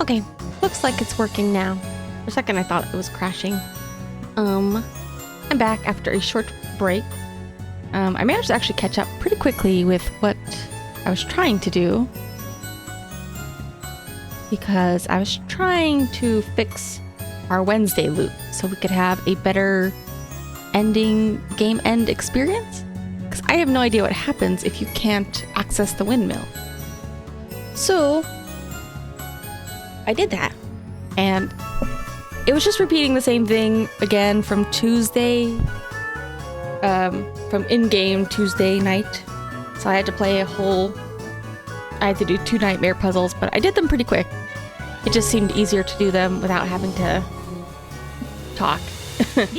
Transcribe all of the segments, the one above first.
Okay, looks like it's working now. For a second I thought it was crashing. I'm back after a short break. I managed to actually catch up pretty quickly with what I was trying to do, because I was trying to fix our Wednesday loop so we could have a better game end experience, because I have no idea what happens if you can't access the windmill. So I did that, and it was just repeating the same thing again from Tuesday, from in-game Tuesday night. So I had to play I had to do 2 nightmare puzzles, but I did them pretty quick. It just seemed easier to do them without having to talk. There's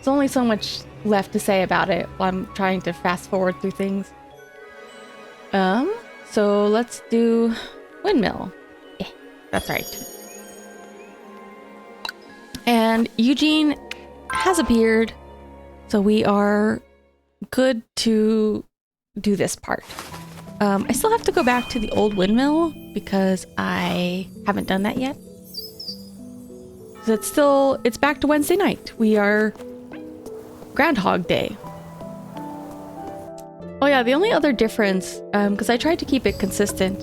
only so much left to say about it while I'm trying to fast forward through things. So let's do windmill. Yeah, that's right. And Eugene has appeared, so we are good to do this part. I still have to go back to the old windmill because I haven't done that yet. So it's back to Wednesday night. We are Groundhog Day. Oh yeah, the only other difference, because I tried to keep it consistent,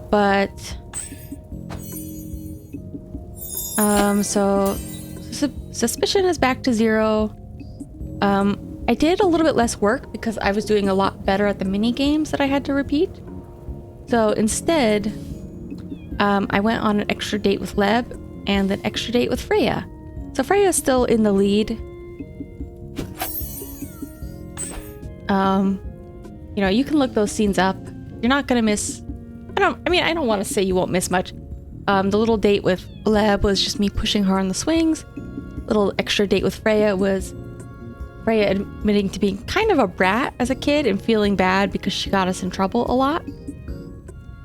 but so suspicion is back to 0. I did a little bit less work because I was doing a lot better at the mini games that I had to repeat. So instead, I went on an extra date with Leb and an extra date with Freya. So Freya's still in the lead. You know, you can look those scenes up. You're not gonna miss. I don't want to say you won't miss much. The little date with Leb was just me pushing her on the swings. Little extra date with Freya was Freya admitting to being kind of a brat as a kid and feeling bad because she got us in trouble a lot.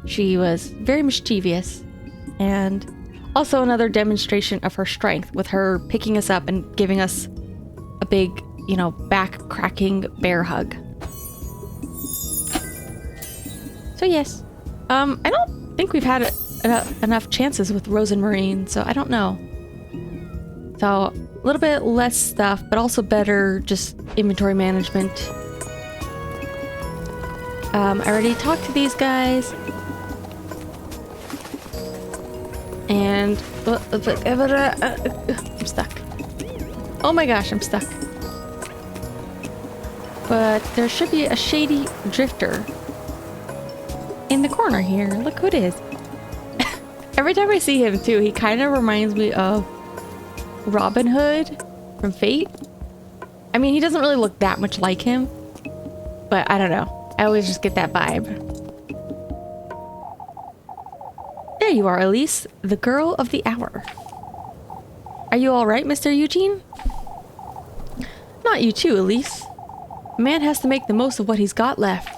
She was very mischievous, and also another demonstration of her strength with her picking us up and giving us a big, back-cracking bear hug. So yes, I don't think we've had enough chances with Rose and Marine, so I don't know. So a little bit less stuff, but also better just inventory management. I already talked to these guys. And I'm stuck. Oh my gosh, I'm stuck. But there should be a shady drifter in the corner here. Look who it is. Every time I see him too, he kind of reminds me of Robin Hood from Fate. I mean, he doesn't really look that much like him, but I don't know. I always just get that vibe. There you are, Elise, the girl of the hour. Are you all right, Mr. Eugene? Not you too, Elise. A man has to make the most of what he's got left.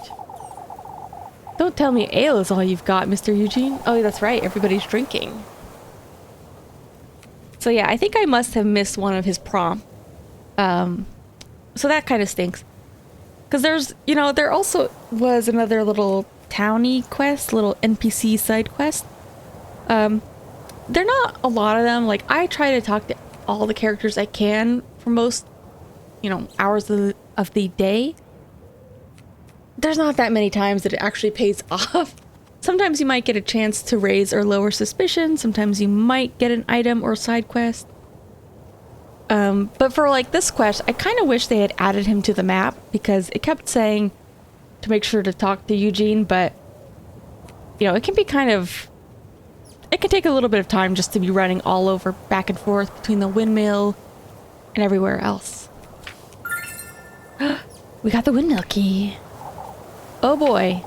Don't tell me ale is all you've got, Mr. Eugene. Oh, that's right. Everybody's drinking. So yeah, I think I must have missed one of his prom. So that kind of stinks. Because there also was another little towny quest, little NPC side quest. They're not a lot of them. Like, I try to talk to all the characters I can for most, hours of the day. There's not that many times that it actually pays off. Sometimes you might get a chance to raise or lower suspicion. Sometimes you might get an item or side quest. But for like this quest, I kind of wish they had added him to the map, because it kept saying to make sure to talk to Eugene, but it can be it can take a little bit of time just to be running all over back and forth between the windmill and everywhere else. We got the windmill key. Oh boy.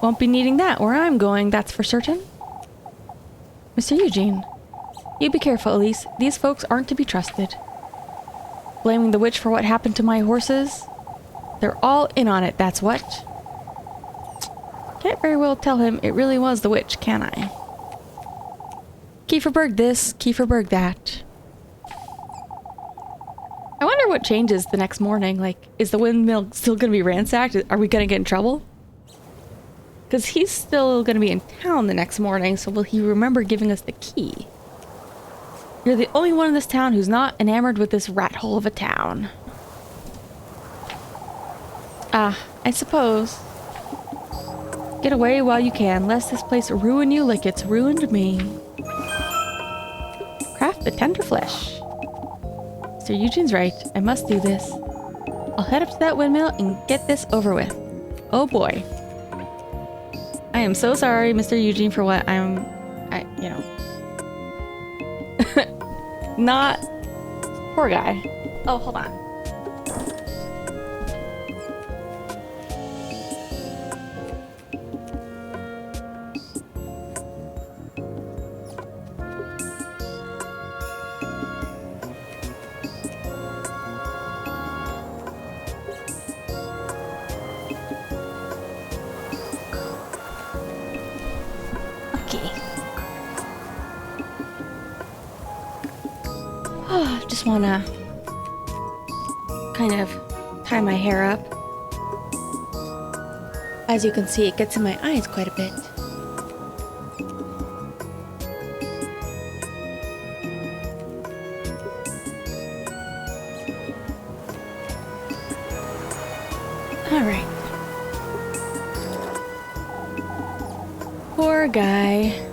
Won't be needing that where I'm going, that's for certain. Mr. Eugene, you be careful, Elise. These folks aren't to be trusted. Blaming the witch for what happened to my horses? They're all in on it, that's what. Can't very well tell him it really was the witch, can I? Kieferberg this, Kieferberg that. I wonder what changes the next morning. Like, is the windmill still gonna be ransacked? Are we gonna get in trouble? Because he's still going to be in town the next morning, so will he remember giving us the key? You're the only one in this town who's not enamored with this rat hole of a town. Ah, I suppose. Get away while you can, lest this place ruin you like it's ruined me. Craft the tender flesh. Sir Eugene's right. I must do this. I'll head up to that windmill and get this over with. Oh boy. I am so sorry, Mr. Eugene, for what you know. Not... Poor guy. Oh, hold on. Just wanna kind of tie my hair up. As you can see, it gets in my eyes quite a bit. All right. Poor guy.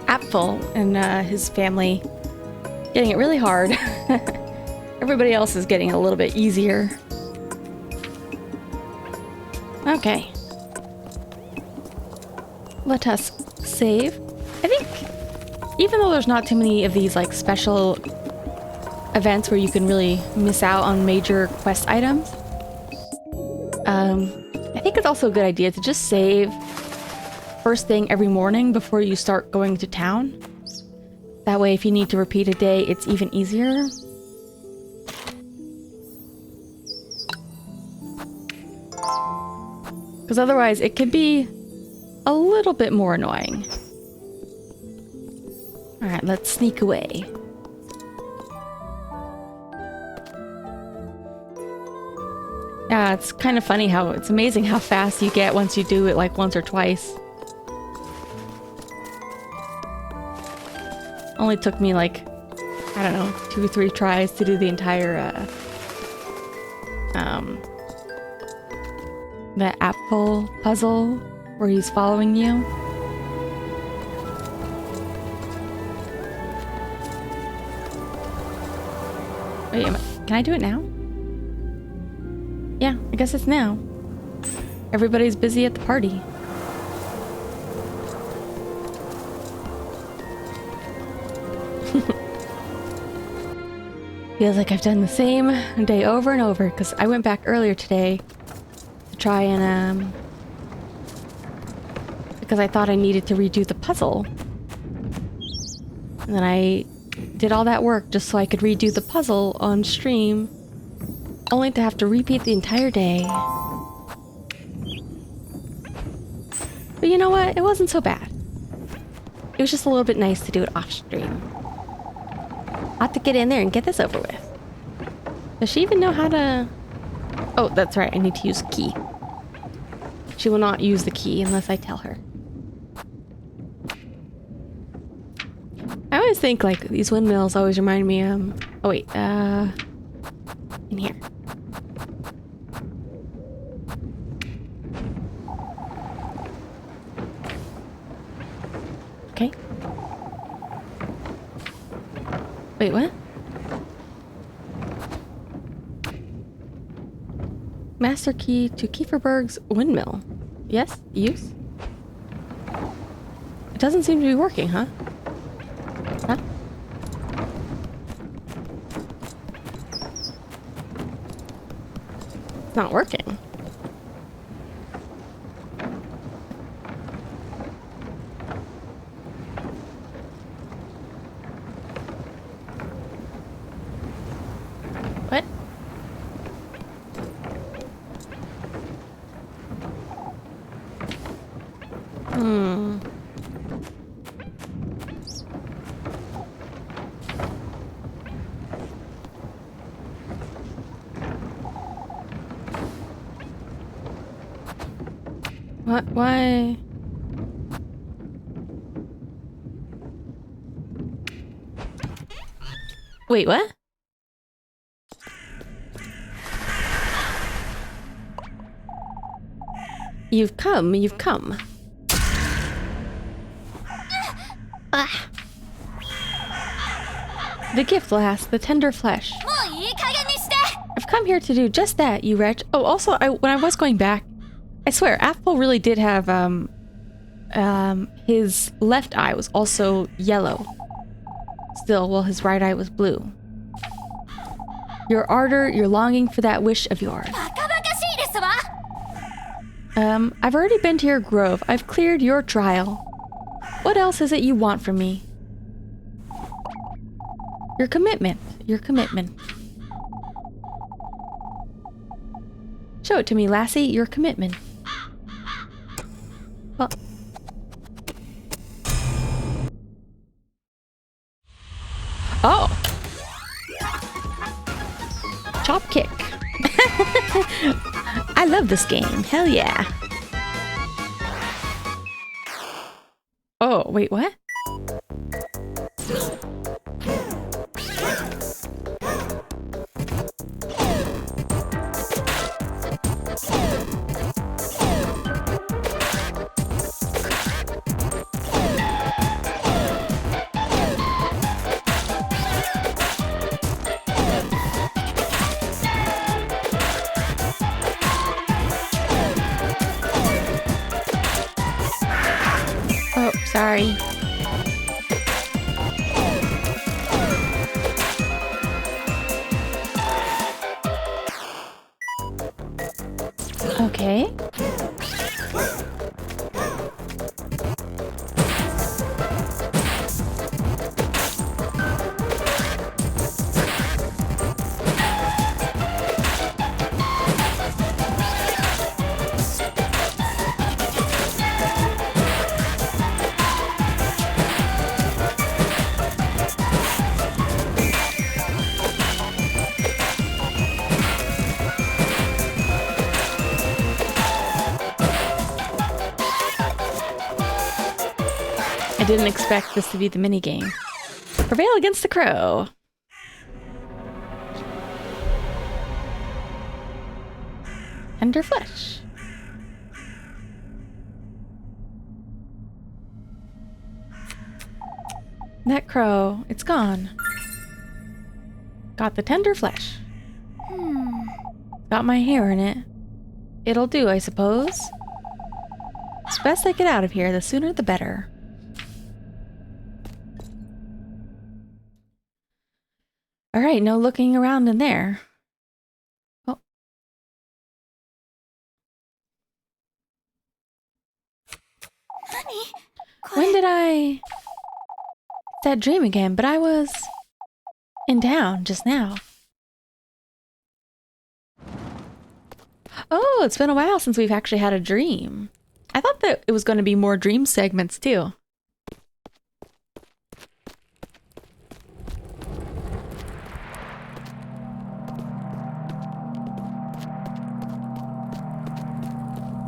Apfel and his family getting it really hard. Everybody else is getting a little bit easier. Okay. Let us save. I think even though there's not too many of these like special events where you can really miss out on major quest items, I think it's also a good idea to just save first thing every morning before you start going to town. That way, if you need to repeat a day, it's even easier. Because otherwise, it can be a little bit more annoying. Alright, let's sneak away. Yeah, it's kind of funny how it's amazing how fast you get once you do it like once or twice. Only took me like, I don't know, 2 or 3 tries to do the entire, the apple puzzle where he's following you. Wait, can I do it now? Yeah, I guess it's now. Everybody's busy at the party. Feels like I've done the same day over and over, because I went back earlier today to try and, because I thought I needed to redo the puzzle. And then I did all that work just so I could redo the puzzle on stream, only to have to repeat the entire day. But you know what? It wasn't so bad. It was just a little bit nice to do it off stream. I'll have to get in there and get this over with. Does she even know how to... Oh, that's right. I need to use key. She will not use the key unless I tell her. I always think, like, these windmills always remind me, oh, wait, in here. Okay. Wait, what? Master key to Kieferberg's windmill. Yes, use? It doesn't seem to be working, huh? Huh? It's not working. What? What? Why? Wait, what? You've come, you've come. Ah. The gift lasts, the tender flesh. I've come here to do just that, you wretch. Oh, also, when I was going back, I swear, Apple really did have, his left eye was also yellow. Still, while his right eye was blue. Your ardor, your longing for that wish of yours. I've already been to your grove. I've cleared your trial. What else is it you want from me? Your commitment. Your commitment. Show it to me, lassie. Your commitment. Well. Oh. Chop kick. I love this game. Hell yeah. Oh, wait, what? Oh, sorry. Okay. I didn't expect this to be the minigame. Prevail against the crow. Tender flesh. That crow, it's gone. Got the tender flesh. Got my hair in it. It'll do, I suppose. It's best I get out of here. The sooner the better. Alright, no looking around in there. Oh. When did I... that dream again? But I was... in town just now. Oh, it's been a while since we've actually had a dream. I thought that it was going to be more dream segments too.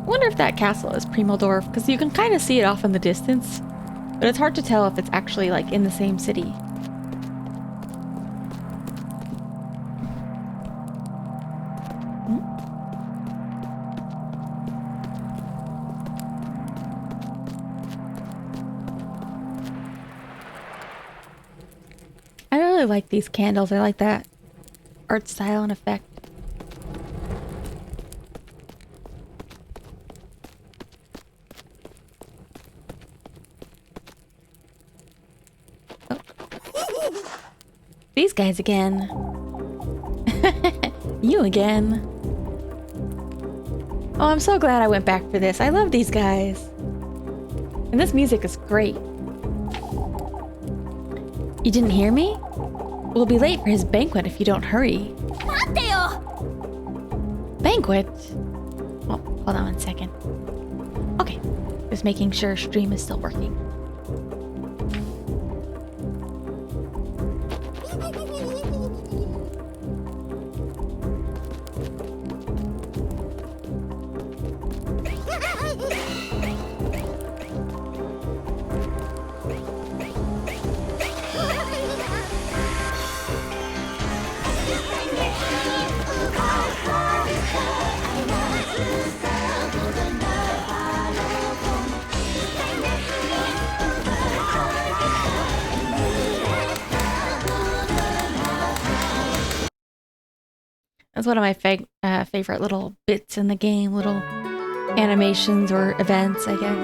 I wonder if that castle is Primoldorf, because you can kind of see it off in the distance, but it's hard to tell if it's actually like in the same city. I really like these candles. I like that art style and effect. These guys again. You again. Oh, I'm so glad I went back for this. I love these guys. And this music is great. You didn't hear me? We'll be late for his banquet if you don't hurry. Banquet? Oh, hold on one second. Okay, just making sure stream is still working. That's one of my favorite little bits in the game, little animations or events, I guess.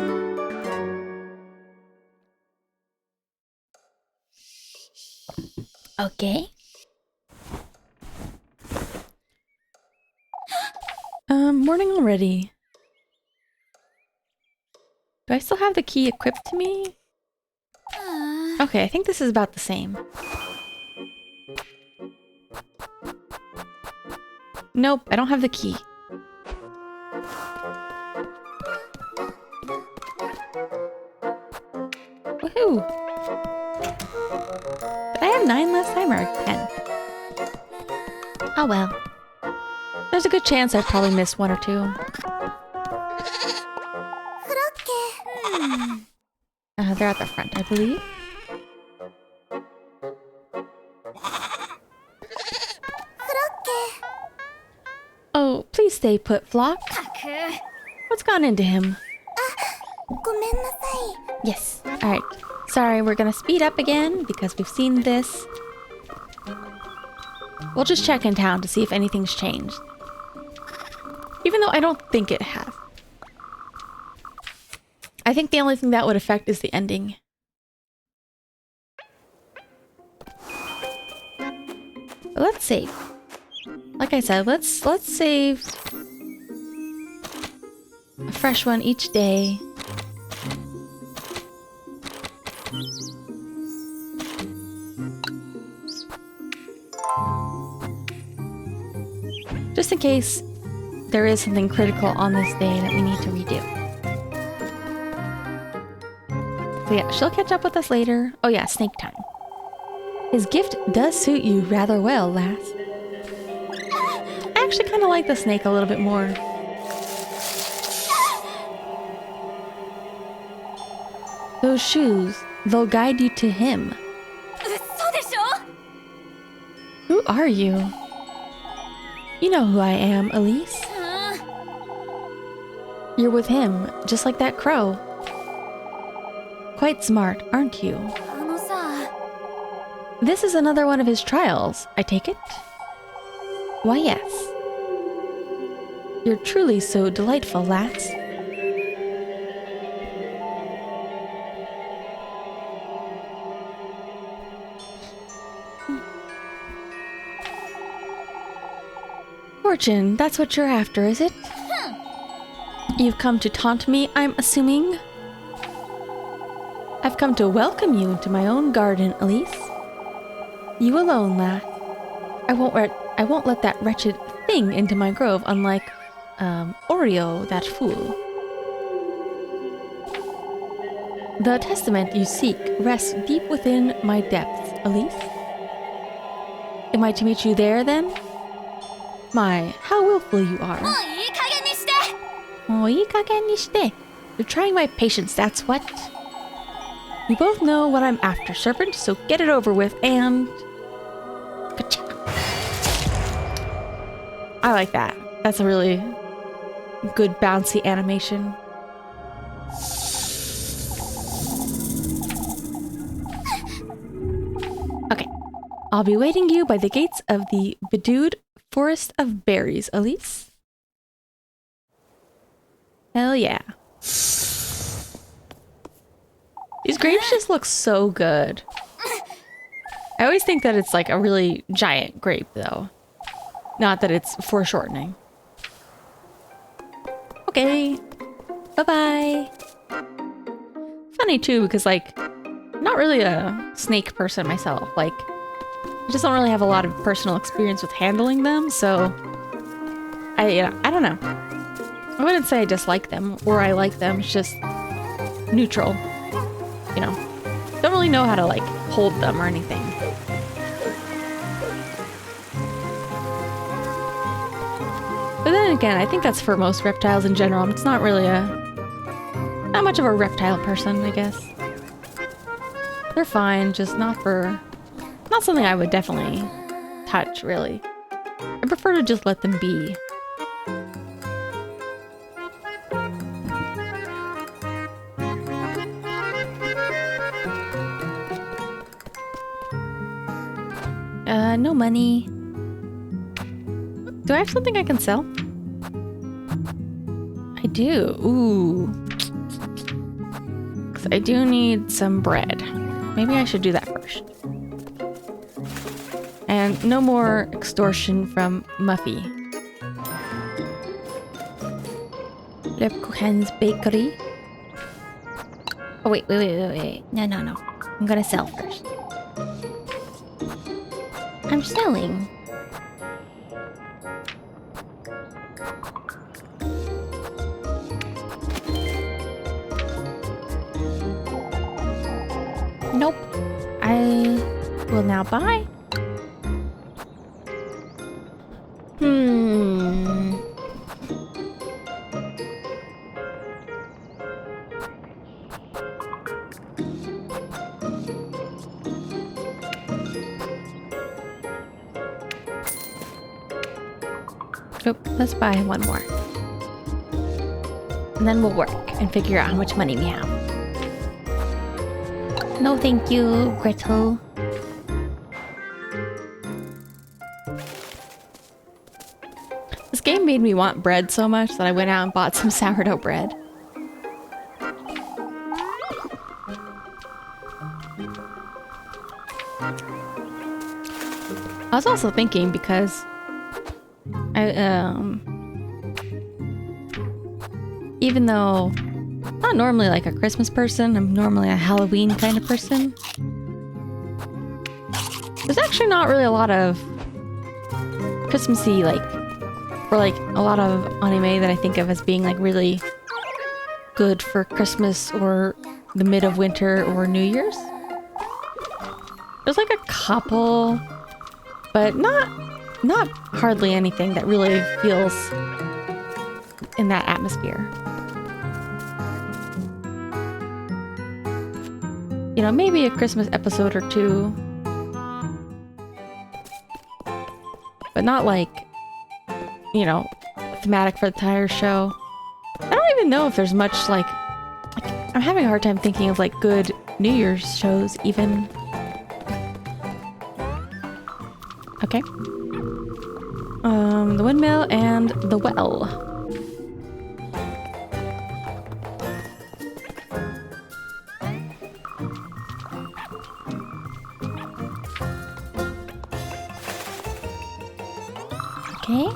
Okay. Morning already. Do I still have the key equipped to me? Okay, I think this is about the same. Nope, I don't have the key. Woohoo! Did I have 9 last time or 10? Oh well. There's a good chance I've probably missed 1 or 2. They're at the front, I believe. Oh, please stay put, Flock. What's gone into him? Yes. Alright. Sorry, we're gonna speed up again because we've seen this. We'll just check in town to see if anything's changed. Even though I don't think it has. I think the only thing that would affect is the ending. But let's save. Like I said, let's save a fresh one each day. Just in case there is something critical on this day that we need to redo. So yeah, she'll catch up with us later. Oh yeah, snake time. His gift does suit you rather well, lass. I actually kind of like the snake a little bit more. Those shoes, they'll guide you to him. Who are you? You know who I am, Elise. You're with him, just like that crow. Quite smart, aren't you? This is another one of his trials, I take it? Why, yes. You're truly so delightful, lass. Fortune, that's what you're after, is it? You've come to taunt me, I'm assuming? I've come to welcome you into my own garden, Elise. You alone, lass. I won't let that wretched thing into my grove, unlike, Oreo, that fool. The testament you seek rests deep within my depths, Elise. Am I to meet you there, then? My, how willful you are. You're trying my patience, that's what. You both know what I'm after, Serpent, so get it over with and... I like that. That's a really good bouncy animation. Okay. I'll be waiting you by the gates of the bedewed Forest of Berries, Elise. Hell yeah. These grapes just look so good. I always think that it's like a really giant grape, though. Not that it's foreshortening. Okay. Bye-bye. Funny, too, because, like, I'm not really a snake person myself. Like, I just don't really have a lot of personal experience with handling them, so... I don't know. I wouldn't say I dislike them, or I like them. It's just neutral. You know, don't really know how to, like, hold them or anything. But then again, I think that's for most reptiles in general. It's not really not much of a reptile person, I guess. They're fine, just not something I would definitely touch, really. I prefer to just let them be. No money. Do I have something I can sell? I do. Ooh. 'Cause I do need some bread. Maybe I should do that first. And no more extortion from Muffy. Le Cohen's Bakery. Oh, wait. No. I'm gonna sell first. I'm selling. Nope. I will now buy. Nope, let's buy one more. And then we'll work and figure out how much money we have. No thank you, Gretel. This game made me want bread so much that I went out and bought some sourdough bread. I was also thinking because even though I'm not normally like a Christmas person, I'm normally a Halloween kind of person. There's actually not really a lot of Christmassy, like, or like a lot of anime that I think of as being like really good for Christmas or the mid of winter or New Year's. There's like a couple, but not hardly anything that really feels in that atmosphere. You know, maybe a Christmas episode or two, but not like, you know, thematic for the entire show. I don't even know if there's much like I'm having a hard time thinking of like good New Year's shows even. Okay. The windmill and the well. Okay.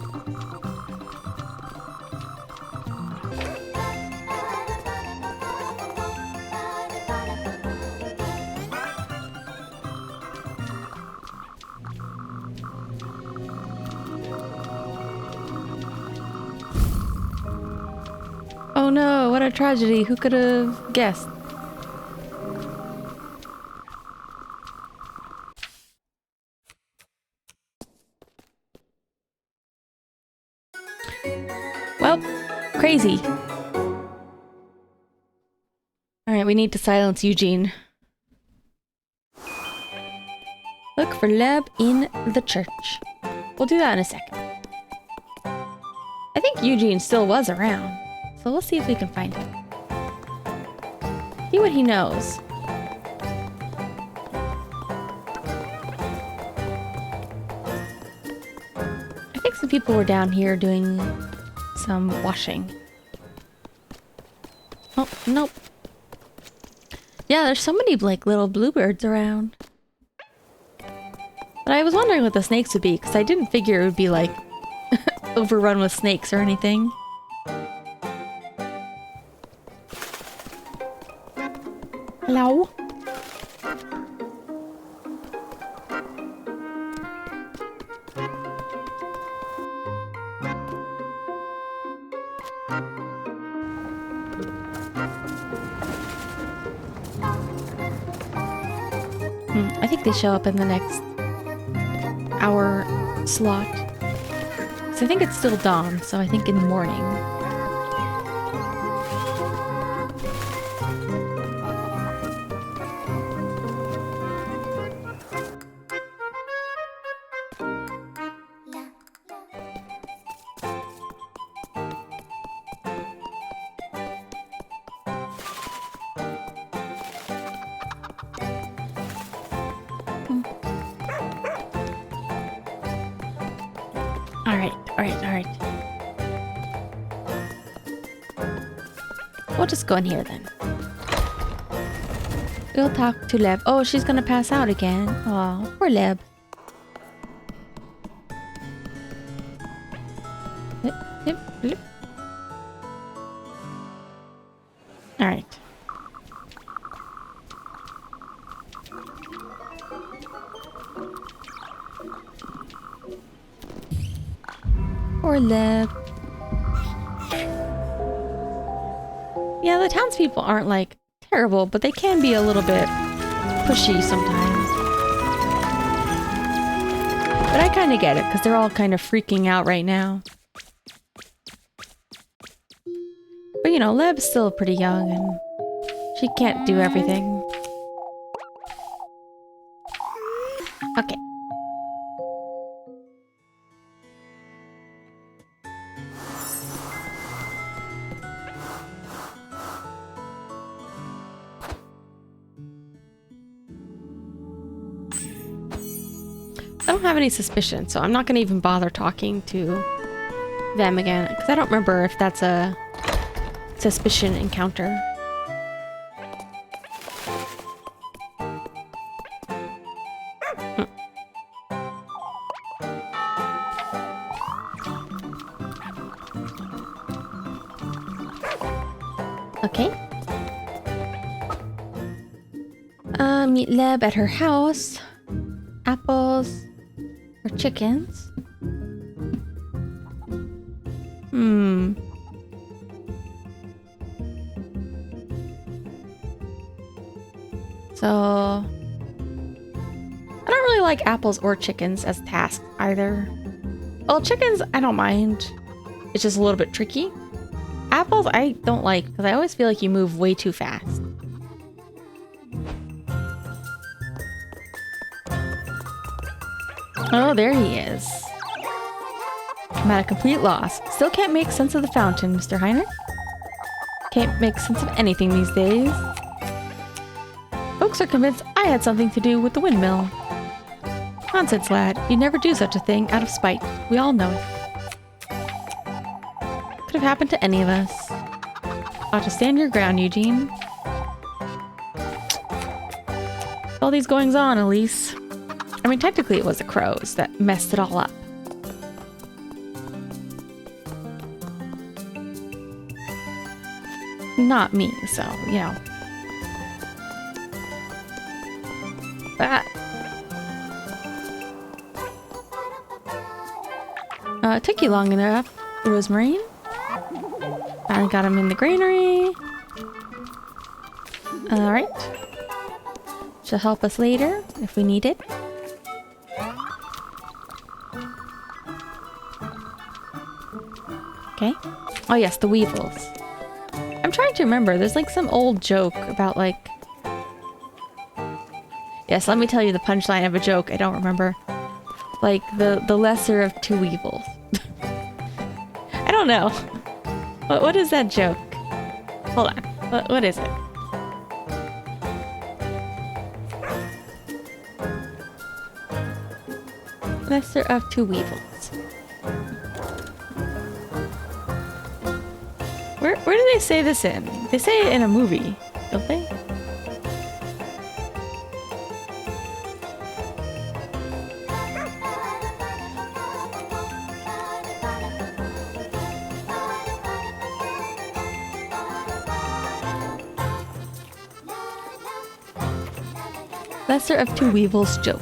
Oh no, what a tragedy. Who could have guessed? Well, crazy. Alright, we need to silence Eugene. Look for love in the church. We'll do that in a second. I think Eugene still was around, so we'll see if we can find him. See what he knows. I think some people were down here doing some washing. Oh, nope. Yeah, there's so many like little bluebirds around. But I was wondering what the snakes would be, because I didn't figure it would be like overrun with snakes or anything. Hello? I think they show up in the next hour slot. So I think it's still dawn, so I think in the morning. Alright, alright. We'll just go in here then. We'll talk to Leb. Oh, she's gonna pass out again. Oh, poor Leb. Alright. Poor Leb. Yeah, the townspeople aren't like terrible, but they can be a little bit pushy sometimes. But I kind of get it, because they're all kind of freaking out right now. But you know, Leb's still pretty young and she can't do everything. Okay. I don't have any suspicion, so I'm not going to even bother talking to them again, because I don't remember if that's a suspicion encounter. Okay. Meet Leb at her house. Apples or chickens. So I don't really like apples or chickens as tasks either. Well, chickens I don't mind. It's just a little bit tricky. Apples I don't like because I always feel like you move way too fast. Oh, there he is. I'm at a complete loss. Still can't make sense of the fountain, Mr. Heinrich. Can't make sense of anything these days. Folks are convinced I had something to do with the windmill. Nonsense, lad. You'd never do such a thing out of spite. We all know it. Could have happened to any of us. Ought to stand your ground, Eugene. All these goings on, Elise. I mean, technically it was the crows that messed it all up. Not me, so, you know. But... it took you long enough, Rosemary. Finally got him in the granary. Alright. She'll help us later, if we need it. Okay. Oh yes, the weevils. I'm trying to remember. There's like some old joke about like... Yes, let me tell you the punchline of a joke. I don't remember. Like the lesser of two evils. I don't know. What is that joke? Hold on. What is it? Lesser of two weevils. Where do they say this in? They say it in a movie, don't they? Lesser of two weevils joke.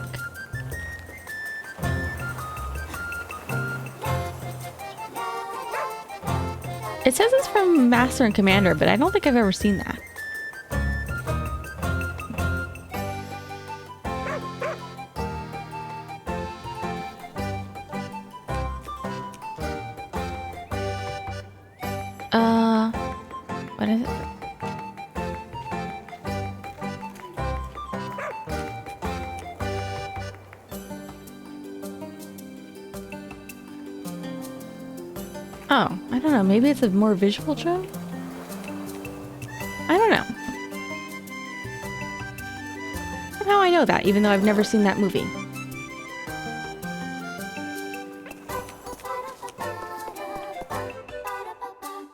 It says it's from Master and Commander, but I don't think I've ever seen that. What is it? Oh, I don't know. Maybe it's a more visual joke? I don't know. Somehow I know that, even though I've never seen that movie.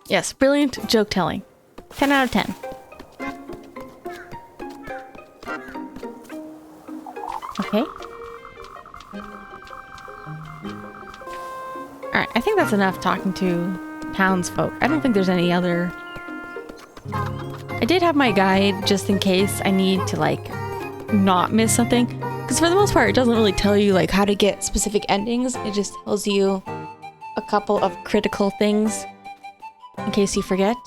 Yes, brilliant joke telling. 10 out of 10. Okay. Alright, I think that's enough talking to townsfolk. I don't think there's any other... I did have my guide just in case I need to, like, not miss something. Because for the most part, it doesn't really tell you, like, how to get specific endings. It just tells you a couple of critical things in case you forget.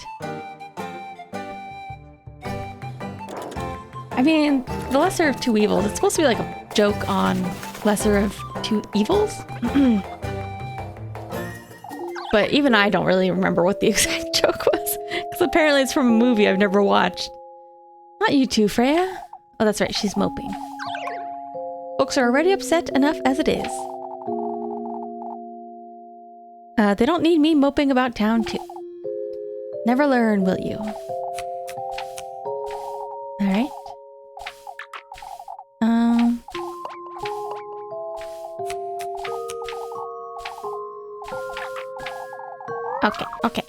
I mean, the lesser of two evils. It's supposed to be like a joke on lesser of two evils. But even I don't really remember what the exact joke was. Because apparently it's from a movie I've never watched. Not you too, Freya. Oh, that's right. She's moping. Folks are already upset enough as it is. They don't need me moping about town too. Never learn, will you? Alright. Okay.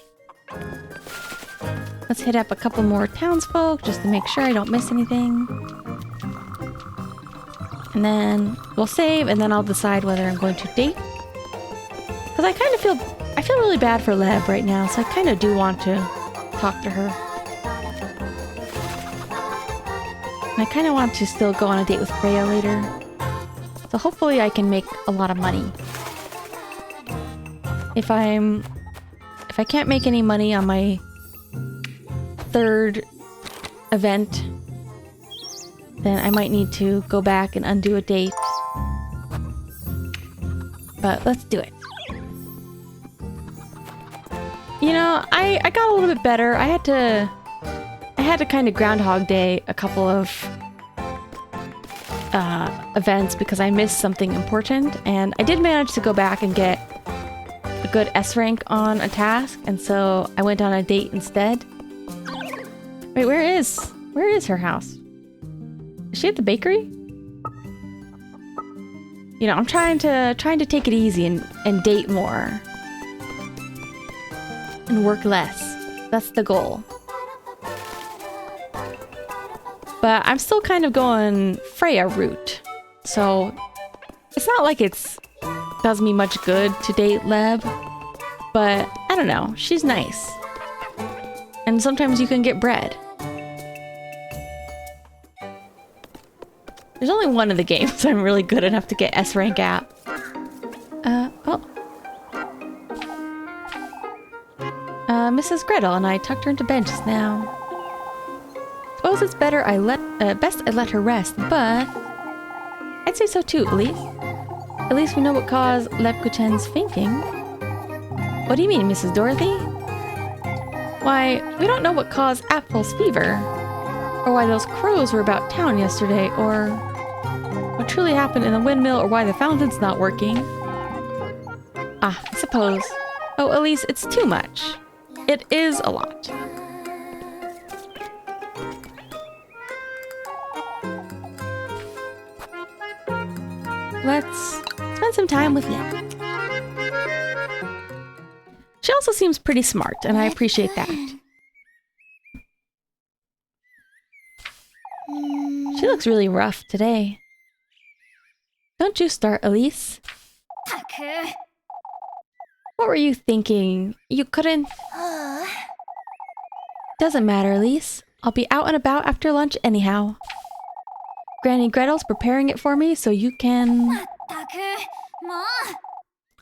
Let's hit up a couple more townsfolk just to make sure I don't miss anything. And then we'll save, and then I'll decide whether I'm going to date. Because I kind of feel really bad for Leb right now, so I kind of do want to talk to her. And I kind of want to still go on a date with Freya later. So hopefully I can make a lot of money. If I can't make any money on my third event, then I might need to go back and undo a date. But let's do it. You know, I got a little bit better. I had to kind of Groundhog Day a couple of events because I missed something important, and I did manage to go back and get a good S rank on a task, and so I went on a date instead. Wait, where is her house? Is she at the bakery? You know, I'm trying to take it easy and date more. And work less. That's the goal. But I'm still kind of going Freya route. So it's not like it's does me much good to date Leb. But I don't know, she's nice. And sometimes you can get bread. There's only one of the games I'm really good enough to get S rank at. Mrs. Gretel and I tucked her into bed just now. Suppose it's better best I let her rest, but I'd say so too, Elise. At least we know what caused Lepkuchen's fainting. What do you mean, Mrs. Dorothy? Why, we don't know what caused Apfel's fever, or why those crows were about town yesterday, or what truly happened in the windmill, or why the fountain's not working. Ah, I suppose. Oh, Elise, it's too much. It is a lot. Let's spend some time with Lip. She also seems pretty smart, and I appreciate that. She looks really rough today. Don't you start, Elise. What were you thinking? You couldn't... Doesn't matter, Elise. I'll be out and about after lunch anyhow. Granny Gretel's preparing it for me, so you can...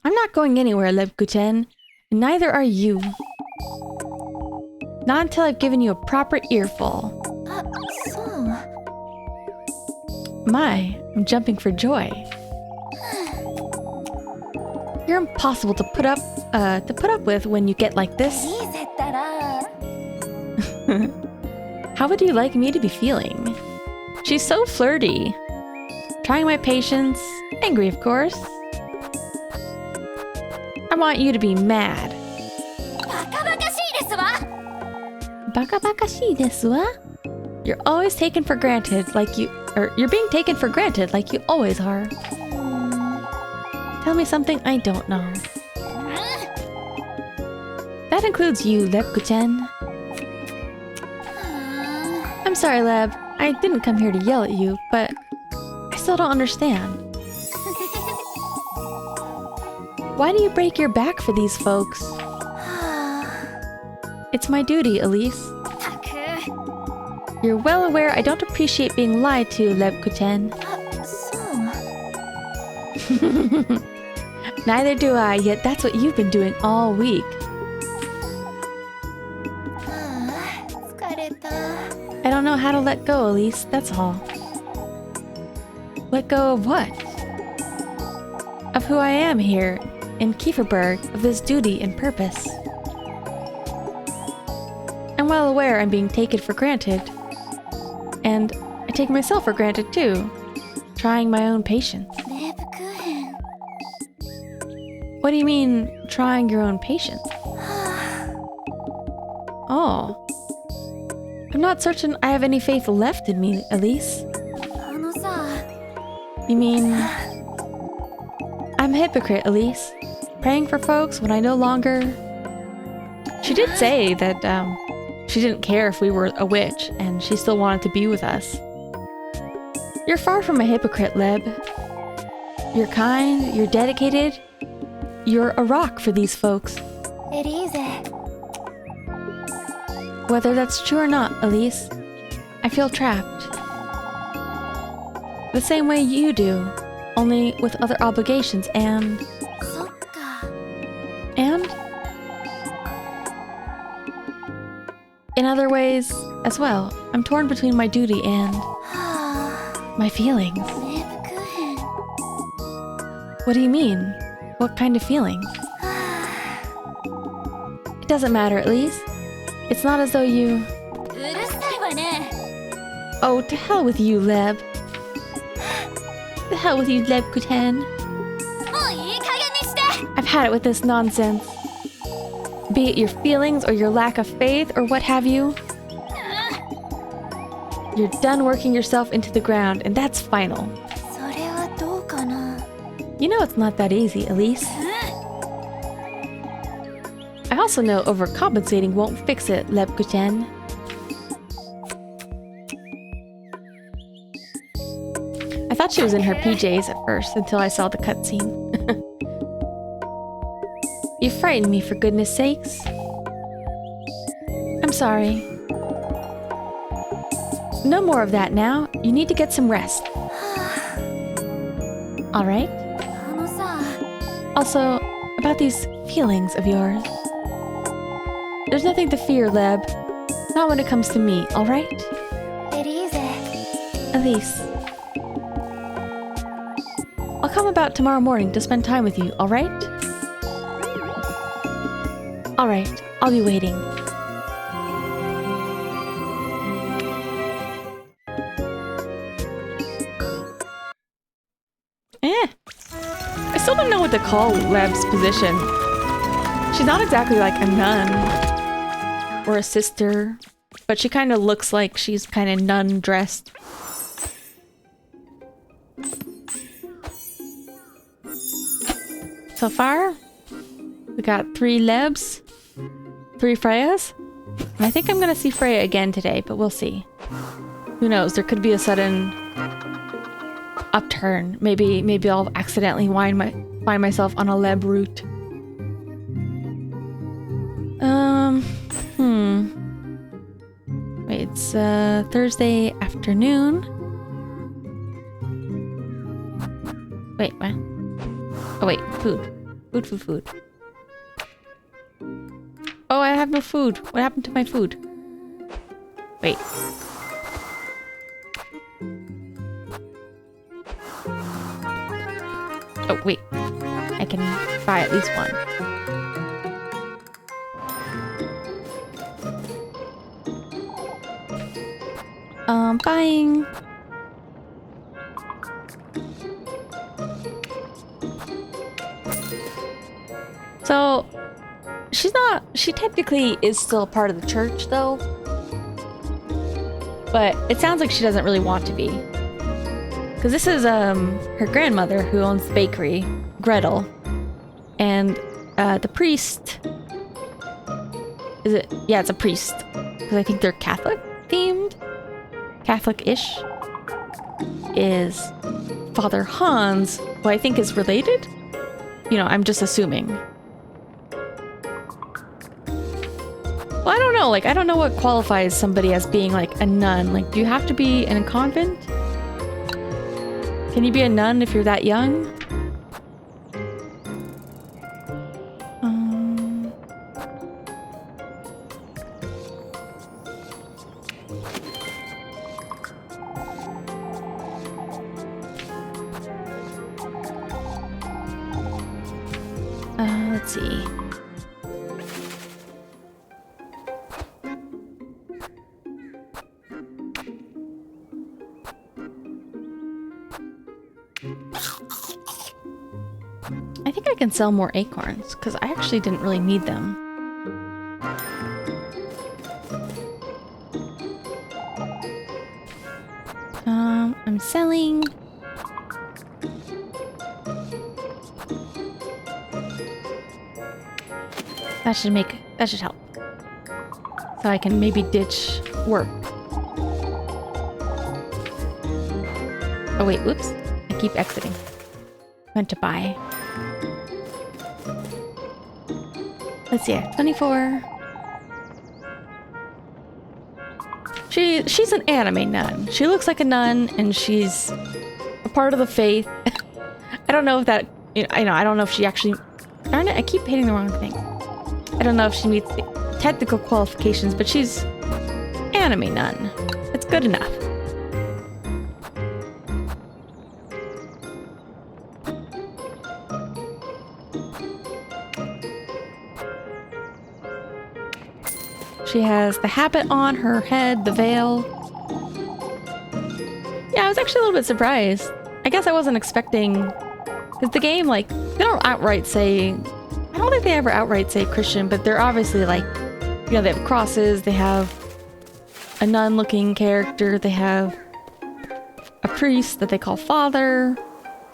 I'm not going anywhere, Lepkuchen. And neither are you. Not until I've given you a proper earful. My, I'm jumping for joy. You're impossible to put up with when you get like this. How would you like me to be feeling? She's so flirty. Trying my patience. Angry, of course. I want you to be mad. Baka-baka-shii desu wa? You're always taken for granted like you... Or you're being taken for granted like you always are. Tell me something I don't know. That includes you, Leb-Guten. I'm sorry, Leb. I didn't come here to yell at you, but I still don't understand. Why do you break your back for these folks? It's my duty, Elise. You're well aware I don't appreciate being lied to, Leb-Guten. Neither do I, yet that's what you've been doing all week. I don't know how to let go, Elise, that's all. Let go of what? Of who I am here, in Kieferberg, of this duty and purpose. I'm well aware I'm being taken for granted. And I take myself for granted too, trying my own patience. What do you mean, trying your own patience? Oh. I'm not certain I have any faith left in me, Elise. You mean... I'm a hypocrite, Elise. Praying for folks when I no longer... She did say that, she didn't care if we were a witch, and she still wanted to be with us. You're far from a hypocrite, Leb. You're kind, you're dedicated. You're a rock for these folks. Whether that's true or not, Elise, I feel trapped. The same way you do, only with other obligations and... And? In other ways, as well, I'm torn between my duty and... my feelings. What do you mean? What kind of feelings? It doesn't matter, at least. It's not as though you... Oh, to hell with you, Leb. To hell with you, Leb-Guten. I've had it with this nonsense. Be it your feelings or your lack of faith or what have you. You're done working yourself into the ground, and that's final. You know it's not that easy, Elise. I also know overcompensating won't fix it, Leb-Guten. I thought she was in her PJs at first until I saw the cutscene. You frightened me, for goodness sakes. I'm sorry. No more of that now. You need to get some rest. Alright? Also, about these feelings of yours. There's nothing to fear, Leb. Not when it comes to me, alright? Elise. I'll come about tomorrow morning to spend time with you, alright? Alright, I'll be waiting. I still don't know what to call Leb's position. She's not exactly like a nun or a sister, but she kind of looks like she's kind of nun-dressed. So far, we got 3 Lebs, 3 Freyas, and I think I'm gonna see Freya again today, but we'll see. Who knows? There could be a sudden upturn. Maybe I'll accidentally find myself on a Leb route. Wait, it's Thursday afternoon. Wait, what? Oh wait, food. Food. Oh, I have no food. What happened to my food? Wait. Oh, wait. I can buy at least one. Buying. So, she technically is still a part of the church, though. But it sounds like she doesn't really want to be. Because this is, her grandmother who owns the bakery, Gretel. And, the priest Is it? Yeah, it's a priest. Because I think they're Catholic themed. Catholic-ish. Is Father Hans, who I think is related? You know, I'm just assuming. Well, I don't know. Like, I don't know what qualifies somebody as being like a nun. Like, do you have to be in a convent? Can you be a nun if you're that young? Let's see. I think I can sell more acorns because I actually didn't really need them. I'm selling. That should help. So I can maybe ditch work. Oh wait, whoops. I keep exiting. Meant to buy. Let's see, 24. She's an anime nun. She looks like a nun and she's a part of the faith. I don't know if that, I don't know if she actually, darn it, I keep hitting the wrong thing. I don't know if she meets the technical qualifications, but she's anime nun. It's good enough. She has the habit on her head, the veil. Yeah, I was actually a little bit surprised. I guess I wasn't expecting, because the game, like, they don't outright say, I don't think they ever outright say Christian, but they're obviously like, you know, they have crosses, they have a nun-looking character, they have a priest that they call father.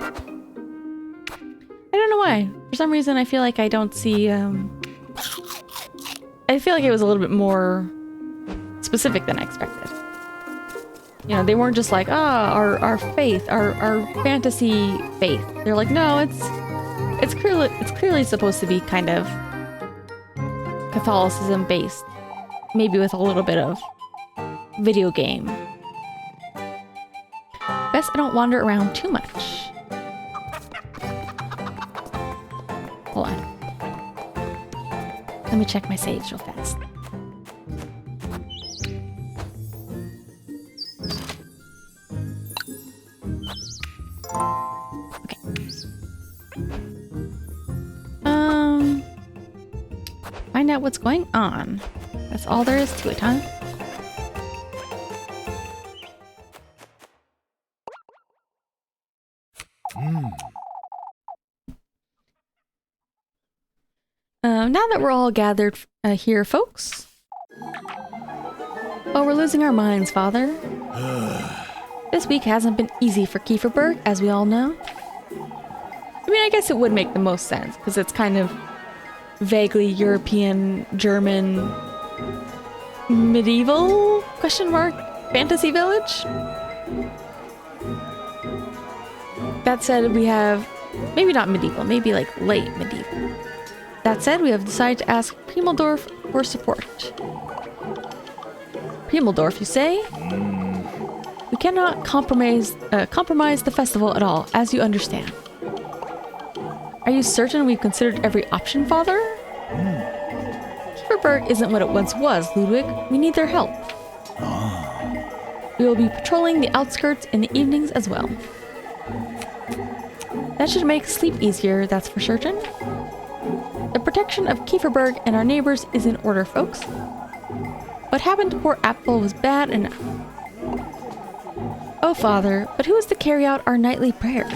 I don't know why. For some reason, I feel like I don't see, I feel like it was a little bit more specific than I expected. You know, they weren't just like, our faith, our fantasy faith. They're like, no, it's clearly supposed to be kind of Catholicism based, maybe with a little bit of video game. Best I don't wander around too much. Hold on. Let me check my saves real fast. Okay. Find out what's going on. That's all there is to it, huh? Now that we're all gathered here, folks. Oh, we're losing our minds, Father. This week hasn't been easy for Kieferberg, as we all know. I mean, I guess it would make the most sense, because it's kind of vaguely European, German, medieval, question mark, fantasy village? That said, we have, maybe not medieval, maybe like late medieval. That said, we have decided to ask Primeldorf for support. Primeldorf, you say? We cannot compromise the festival at all, as you understand. Are you certain we've considered every option, Father? Kieferberg isn't what it once was, Ludwig. We need their help. We will be patrolling the outskirts in the evenings as well. That should make sleep easier, that's for certain. The protection of Kieferberg and our neighbors is in order, folks. What happened to poor Apfel was bad enough. Oh, Father, but who is to carry out our nightly prayers?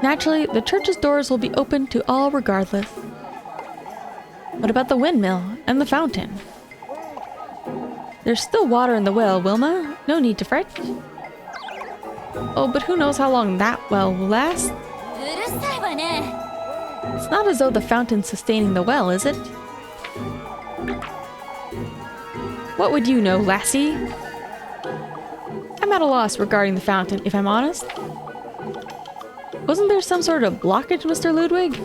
Naturally, the church's doors will be open to all regardless. What about the windmill and the fountain? There's still water in the well, Wilma. No need to fret. Oh, but who knows how long that well will last? It's not as though the fountain's sustaining the well, is it? What would you know, lassie? I'm at a loss regarding the fountain, if I'm honest. Wasn't there some sort of blockage, Mr. Ludwig?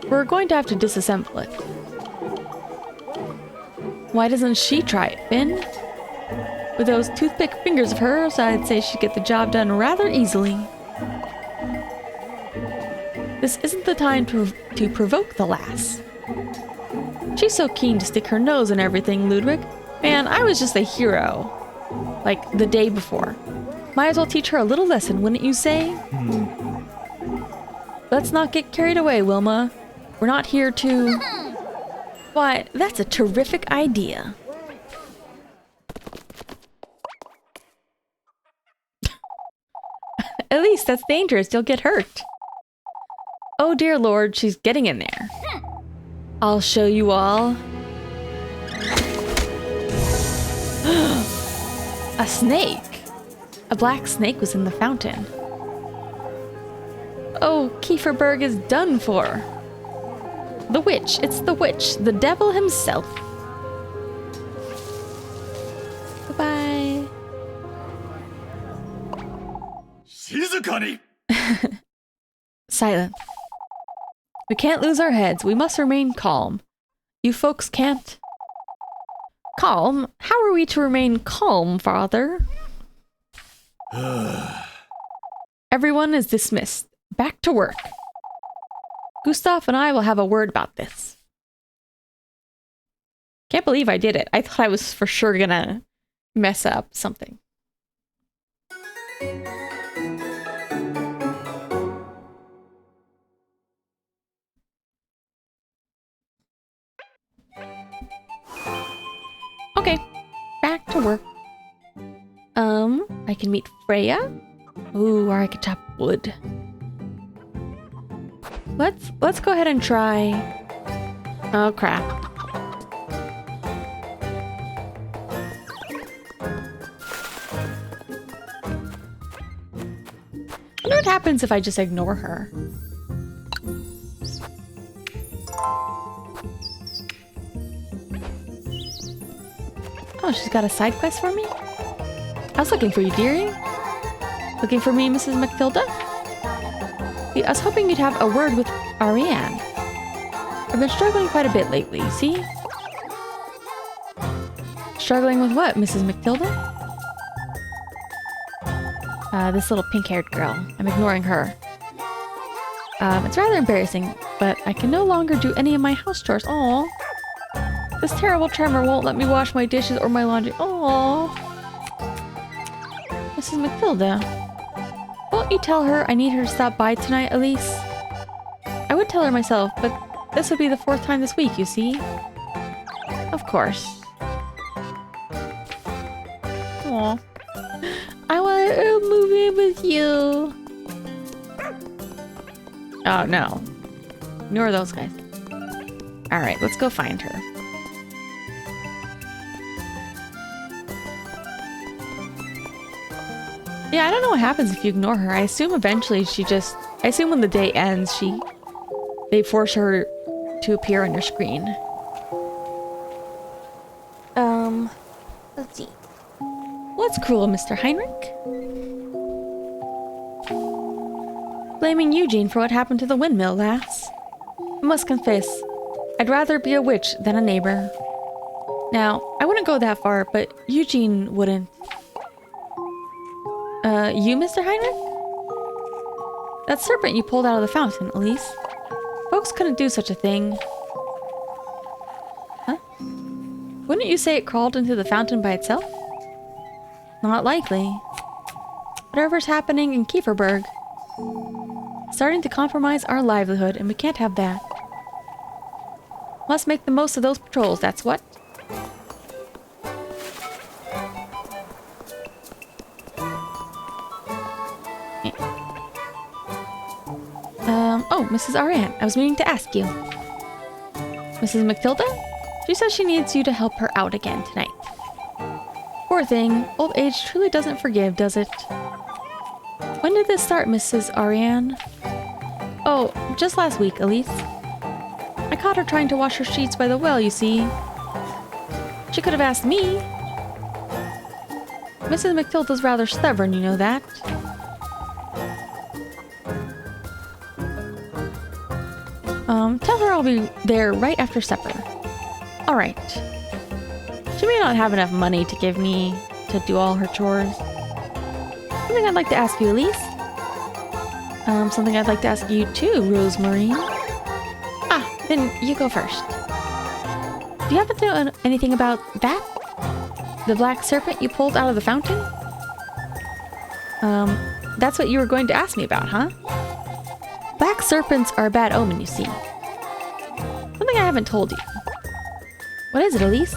We're going to have to disassemble it. Why doesn't she try it, Finn? With those toothpick fingers of hers, I'd say she'd get the job done rather easily. This isn't the time to provoke the lass. She's so keen to stick her nose in everything, Ludwig. Man, I was just a hero. Like, the day before. Might as well teach her a little lesson, wouldn't you say? Let's not get carried away, Wilma. We're not here to... Why, that's a terrific idea. At least that's dangerous. You'll get hurt. Oh dear Lord, she's getting in there. I'll show you all. A snake. A black snake was in the fountain. Oh, Kieferberg is done for. The witch. It's the witch. The devil himself. Goodbye. Shizukani. Silent. We can't lose our heads. We must remain calm. You folks can't. Calm? How are we to remain calm, Father? Everyone is dismissed. Back to work. Gustav and I will have a word about this. Can't believe I did it. I thought I was for sure gonna mess up something. Okay, back to work. I can meet Freya. Ooh, or I could chop wood. Let's go ahead and try. Oh crap. I wonder what happens if I just ignore her. Oh, she's got a side quest for me? I was looking for you, dearie. Looking for me, Mrs. Matilda? I was hoping you'd have a word with Ariane. I've been struggling quite a bit lately, you see? Struggling with what, Mrs. Matilda? This little pink-haired girl. I'm ignoring her. It's rather embarrassing, but I can no longer do any of my house chores. Aww. This terrible tremor won't let me wash my dishes or my laundry. Aww. Mrs. Matilda. Won't you tell her I need her to stop by tonight, Elise? I would tell her myself, but this would be the 4th time this week, you see? Of course. Aw. I want to move in with you. Oh, no. Ignore those guys. Alright, let's go find her. Yeah, I don't know what happens if you ignore her. I assume eventually she just... I assume when the day ends, they force her to appear on your screen. Let's see. What's cruel, Mr. Heinrich? Blaming Eugene for what happened to the windmill, lass. I must confess, I'd rather be a witch than a neighbor. Now, I wouldn't go that far, but Eugene wouldn't. You, Mr. Heinrich? That serpent you pulled out of the fountain, Elise. Folks couldn't do such a thing. Huh? Wouldn't you say it crawled into the fountain by itself? Not likely. Whatever's happening in Kieferberg, starting to compromise our livelihood, and we can't have that. Must make the most of those patrols, that's what. Oh, Mrs. Ariane, I was meaning to ask you. Mrs. Matilda? She says she needs you to help her out again tonight. Poor thing, old age truly doesn't forgive, does it? When did this start, Mrs. Ariane? Oh, just last week, Elise. I caught her trying to wash her sheets by the well, you see. She could have asked me. Mrs. McTilda's rather stubborn, you know that. Tell her I'll be there right after supper. Alright. She may not have enough money to give me to do all her chores. Something I'd like to ask you, Elise. Something I'd like to ask you too, Rosemary. Ah, then you go first. Do you happen to know anything about that? The black serpent you pulled out of the fountain? That's what you were going to ask me about, huh? Black serpents are a bad omen, you see. Something I haven't told you. What is it, Elise?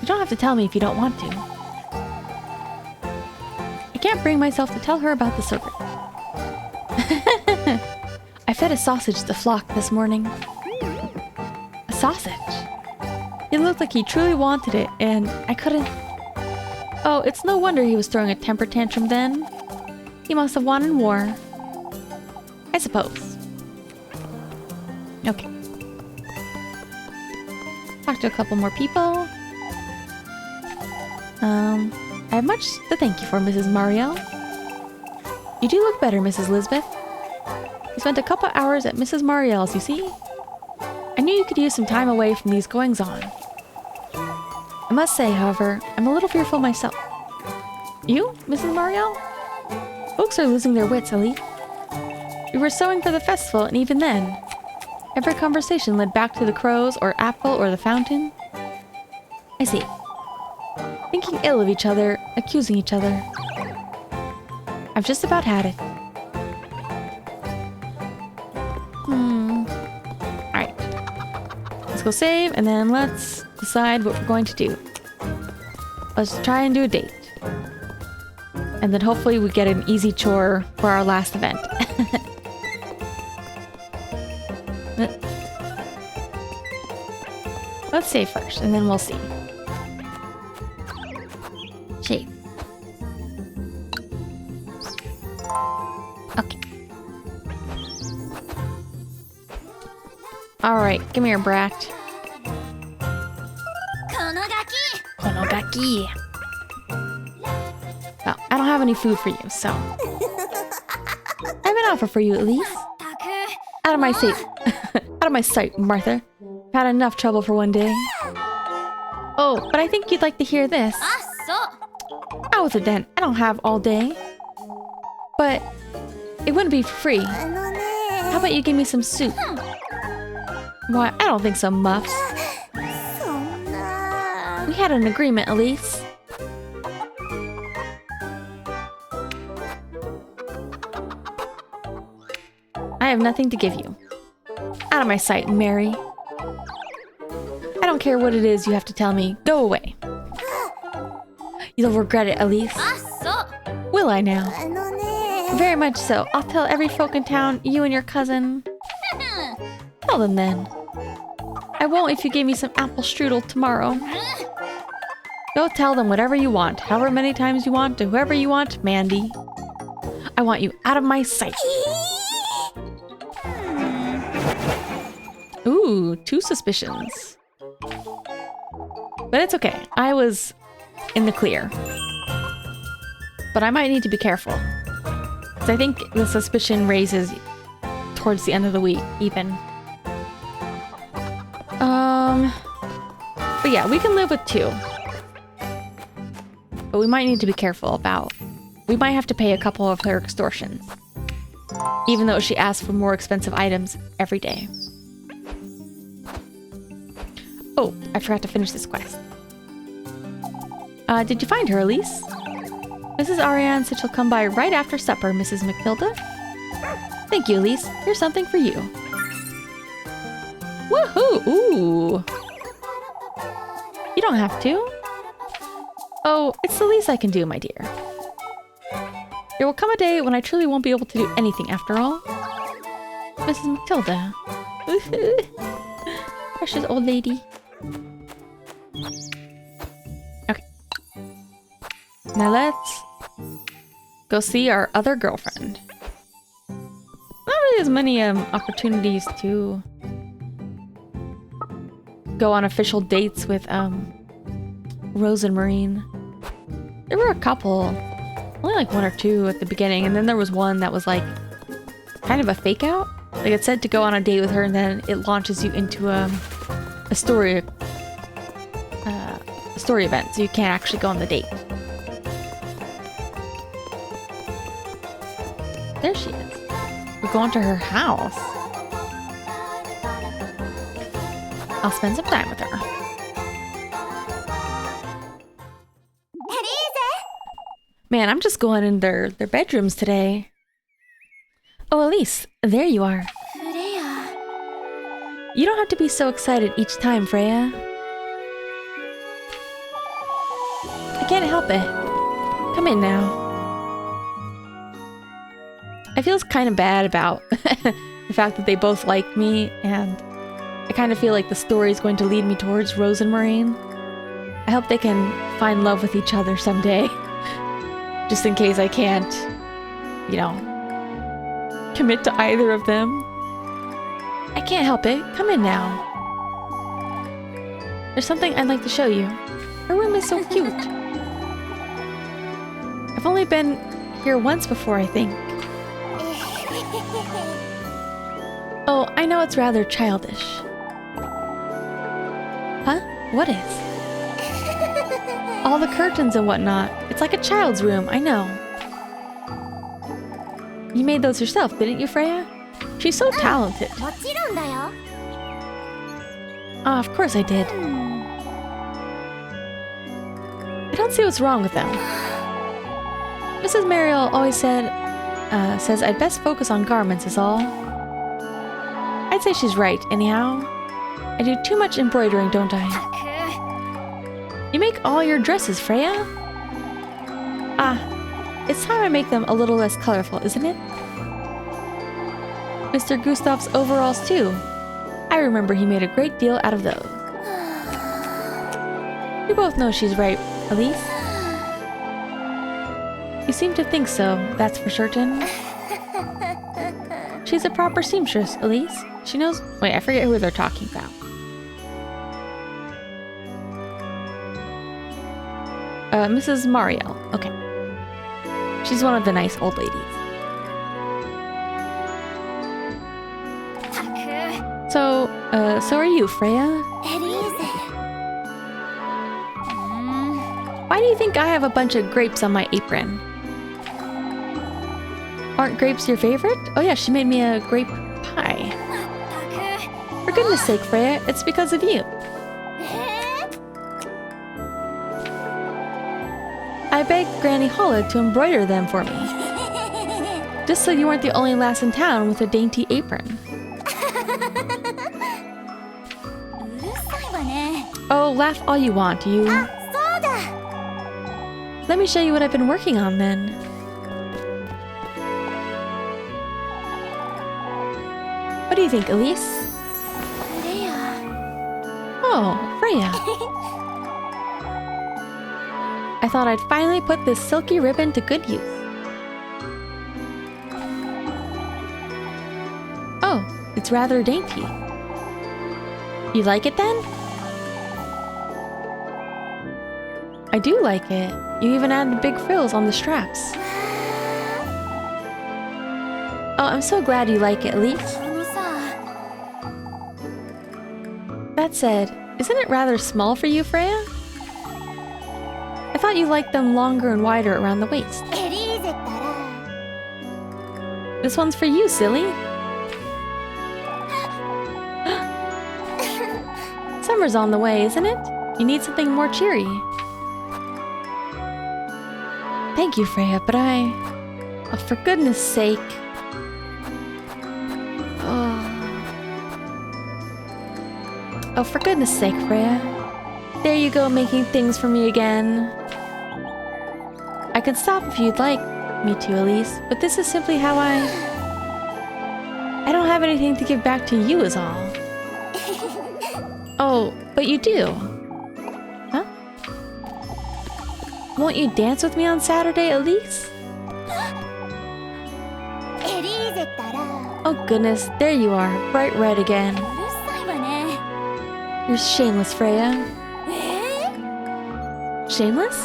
You don't have to tell me if you don't want to. I can't bring myself to tell her about the serpent. I fed a sausage to the flock this morning. A sausage? It looked like he truly wanted it, and I couldn't... Oh, it's no wonder he was throwing a temper tantrum then. He must have wanted more. I suppose. Okay. Talk to a couple more people. I have much to thank you for, Mrs. Marielle. You do look better, Mrs. Lisbeth. You spent a couple hours at Mrs. Marielle's, you see? I knew you could use some time away from these goings-on. I must say, however, I'm a little fearful myself. You, Mrs. Marielle? Folks are losing their wits, Ellie. We were sewing for the festival, and even then, every conversation led back to the crows, or apple, or the fountain. I see. Thinking ill of each other, accusing each other. I've just about had it. Alright. Let's go save, and then let's decide what we're going to do. Let's try and do a date. And then hopefully we get an easy chore for our last event. Let's save first, and then we'll see. Shave. Okay. Alright, come here, brat. Konogaki. Well, I don't have any food for you, so... I have an offer for you, Elise. Out of my sight. Out of my sight, Martha. I've had enough trouble for one day. Oh, but I think you'd like to hear this. Out with it then. I don't have all day. But it wouldn't be for free. How about you give me some soup? Why, I don't think so, Muffs. We had an agreement, Elise. I have nothing to give you. Out of my sight, Mary. I don't care what it is you have to tell me. Go away. You'll regret it, Elise. Will I now? Very much so. I'll tell every folk in town, you and your cousin. Tell them then. I won't if you give me some apple strudel tomorrow. Go tell them whatever you want, however many times you want, to whoever you want, Mandy. I want you out of my sight. Ooh, 2 suspicions. But it's okay. I was in the clear. But I might need to be careful. Because I think the suspicion raises towards the end of the week, even. But yeah, we can live with 2. But we might need to be careful about... We might have to pay a couple of her extortions. Even though she asks for more expensive items every day. Oh, I forgot to finish this quest. Did you find her, Elise? Mrs. Ariane said she'll come by right after supper, Mrs. McTilda. Thank you, Elise. Here's something for you. Woohoo! Ooh! You don't have to. Oh, it's the least I can do, my dear. There will come a day when I truly won't be able to do anything after all. Mrs. McTilda. Precious old lady. Okay. Now let's go see our other girlfriend. Not really as many opportunities to go on official dates with Rose and Marine. There were a couple, only like one or two at the beginning, and then there was one that was like kind of a fake out. Like it said to go on a date with her, and then it launches you into a story event, so you can't actually go on the date. There she is. We're going to her house. I'll spend some time with her. Man, I'm just going in their bedrooms today. Oh, Elise, there you are. You don't have to be so excited each time, Freya. I can't help it. Come in now. I feel kind of bad about the fact that they both like me, and I kind of feel like the story is going to lead me towards Rose and Marine. I hope they can find love with each other someday. Just in case I can't, you know, commit to either of them. I can't help it. Come in now. There's something I'd like to show you. Her room is so cute. I've only been here once before, I think. Oh, I know it's rather childish. Huh? What is? All the curtains and whatnot. It's like a child's room, I know. You made those yourself, didn't you, Freya? She's so talented. Ah, of course I did. I don't see what's wrong with them. Mrs. Mariel always says I'd best focus on garments is all. I'd say she's right, anyhow. I do too much embroidering, don't I? You make all your dresses, Freya? Ah, it's time I make them a little less colorful, isn't it? Mr. Gustav's overalls, too. I remember he made a great deal out of those. We both know she's right, Elise. You seem to think so, that's for certain. She's a proper seamstress, Elise. She knows... Wait, I forget who they're talking about. Mrs. Mariel. Okay. She's one of the nice old ladies. So are you, Freya? Why do you think I have a bunch of grapes on my apron? Aren't grapes your favorite? Oh yeah, she made me a grape pie. For goodness sake, Freya, it's because of you. I begged Granny Holla to embroider them for me. Just so you weren't the only lass in town with a dainty apron. Oh, laugh all you want, you. Let me show you what I've been working on then. What do you think, Elise? Oh, Freya. I thought I'd finally put this silky ribbon to good use. Oh, it's rather dainty. You like it then? I do like it. You even added big frills on the straps. Oh, I'm so glad you like it, Elise. That said, isn't it rather small for you, Freya? I thought you liked them longer and wider around the waist. This one's for you, silly. Summer's on the way, isn't it? You need something more cheery. Thank you, Freya, but oh, for goodness sake. Oh, for goodness sake, Freya. There you go, making things for me again. I can stop if you'd like me to, Elise, but this is simply how I don't have anything to give back to you is all. Oh, but you do. Huh? Won't you dance with me on Saturday, Elise? Oh goodness, there you are, bright red again. You're shameless, Freya. Shameless?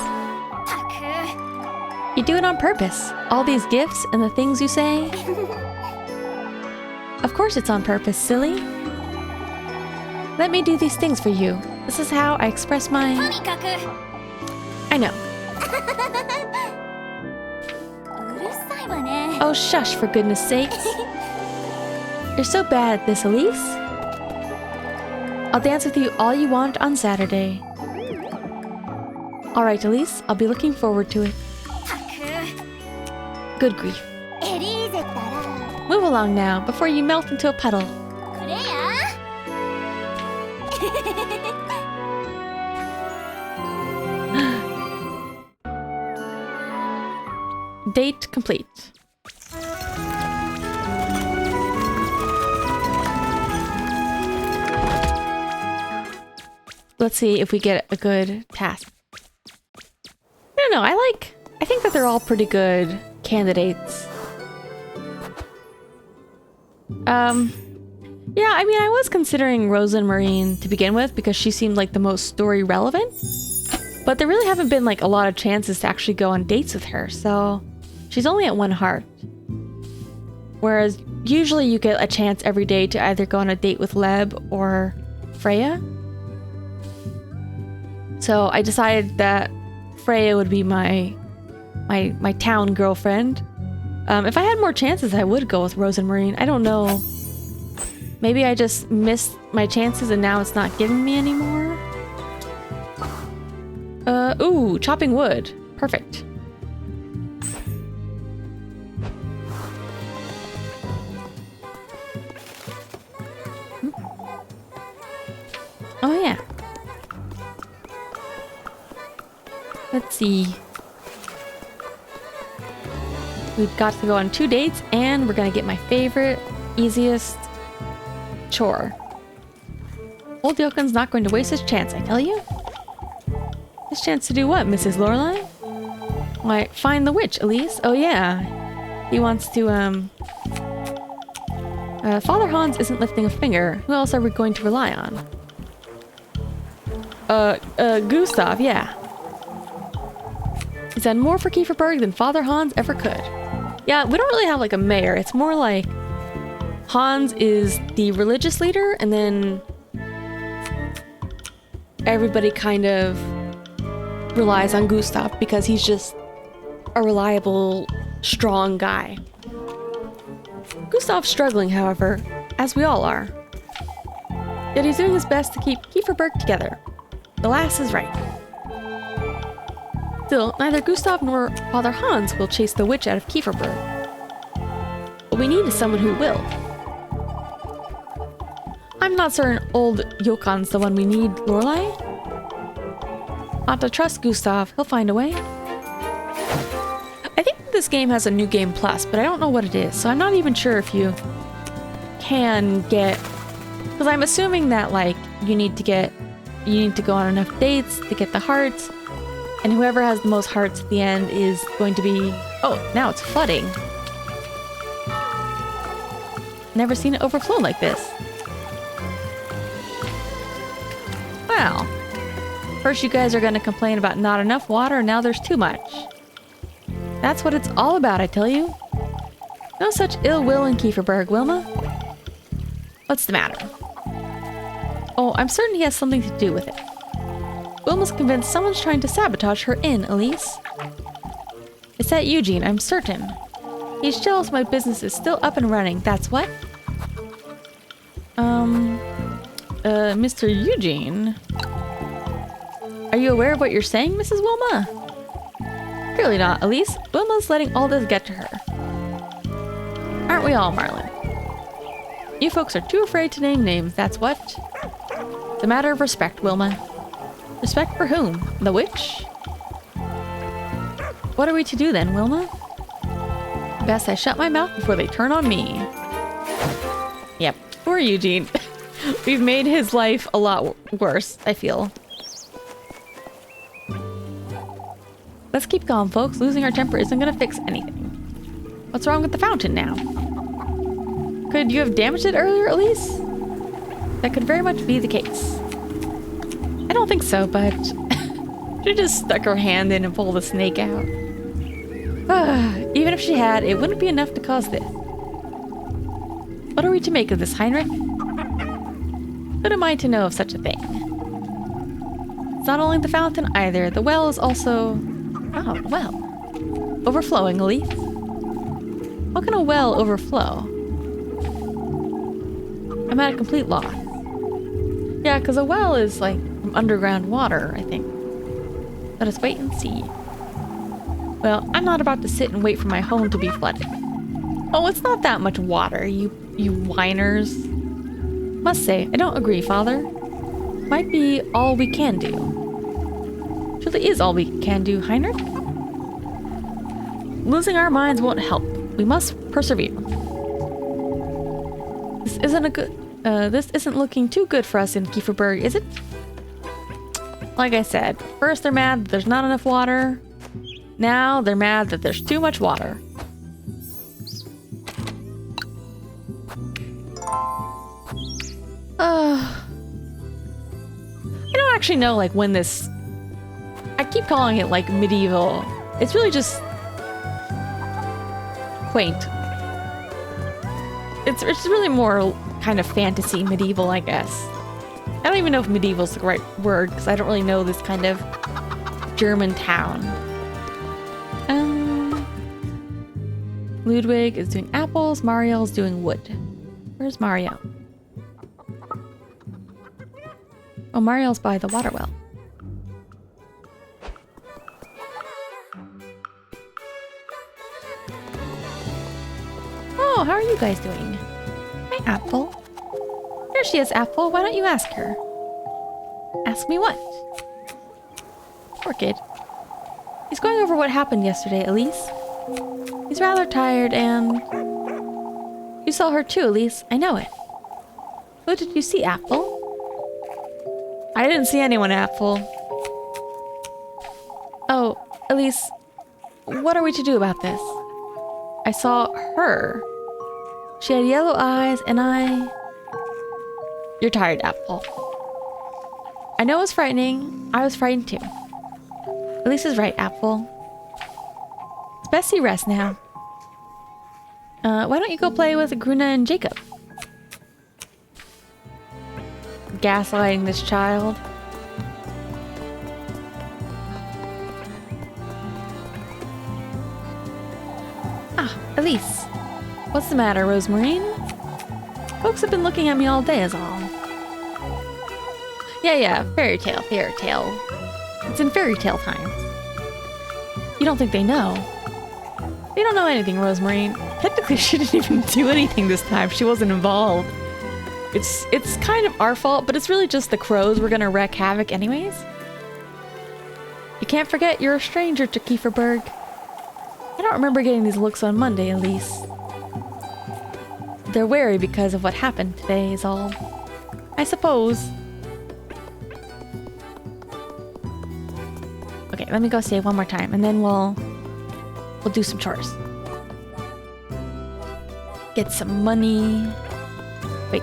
You do it on purpose. All these gifts and the things you say. Of course it's on purpose, silly. Let me do these things for you. This is how I express my... I know. Oh, shush, for goodness sakes. You're so bad at this, Elise. I'll dance with you all you want on Saturday. Alright, Elise, I'll be looking forward to it. Good grief. Move along now, before you melt into a puddle. Date complete. Let's see if we get a good task. I don't know, I think that they're all pretty good candidates. Yeah, I mean, I was considering Rosa and Marine to begin with because she seemed like the most story relevant. But there really haven't been like a lot of chances to actually go on dates with her, so she's only at 1 heart. Whereas usually you get a chance every day to either go on a date with Leb or Freya. So I decided that Freya would be my town girlfriend. If I had more chances, I would go with Rose and Marine. I don't know. Maybe I just missed my chances and now it's not giving me anymore. Ooh, chopping wood. Perfect. Oh yeah. Let's see. We've got to go on 2 dates and we're gonna get my favorite, easiest chore. Old Yoken's not going to waste his chance, I tell you. His chance to do what, Mrs. Lorelei? Why, find the witch, Elise. Oh yeah. He wants to, Father Hans isn't lifting a finger. Who else are we going to rely on? Gustav, yeah. He's done more for Kieferberg than Father Hans ever could. Yeah, we don't really have like a mayor. It's more like Hans is the religious leader and then everybody kind of relies on Gustav because he's just a reliable, strong guy. Gustav's struggling, however, as we all are. Yet he's doing his best to keep Kieferberg together. The lass is right. Still, neither Gustav nor Father Hans will chase the witch out of Kieferberg. What we need is someone who will. I'm not certain old Jokan's the one we need, Lorelei. Not to trust Gustav, he'll find a way. I think this game has a new game plus, but I don't know what it is, so I'm not even sure if you can get... Because I'm assuming that, like, you need to go on enough dates to get the hearts, and whoever has the most hearts at the end is going to be... Oh, now it's flooding. Never seen it overflow like this. Well, first you guys are going to complain about not enough water, and now there's too much. That's what it's all about, I tell you. No such ill will in Kieferberg, Wilma. What's the matter? Oh, I'm certain he has something to do with it. Wilma's convinced someone's trying to sabotage her inn, Elise. It's that Eugene, I'm certain. He's jealous my business is still up and running, that's what? Mr. Eugene? Are you aware of what you're saying, Mrs. Wilma? Clearly not, Elise. Wilma's letting all this get to her. Aren't we all, Marlin? You folks are too afraid to name names, that's what? It's a matter of respect, Wilma. Respect for whom? The witch? What are we to do then, Wilma? Best I shut my mouth before they turn on me. Yep, poor Eugene. We've made his life a lot worse, I feel. Let's keep calm, folks. Losing our temper isn't gonna fix anything. What's wrong with the fountain now? Could you have damaged it earlier, Elise? That could very much be the case. I don't think so, but she just stuck her hand in and pulled the snake out. Even if she had, it wouldn't be enough to cause this. What are we to make of this, Heinrich? Who am I to know of such a thing? It's not only the fountain either. The well is also... Oh, well. Overflowing, Elise. How can a well overflow? I'm at a complete loss. Yeah, because a well is like from underground water, I think. Let us wait and see. Well, I'm not about to sit and wait for my home to be flooded. Oh, it's not that much water, you whiners. Must say, I don't agree, Father. Might be all we can do. Truly is all we can do, Heinrich. Losing our minds won't help. We must persevere. This isn't looking too good for us in Kieferberg, is it? Like I said, first they're mad that there's not enough water. Now they're mad that there's too much water. I don't actually know like when this... I keep calling it like medieval. It's really just quaint. It's really more kind of fantasy medieval, I guess. I don't even know if medieval is the right word because I don't really know this kind of German town. Ludwig is doing apples. Mario is doing wood. Where's Mario? Oh, Mario's by the water well. Oh, how are you guys doing? Hi, Apple. There she is, Apple. Why don't you ask her? Ask me what? Poor kid. He's going over what happened yesterday, Elise. He's rather tired and... You saw her too, Elise. I know it. Who did you see, Apple? I didn't see anyone, Apple. Oh, Elise, what are we to do about this? I saw her. She had yellow eyes and You're tired, Apple. I know it was frightening. I was frightened too. Elise is right, Apple. It's best you rest now. Why don't you go play with Gruna and Jacob? Gaslighting this child. Ah, Elise. What's the matter, Rosemarine? Folks have been looking at me all day is all. Yeah, fairy tale. It's in fairy tale times. You don't think they know? They don't know anything, Rosemarine. Technically, she didn't even do anything this time. She wasn't involved. It's kind of our fault, but it's really just the crows we're gonna wreak havoc anyways. You can't forget you're a stranger to Kieferberg. I don't remember getting these looks on Monday, Elise. They're wary because of what happened today is all. I suppose. Okay, let me go say it one more time, and then we'll do some chores. Get some money. Wait.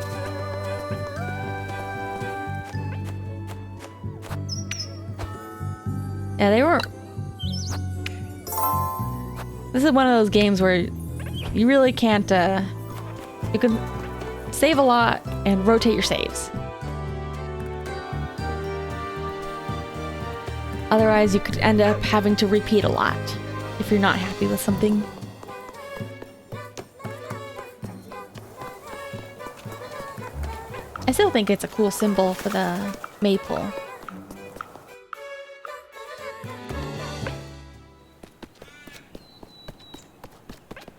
Yeah, they were... This is one of those games where you really can't, you can save a lot and rotate your saves. Otherwise, you could end up having to repeat a lot if you're not happy with something. I still think it's a cool symbol for the maple.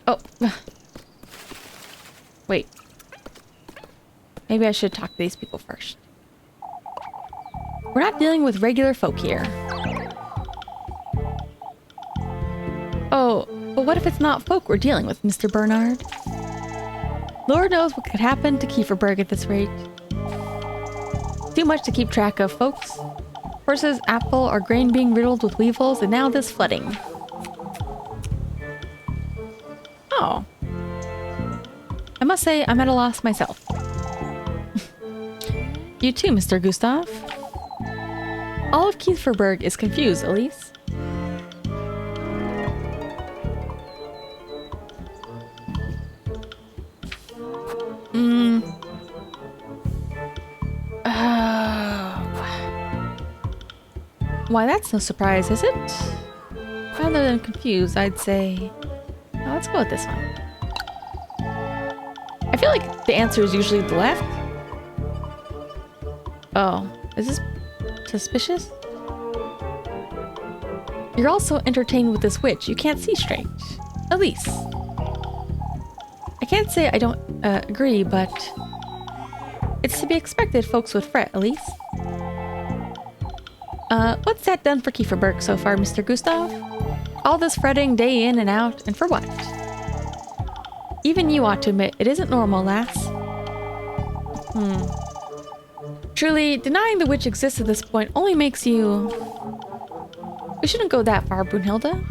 Oh. Wait. Maybe I should talk to these people first. We're not dealing with regular folk here. Oh, but what if it's not folk we're dealing with, Mr. Bernard? Lord knows what could happen to Kieferberg at this rate. Too much to keep track of, folks. Horses, apple, or grain being riddled with weevils, and now this flooding. Oh. I must say, I'm at a loss myself. You too, Mr. Gustav. All of Kieferberg is confused, Elise. Why, that's no surprise, is it? Rather than confused, I'd say... Well, let's go with this one. I feel like the answer is usually the left. Oh, is this suspicious? You're also entertained with this witch. You can't see straight. Elise. I can't say I don't agree, but... It's to be expected folks would fret, Elise. What's that done for Kieferberg so far, Mr. Gustav? All this fretting day in and out, and for what? Even you ought to admit it isn't normal, lass. Truly, denying the witch exists at this point only makes you... We shouldn't go that far, Brunhilde.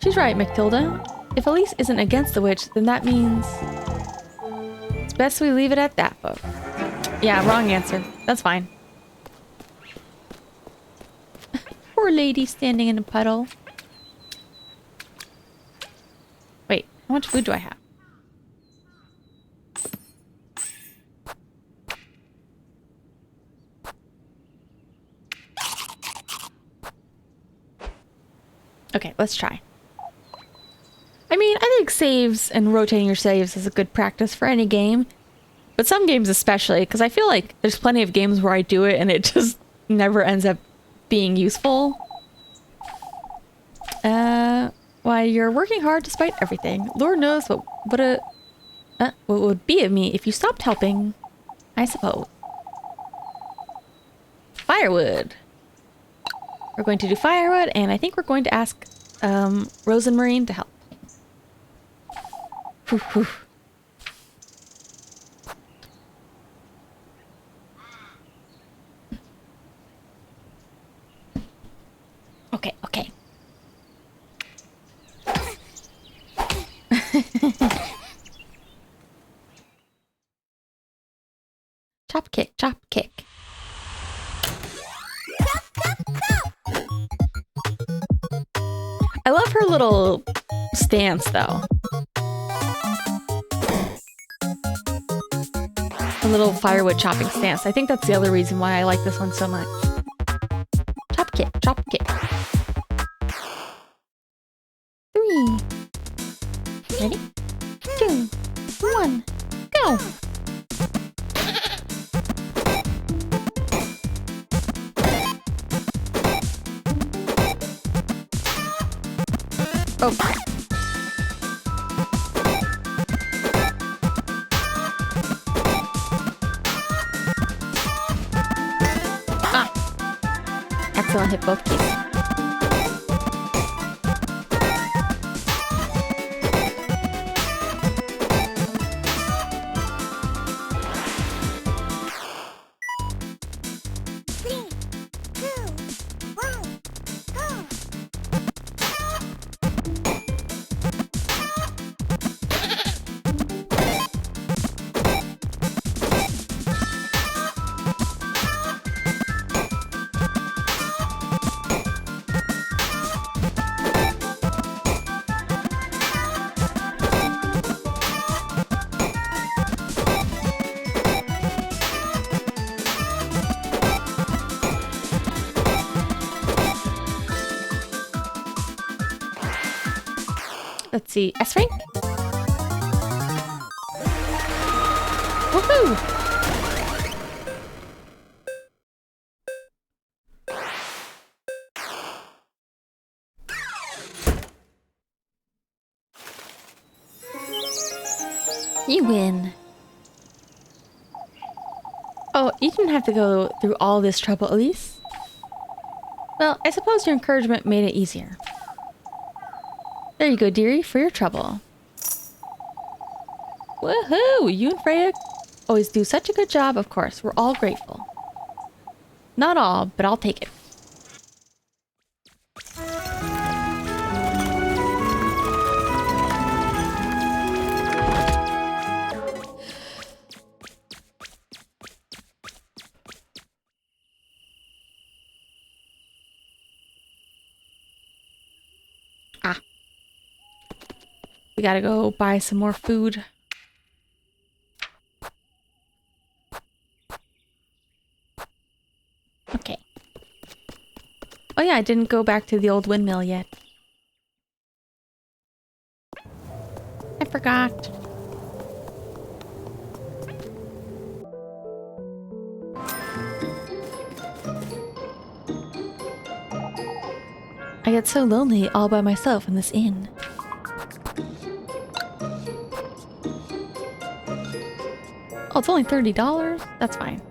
She's right, Matilda. If Elise isn't against the witch, then that means... It's best we leave it at that, folks. Yeah, wrong answer. That's fine. Poor lady standing in a puddle. Wait, how much food do I have? Okay, let's try. I mean, I think saves and rotating your saves is a good practice for any game. But some games especially, because I feel like there's plenty of games where I do it and it just never ends up being useful. Why, you're working hard despite everything. Lord knows what would be of me if you stopped helping, I suppose. Firewood. We're going to do firewood, and I think we're going to ask Rose and Marine to help. Whew, whew. Okay, okay. Chop kick, chop kick. I love her little stance though. A little firewood chopping stance. I think that's the other reason why I like this one so much. Chop kick, chop kick. 3. Ready? 2, 1, go! Oh. Ah! Excellent, hit both keys. Let's see, S rank? Woohoo! You win. Oh, you didn't have to go through all this trouble, Elise. Well, I suppose your encouragement made it easier. There you go, dearie, for your trouble. Woohoo! You and Freya always do such a good job, of course. We're all grateful. Not all, but I'll take it. We gotta go buy some more food. Okay. Oh yeah, I didn't go back to the old windmill yet. I forgot. I get so lonely all by myself in this inn. Oh, it's only $30? That's fine.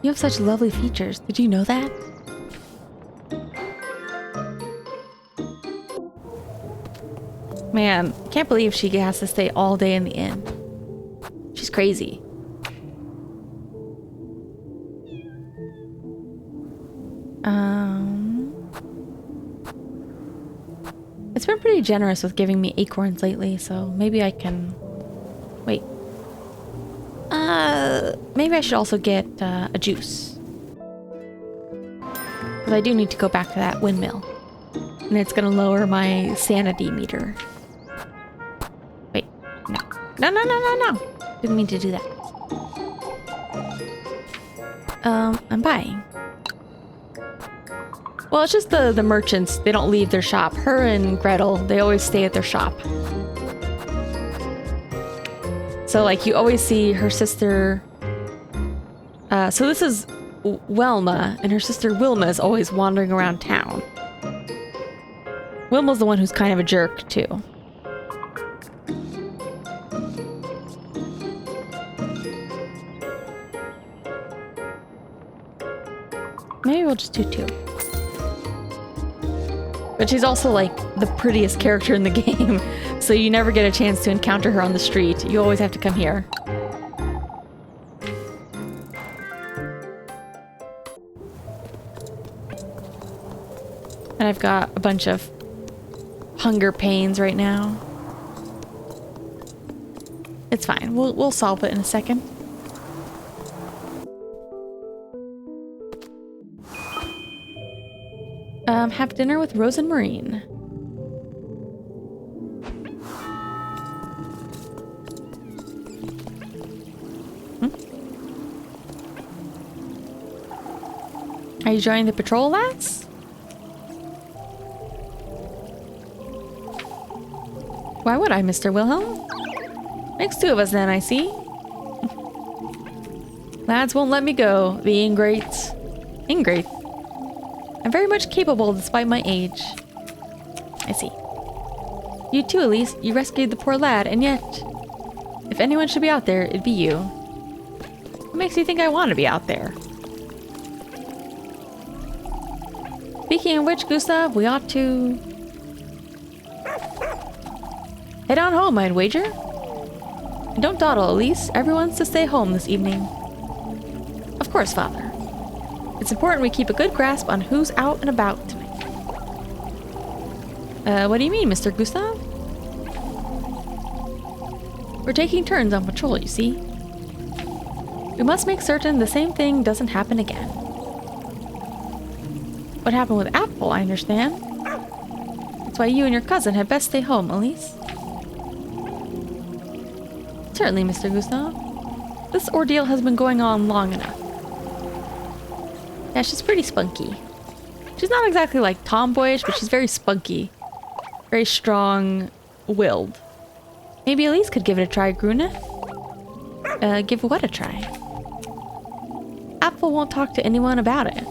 You have such lovely features. Did you know that? Man, can't believe she has to stay all day in the inn. She's crazy. It's been pretty generous with giving me acorns lately, so maybe I can... Wait. Maybe I should also get a juice. Because I do need to go back to that windmill. And it's gonna lower my sanity meter. Wait, no. No, no, no, no, no! Didn't mean to do that. I'm buying. Well, it's just the merchants. They don't leave their shop. Her and Gretel, they always stay at their shop. So, like, you always see her sister... so this is Wilma, and her sister Wilma is always wandering around town. Wilma's the one who's kind of a jerk, too. Maybe we'll just do 2. But she's also, like, the prettiest character in the game, so you never get a chance to encounter her on the street. You always have to come here. And I've got a bunch of hunger pains right now. It's fine. We'll solve it in a second. Have dinner with Rose and Marine. Are you joining the patrol, lads? Why would I, Mr. Wilhelm? Makes 2 of us then, I see. Lads won't let me go, the ingrates. Ingrate. I'm very much capable despite my age. I see. You too, Elise. You rescued the poor lad, and yet... If anyone should be out there, it'd be you. What makes you think I want to be out there? Speaking of which, Gustav, we ought to... head on home, I'd wager. And don't dawdle, Elise. Everyone's to stay home this evening. Of course, Father. It's important we keep a good grasp on who's out and about tonight. What do you mean, Mr. Gustav? We're taking turns on patrol, you see. We must make certain the same thing doesn't happen again. What happened with Apple, I understand. That's why you and your cousin had best stay home, Elise. Certainly, Mr. Gustav. This ordeal has been going on long enough. Yeah, she's pretty spunky. She's not exactly like tomboyish, but she's very spunky. Very strong-willed. Maybe Elise could give it a try, Gruna. Give what a try? Apple won't talk to anyone about it.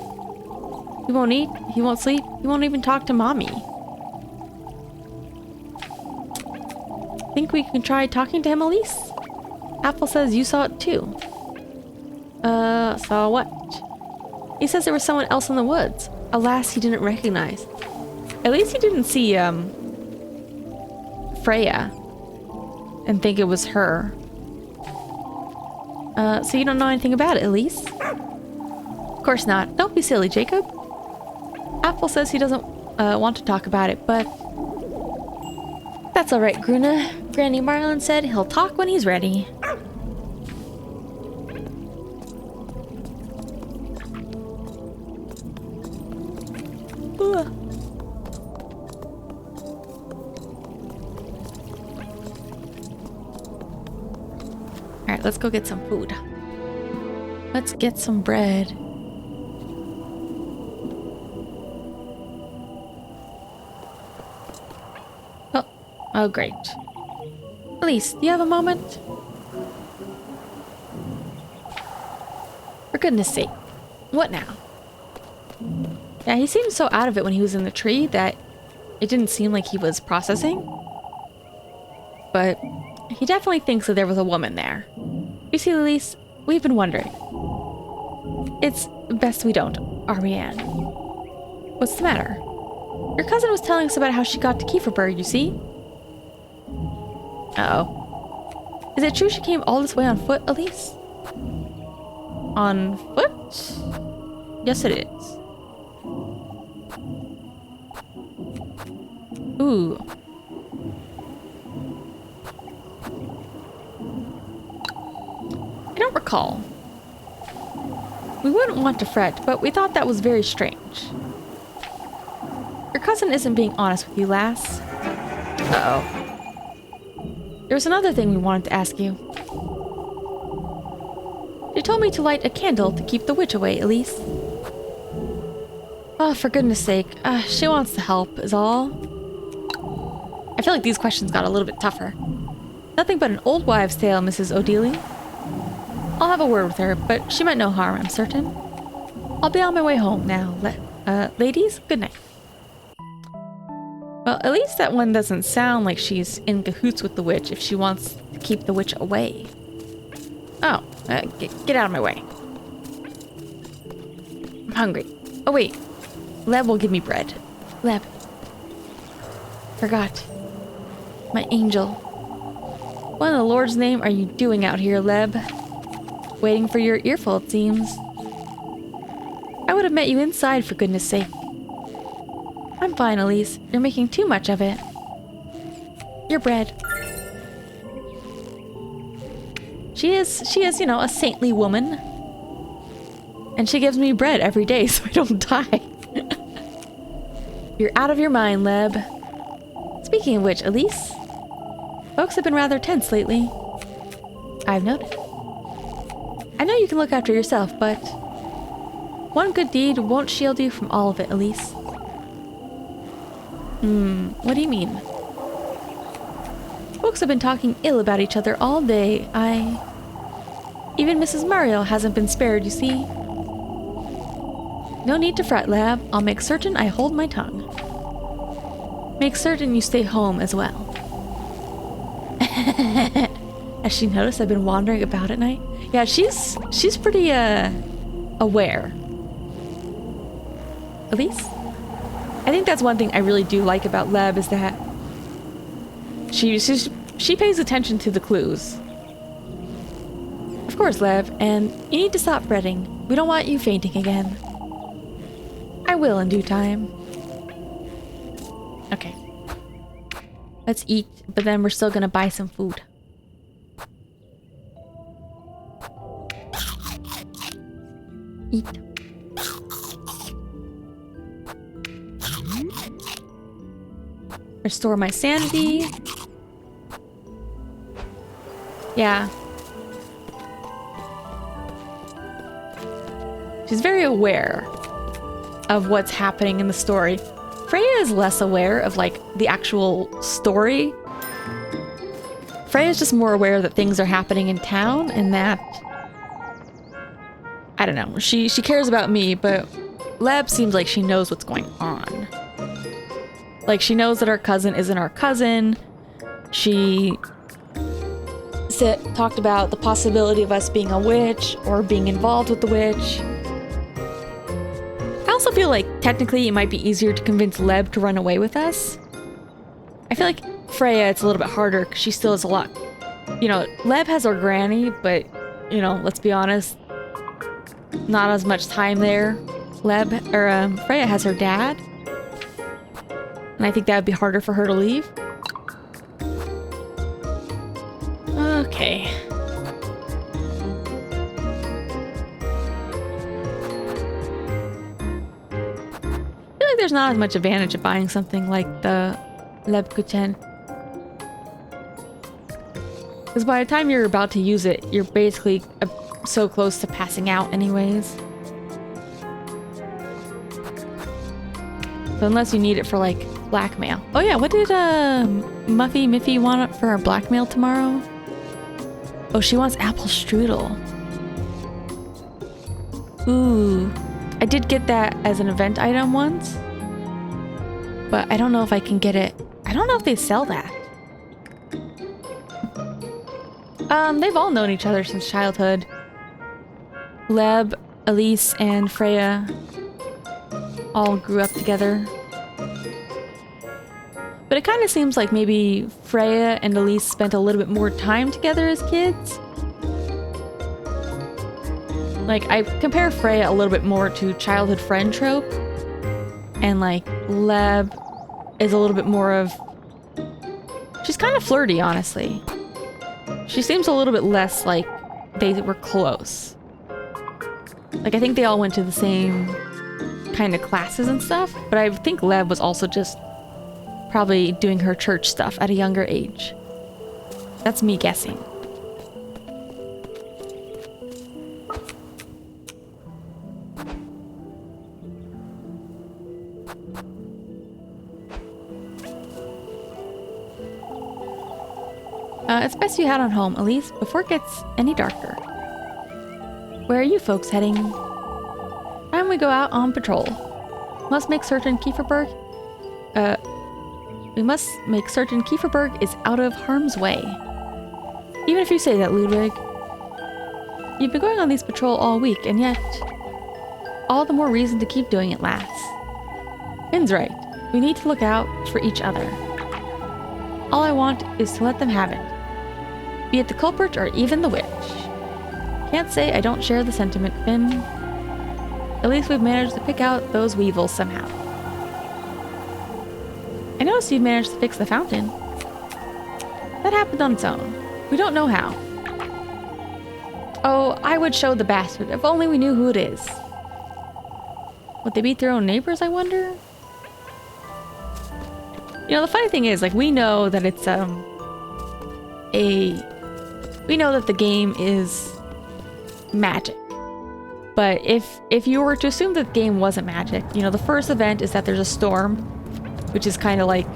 He won't eat, he won't sleep, he won't even talk to Mommy. Think we can try talking to him, Elise? Apple says you saw it too. Saw what? He says there was someone else in the woods. Alas, he didn't recognize. At least he didn't see, Freya and think it was her. So you don't know anything about it, Elise? Of course not. Don't be silly, Jacob. Apple says he doesn't want to talk about it, but... That's alright, Gruna. Granny Marlin said he'll talk when he's ready. Ugh. Alright, let's go get some food. Let's get some bread. Oh, great. Elise, do you have a moment? For goodness sake. What now? Yeah, he seemed so out of it when he was in the tree that it didn't seem like he was processing. But he definitely thinks that there was a woman there. You see, Elise, we've been wondering. It's best we don't, are we, Anne? What's the matter? Your cousin was telling us about how she got to Kieferberg, you see? Uh-oh. Is it true she came all this way on foot, Elise? On foot? Yes, it is. Ooh. I don't recall. We wouldn't want to fret, but we thought that was very strange. Your cousin isn't being honest with you, lass. Uh-oh. There's another thing we wanted to ask you. She told me to light a candle to keep the witch away, Elise. Oh, for goodness sake. She wants to help, is all. I feel like these questions got a little bit tougher. Nothing but an old wives' tale, Mrs. O'Dealy. I'll have a word with her, but she meant no harm, I'm certain. I'll be on my way home now. Ladies, good night. Well, at least that one doesn't sound like she's in cahoots with the witch if she wants to keep the witch away. Oh, get out of my way. I'm hungry. Oh, wait. Leb will give me bread. Leb. Forgot. My angel. What in the Lord's name are you doing out here, Leb? Waiting for your earful, it seems. I would have met you inside, for goodness sake. I'm fine, Elise. You're making too much of it. Your bread. She is, you know, a saintly woman. And she gives me bread every day so I don't die. You're out of your mind, Leb. Speaking of which, Elise, folks have been rather tense lately. I've noticed. I know you can look after yourself, but one good deed won't shield you from all of it, Elise. What do you mean? Folks have been talking ill about each other all day. Even Mrs. Muriel hasn't been spared, you see. No need to fret, Lab. I'll make certain I hold my tongue. Make certain you stay home as well. Has she noticed I've been wandering about at night? Yeah, she's pretty aware. Elise? I think that's one thing I really do like about Leb is that she pays attention to the clues. Of course, Lev, and you need to stop fretting. We don't want you fainting again. I will in due time. Okay. Let's eat, but then we're still gonna buy some food. Eat. Restore my sanity. Yeah. She's very aware of what's happening in the story. Freya is less aware of, like, the actual story. Freya's just more aware that things are happening in town and that... I don't know. She cares about me, but Leb seems like she knows what's going on. Like, she knows that our cousin isn't our cousin. She talked about the possibility of us being a witch or being involved with the witch. I also feel like technically it might be easier to convince Leb to run away with us. I feel like Freya, it's a little bit harder because she still has a lot. You know, Leb has our granny, but, you know, let's be honest, not as much time there. Freya has her dad. And I think that would be harder for her to leave. Okay. I feel like like there's not as much advantage of buying something like the Lebkuchen. Because by the time you're about to use it, you're basically so close to passing out anyways. So unless you need it for like blackmail. Oh yeah, what did Miffy want for her blackmail tomorrow? Oh, she wants apple strudel. Ooh, I did get that as an event item once, but I don't know if I can get it. I don't know if they sell that. They've all known each other since childhood. Leb, Elise, and Freya all grew up together. But it kind of seems like maybe Freya and Elise spent a little bit more time together as kids. Like, I compare Freya a little bit more to childhood friend trope. And like, Leb is a little bit more of... She's kind of flirty, honestly. She seems a little bit less like they were close. Like, I think they all went to the same kind of classes and stuff, but I think Leb was also just probably doing her church stuff at a younger age. That's me guessing. It's best you head on home, Elise, before it gets any darker. Where are you folks heading? Time we go out on patrol. Must make certain we must make certain Kieferberg is out of harm's way. Even if you say that, Ludwig. You've been going on these patrol all week, and yet all the more reason to keep doing it, lass. Finn's right. We need to look out for each other. All I want is to let them have it. Be it the culprit or even the witch. Can't say I don't share the sentiment, Finn. At least we've managed to pick out those weevils somehow. I noticed you've managed to fix the fountain. That happened on its own. We don't know how. Oh, I would show the bastard if only we knew who it is. Would they beat their own neighbors, I wonder? You know, the funny thing is, like, we know that it's, we know that the game is magic. But if you were to assume that the game wasn't magic, you know, the first event is that there's a storm, which is kind of like,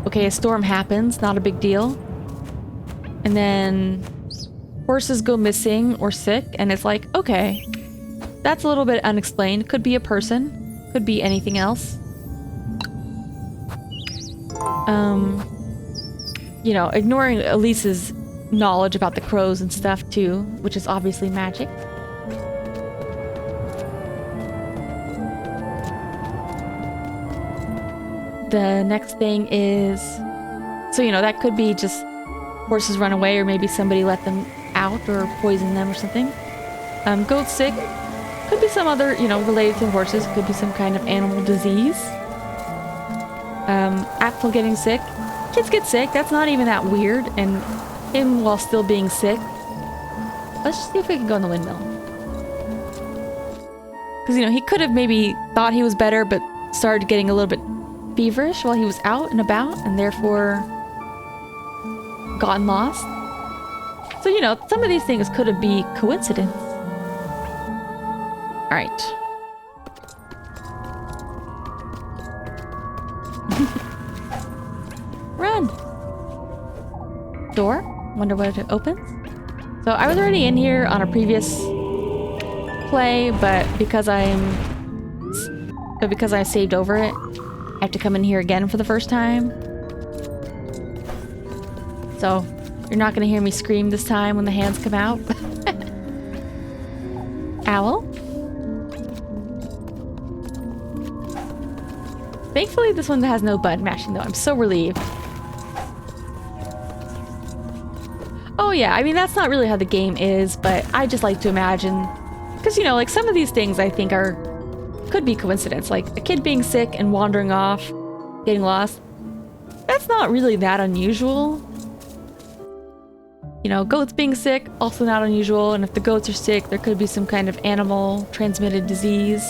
okay, a storm happens, not a big deal. And then horses go missing or sick, and it's like, okay, that's a little bit unexplained. Could be a person, could be anything else. You know, ignoring Elise's knowledge about the crows and stuff too, which is obviously magic. The next thing is, so you know, that could be just horses run away, or maybe somebody let them out or poison them or something. Goat sick, could be some other, you know, related to horses, could be some kind of animal disease. Axel getting sick. Kids get sick, that's not even that weird, and him while still being sick. Let's just see if we can go in the windmill. Because, you know, he could have maybe thought he was better, but started getting a little bit feverish while he was out and about, and therefore gotten lost. So, you know, some of these things could have been coincidence. Alright. Run! Door? Wonder what it opens? So I was already in here on a previous play, but because I saved over it, I have to come in here again for the first time. So you're not gonna hear me scream this time when the hands come out. Owl? Thankfully this one has no button mashing though. I'm so relieved. Oh yeah, I mean that's not really how the game is, but I just like to imagine, because you know, like some of these things I think could be coincidence, like a kid being sick and wandering off, getting lost. That's not really that unusual. You know, goats being sick, also not unusual, and if the goats are sick, there could be some kind of animal transmitted disease.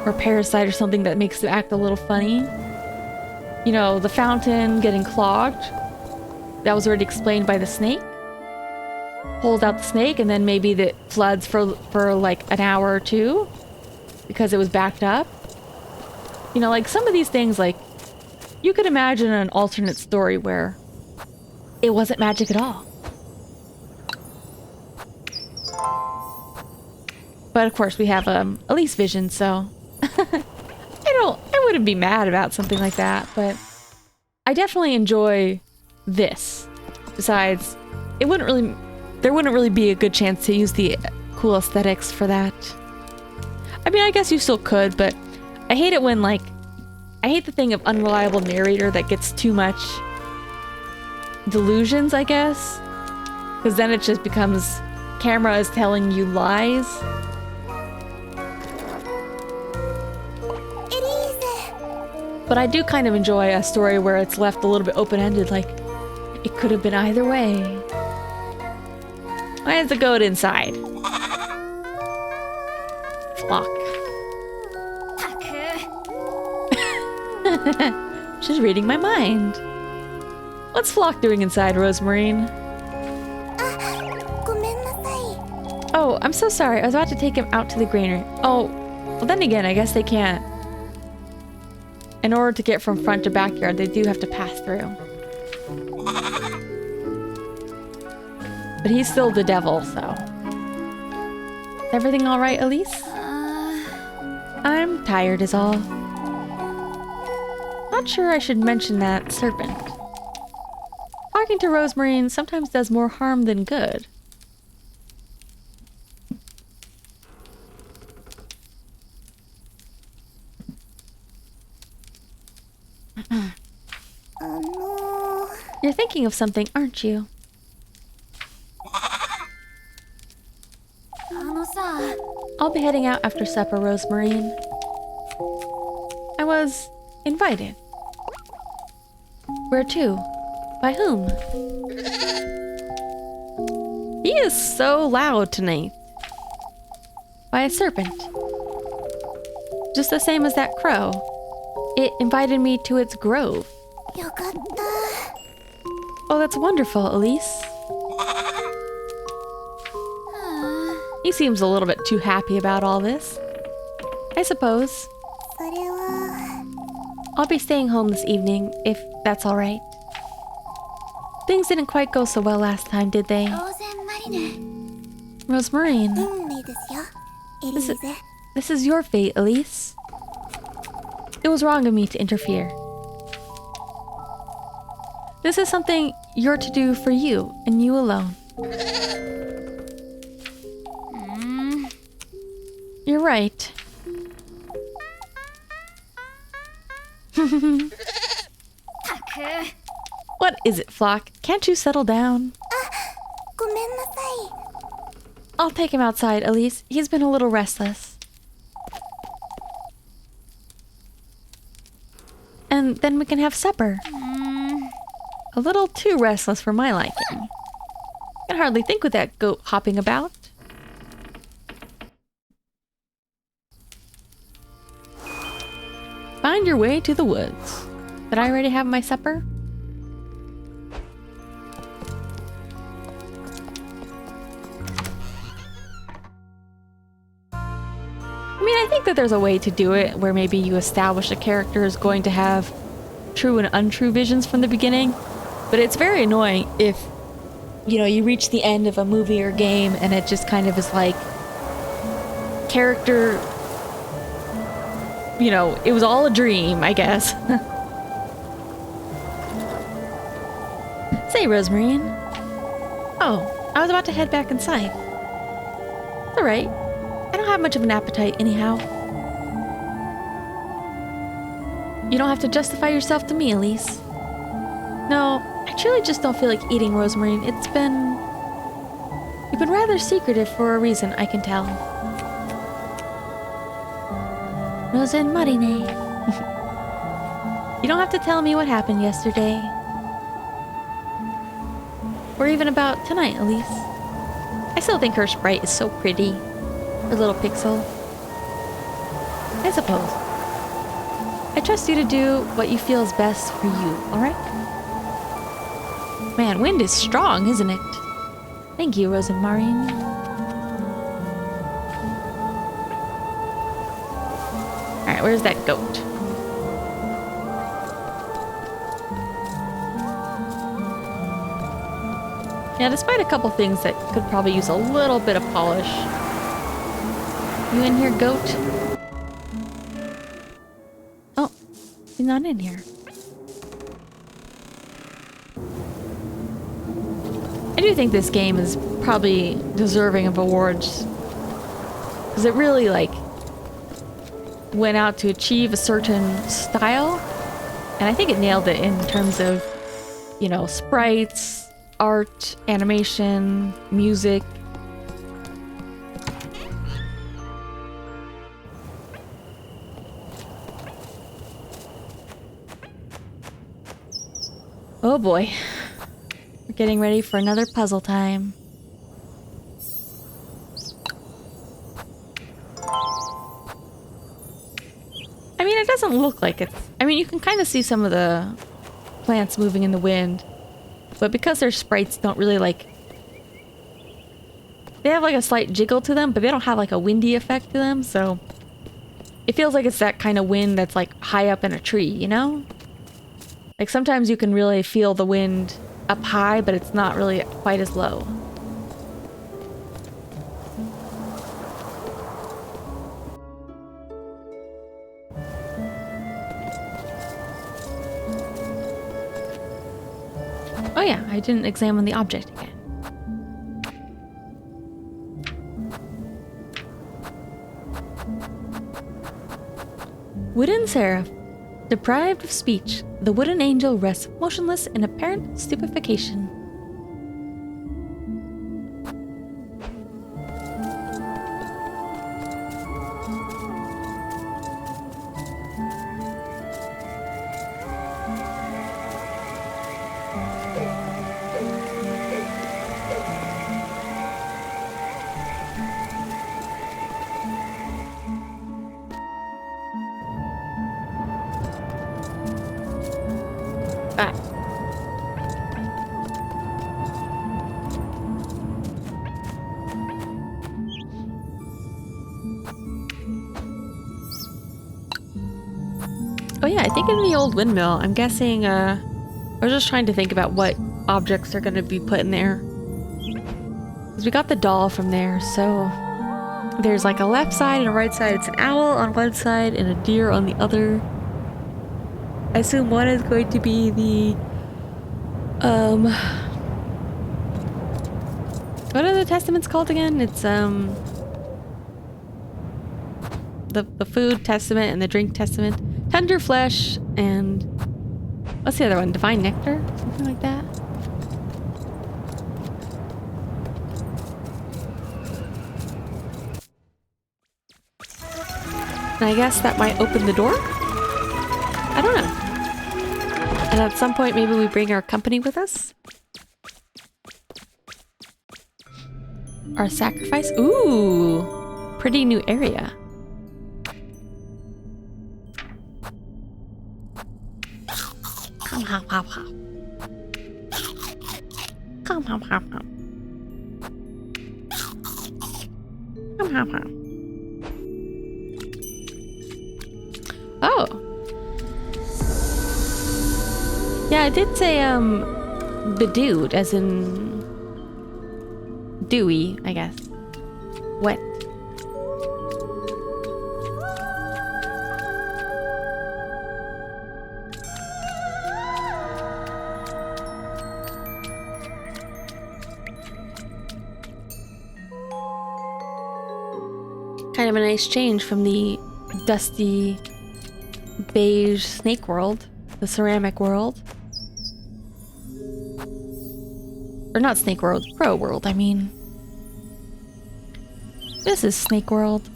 or parasite or something that makes it act a little funny. You know, the fountain getting clogged. That was already explained by the snake. Pulls out the snake and then maybe that floods for like an hour or two because it was backed up. You know, like some of these things, like you could imagine an alternate story where it wasn't magic at all. But of course we have Elise vision, so I wouldn't be mad about something like that, but I definitely enjoy this. Besides, there wouldn't really be a good chance to use the cool aesthetics for that. I mean, I guess you still could, but I hate it when, like, I hate the thing of unreliable narrator that gets too much delusions, I guess. Because then it just becomes camera is telling you lies. But I do kind of enjoy a story where it's left a little bit open-ended, like, it could have been either way. Why is the goat inside? Flock. She's reading my mind. What's Flock doing inside, Rosemarine? Oh, I'm so sorry. I was about to take him out to the granary. Oh, well then again, I guess they can't. In order to get from front to backyard, they do have to pass through. But he's still the devil, so. Is everything all right, Elise? I'm tired is all. Not sure I should mention that serpent. Talking to Rosemarine sometimes does more harm than good. You're thinking of something, aren't you? I'll be heading out after supper, Rosemarine. I was invited. Where to? By whom? He is so loud tonight. By a serpent. Just the same as that crow. It invited me to its grove. Oh, that's wonderful, Elise. He seems a little bit too happy about all this. I suppose. I'll be staying home this evening, if that's all right. Things didn't quite go so well last time, did they? Rosemarine. This is your fate, Elise. It was wrong of me to interfere. This is something you're to do for you, and you alone. You're right. What is it, Flock? Can't you settle down? I'll take him outside, Elise. He's been a little restless. And then we can have supper. A little too restless for my liking. I can hardly think with that goat hopping about. Find your way to the woods. Did I already have my supper? I mean, I think that there's a way to do it where maybe you establish a character is going to have true and untrue visions from the beginning. But it's very annoying if, you know, you reach the end of a movie or game and it just kind of is like character, you know, it was all a dream, I guess. Say, Rosemarine. Oh, I was about to head back inside. It's alright. I don't have much of an appetite anyhow. You don't have to justify yourself to me, Elise. No, I truly just don't feel like eating, Rosemarine. You've been rather secretive for a reason, I can tell. Rosemarine. You don't have to tell me what happened yesterday. Or even about tonight, Elise. I still think her sprite is so pretty. Her little pixel. I suppose. I trust you to do what you feel is best for you, alright? Man, wind is strong, isn't it? Thank you, Rosemarine. Alright, where's that goat? Yeah, despite a couple things that could probably use a little bit of polish. You in here, goat? Oh, he's not in here. I do think this game is probably deserving of awards. Because it really, like, went out to achieve a certain style. And I think it nailed it in terms of, you know, sprites, art, animation, music. Oh boy. We're getting ready for another puzzle time. I mean, it doesn't look like it's... I mean, you can kind of see some of the plants moving in the wind. But because their sprites don't really, like... They have, like, a slight jiggle to them, but they don't have, like, a windy effect to them, so... It feels like it's that kind of wind that's, like, high up in a tree, you know? Like, sometimes you can really feel the wind up high, but it's not really quite as low. Oh yeah, I didn't examine the object again. Wooden Seraph. Deprived of speech, the wooden angel rests motionless in apparent stupefaction. Oh yeah, I think in the old windmill, I'm guessing, I was just trying to think about what objects are going to be put in there. Because we got the doll from there, so... There's like a left side and a right side. It's an owl on one side and a deer on the other. I assume one is going to be the... What are the testaments called again? It's, the food testament and the drink testament. Tender flesh and... What's the other one? Divine nectar? Something like that? And I guess that might open the door? I don't know. And at some point maybe we bring our company with us? Our sacrifice? Ooh! Pretty new area. Come hop hop hop. Come hop hop hop. Come hop hop. Oh. Yeah, it did say bedewed, as in dewy, I guess. Wet. Kind of a nice change from the dusty beige snake world, the ceramic world. Or not snake world, crow world, I mean. This is snake world.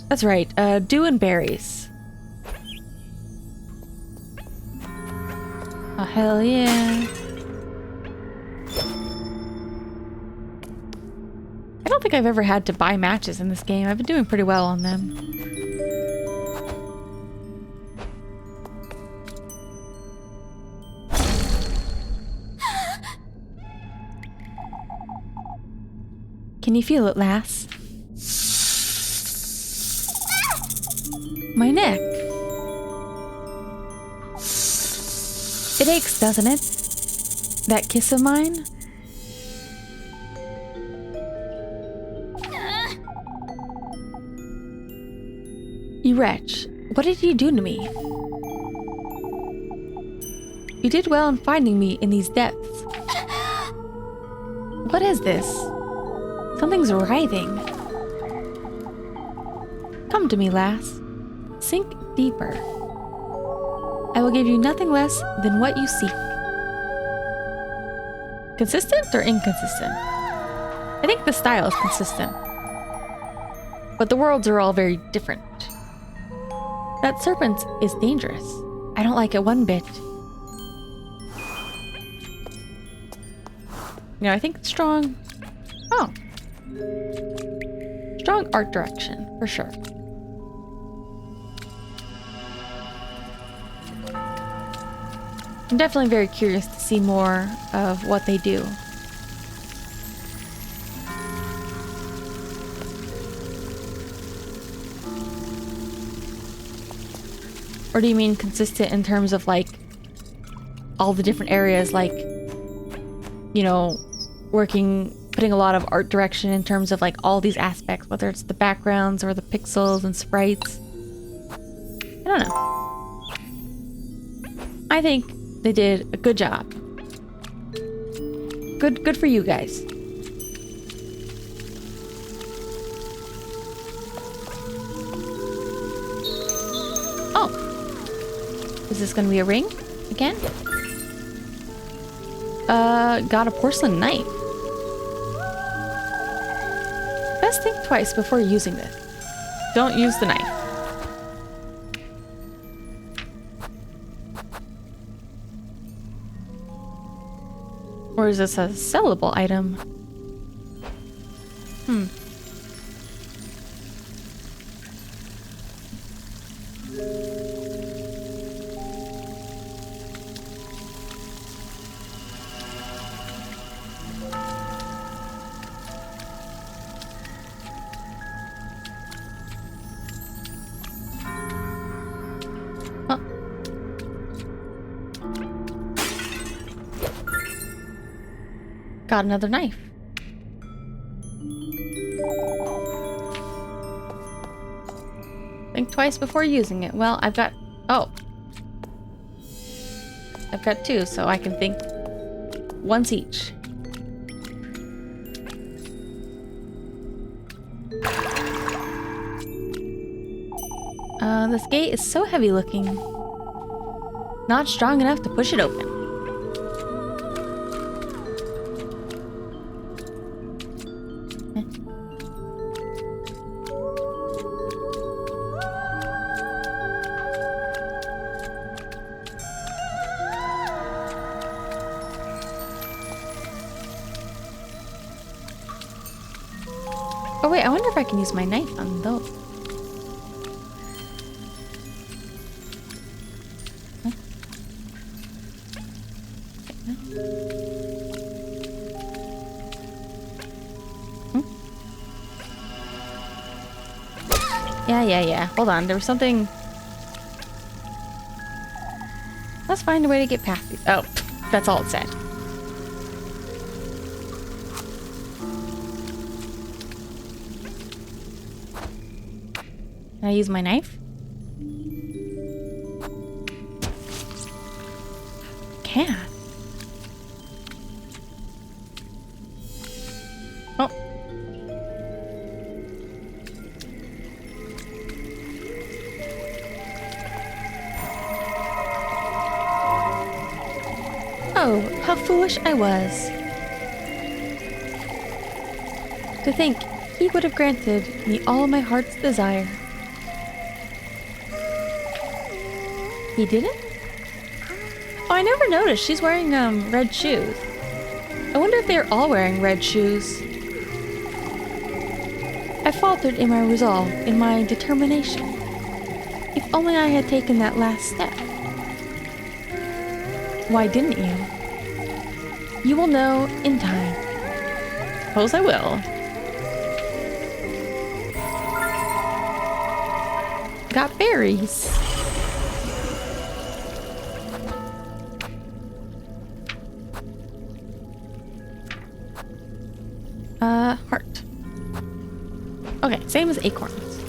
That's right, dew and berries. Oh, hell yeah. I don't don't think I've ever had to buy matches in this game. I've been doing pretty well on them. Can you feel it, lass? My neck. It aches, doesn't it? That kiss of mine? You wretch, what did you do to me? You did well in finding me in these depths. What is this? Something's writhing. Come to me, lass. Sink deeper. I will give you nothing less than what you seek. Consistent or inconsistent? I think the style is consistent. But the worlds are all very different. That serpent is dangerous. I don't like it one bit. I think strong... Oh. Strong art direction, for sure. I'm definitely very curious to see more of what they do. Or do you mean consistent in terms of like all the different areas, like, you know, putting a lot of art direction in terms of like all these aspects, whether it's the backgrounds or the pixels and sprites? I don't know. I think they did a good job. Good for you guys. Oh. Is this gonna be a ring again? Got a porcelain knife. Best think twice before using this. Don't use the knife. Or is this a sellable item? Got another knife. Think twice before using it. Well, I've got... Oh. I've got two, so I can think once each. This gate is so heavy looking. Not strong enough to push it open. Oh wait, I wonder if I can use my knife on those. Yeah. Hold on, there was something... Let's find a way to get past these. Oh, that's all it said. Can I use my knife? Can. Oh. Oh, how foolish I was. To think he would have granted me all my heart's desire. He didn't? Oh, I never noticed. She's wearing red shoes. I wonder if they're all wearing red shoes. I faltered in my resolve, in my determination. If only I had taken that last step. Why didn't you? You will know in time. Suppose I will. Got berries. Heart. Okay, same as acorns.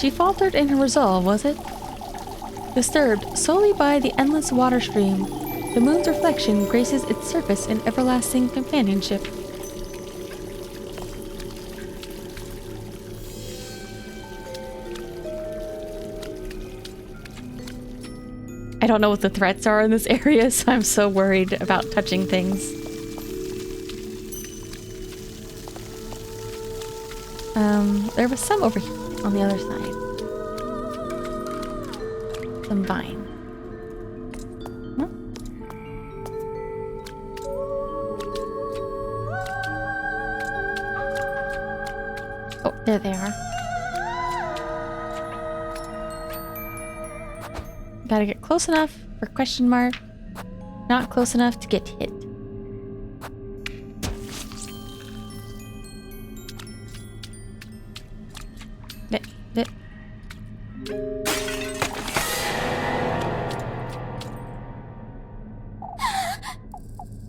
She faltered in her resolve, was it? Disturbed solely by the endless water stream, the moon's reflection graces its surface in everlasting companionship. I don't know what the threats are in this area, so I'm so worried about touching things. There was some over here on the other side. Some vine. Huh? Oh, there they are. Gotta get close enough for question mark. Not close enough to get hit. Bit.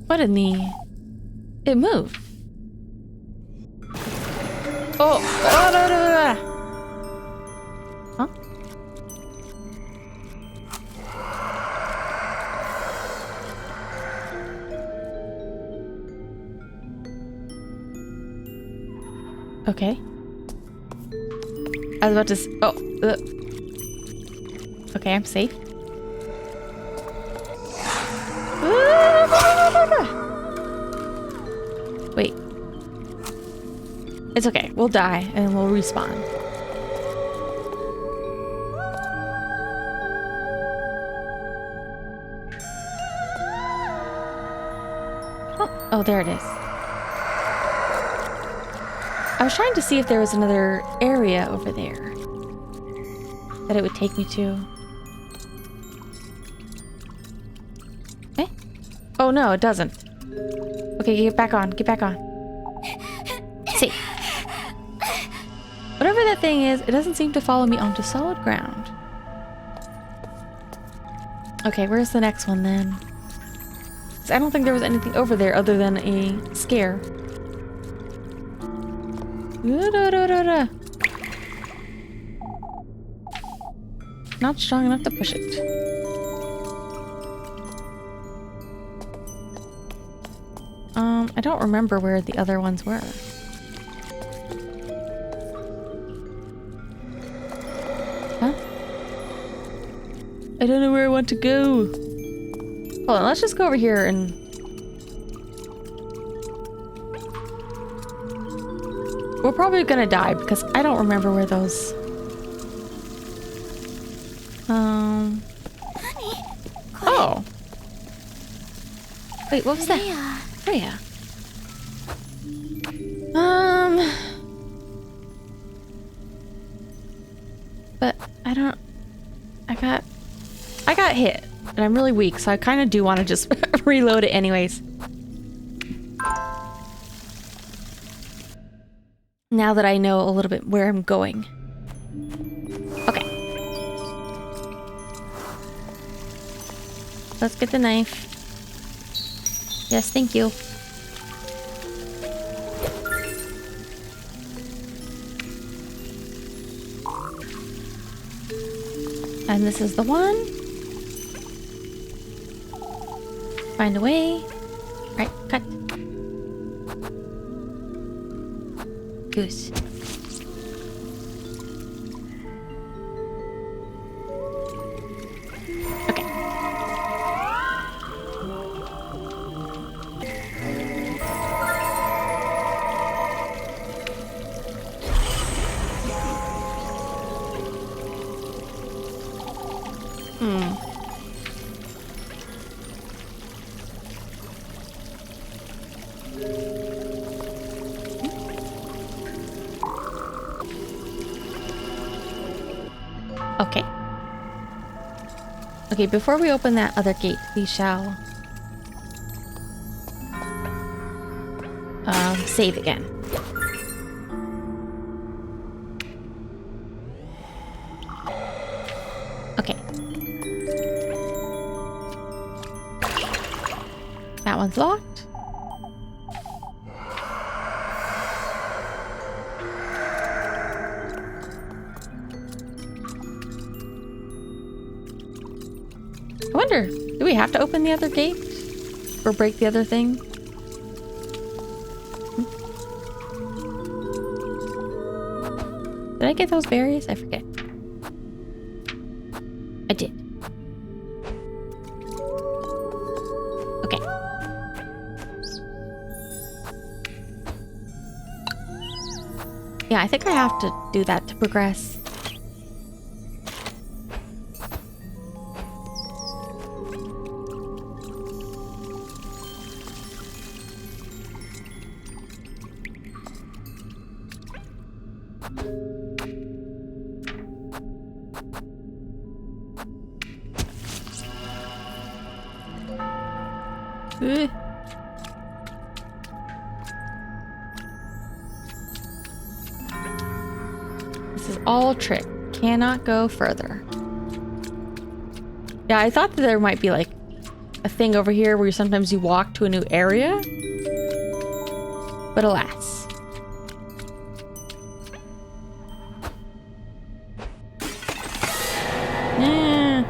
What in the... It moved. Oh! Huh? Okay. I was about to okay, I'm safe. Wait. It's okay. We'll die and we'll respawn. Oh, there it is. I was trying to see if there was another area over there that it would take me to. Eh? Oh no, it doesn't. Okay, get back on. Get back on. See. Whatever that thing is, it doesn't seem to follow me onto solid ground. Okay, where's the next one then? 'Cause I don't think there was anything over there other than a scare. Not strong enough to push it. I don't remember where the other ones were. Huh? I don't know where I want to go. Hold on, let's just go over here and... We're probably gonna die because I don't remember where those... Oh! Wait, what was that? Freya. But I don't... I got hit. And I'm really weak, so I kind of do want to just reload it anyways. Now that I know a little bit where I'm going. Okay. Let's get the knife. Yes, thank you. And this is the one. Find a way. Right, cut. Goose. Okay. Okay. Okay, before we open that other gate, we shall save again. Okay. That one's locked. I wonder, do we have to open the other gate? Or break the other thing? Did I get those berries? I forget. I did. Okay. Yeah, I think I have to do that to progress. Ugh. This is all trick. Cannot go further. Yeah, I thought that there might be like a thing over here where sometimes you walk to a new area. But alas. Yeah.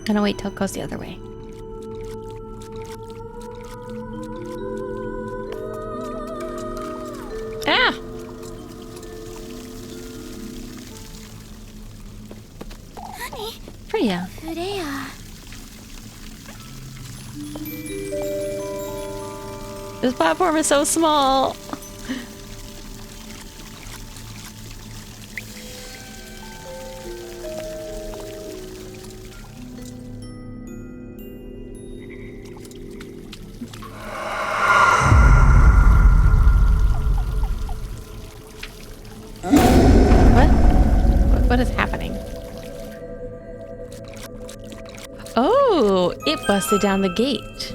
Gonna wait till it goes the other way. Ah! Freya. This platform is so small. What is happening? Oh, it busted down the gate.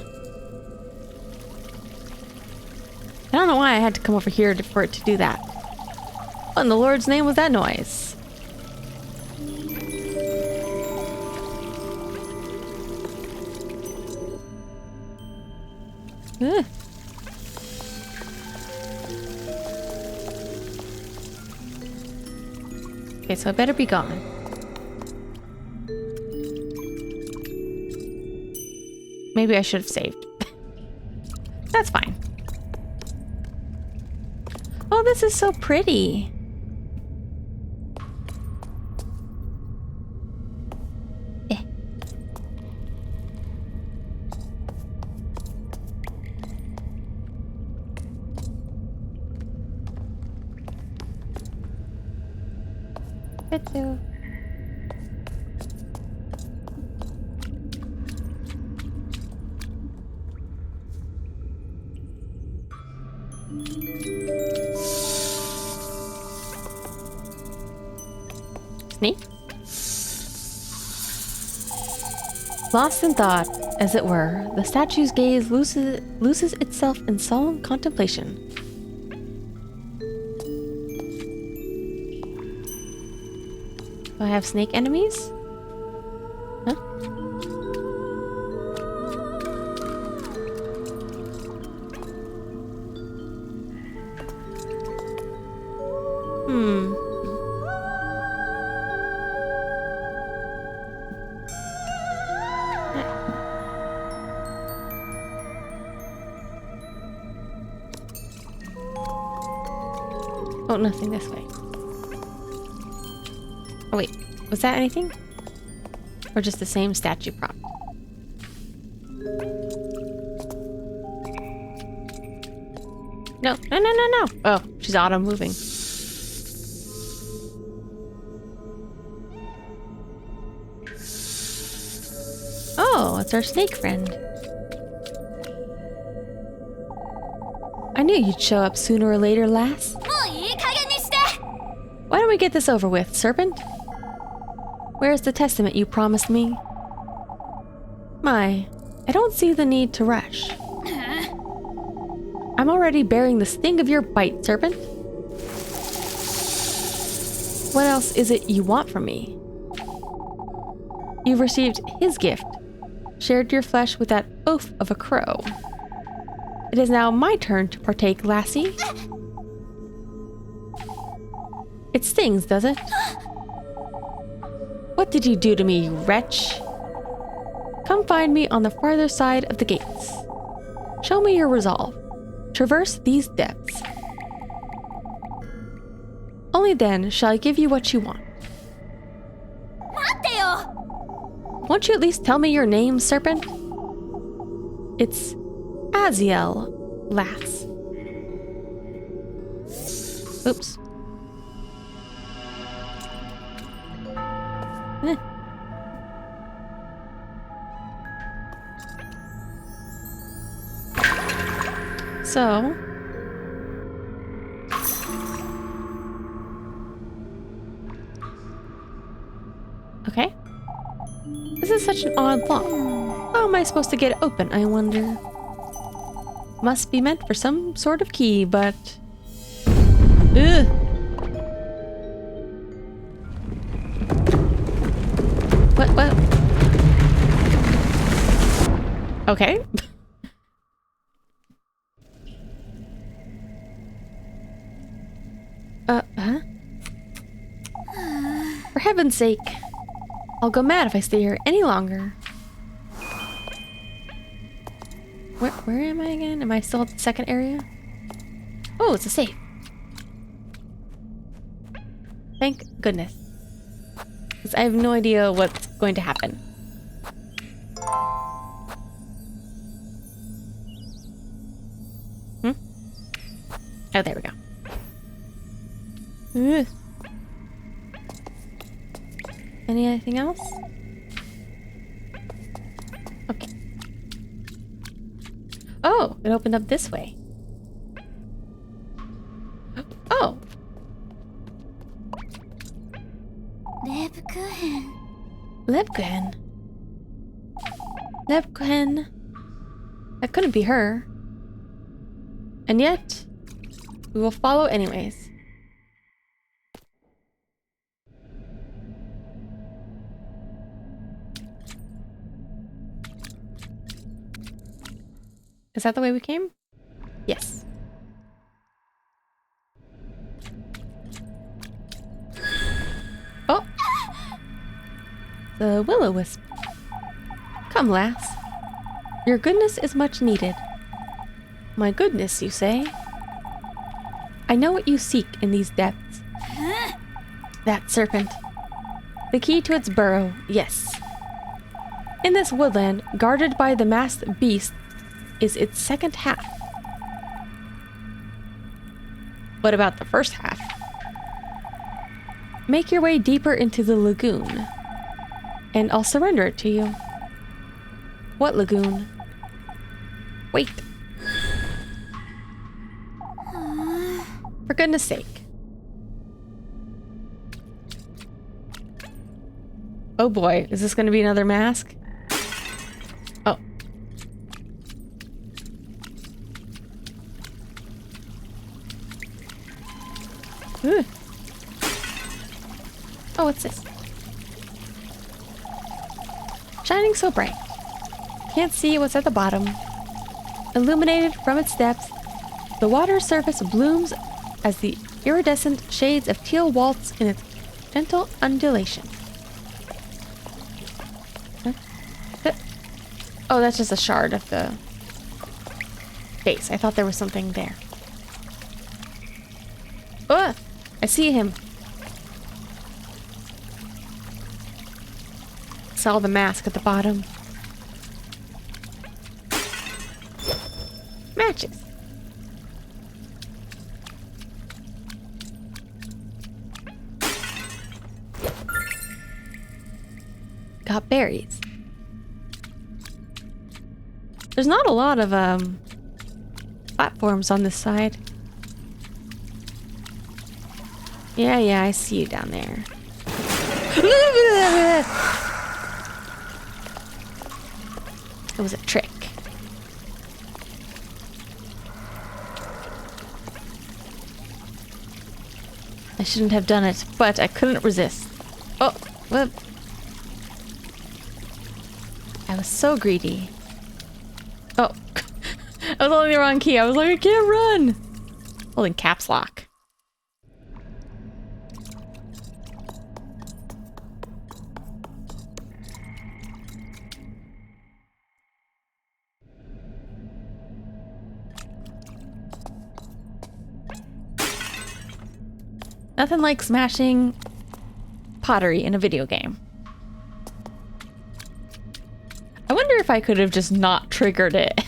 I don't know why I had to come over here for it to do that. What in the Lord's name was that noise? Ugh. Okay, so I better be gone. Maybe I should have saved. That's fine. Oh, this is so pretty. Eh. Hello. Snake? Lost in thought, as it were, the statue's gaze loses itself in solemn contemplation. Do I have snake enemies? Huh? Oh, nothing this way. Oh wait, was that anything? Or just the same statue prop? No, no, no, no, no. Oh, she's auto-moving. Oh, it's our snake friend. I knew you'd show up sooner or later, lass. Why don't we get this over with, serpent? Where's the testament you promised me? I don't see the need to rush. I'm already bearing the sting of your bite, serpent. What else is it you want from me? You've received his gift, shared your flesh with that oaf of a crow. It is now my turn to partake, lassie. It stings, does it? What did you do to me, you wretch? Come find me on the farther side of the gates. Show me your resolve. Traverse these depths. Only then shall I give you what you want. Won't you at least tell me your name, serpent? It's Aziel, lass. Oops. So... Okay. This is such an odd lock. How am I supposed to get it open, I wonder? Must be meant for some sort of key, but... Ugh! What? Okay. Huh? For heaven's sake. I'll go mad if I stay here any longer. Where am I again? Am I still at the second area? Oh, it's a safe. Thank goodness. Because I have no idea what's going to happen. Oh, there we go. Ugh. Anything else? Okay. Oh, it opened up this way. Oh. Lebkuchen. That couldn't be her. And yet, we will follow anyways. Is that the way we came? Yes. Oh! The will-o-wisp. Come, lass. Your goodness is much needed. My goodness, you say? I know what you seek in these depths. That serpent. The key to its burrow, yes. In this woodland, guarded by the masked beast, is its second half. What about the first half? Make your way deeper into the lagoon, and I'll surrender it to you. What lagoon? Wait. For goodness sake. Oh boy, is this going to be another mask? Oh. Ugh. Oh, what's this? Shining so bright. Can't see what's at the bottom. Illuminated from its depths, the water's surface blooms as the iridescent shades of teal waltz in its gentle undulation. Huh? Oh, that's just a shard of the base. I thought there was something there. Ugh! I see him. Saw the mask at the bottom. Matches. berries. There's not a lot of platforms on this side. Yeah, I see you down there. It was a trick. I shouldn't have done it, but I couldn't resist. Oh, what? I was so greedy. Oh, I was holding the wrong key. I was like, I can't run. Holding caps lock. Nothing like smashing pottery in a video game. I wonder if I could have just not triggered it.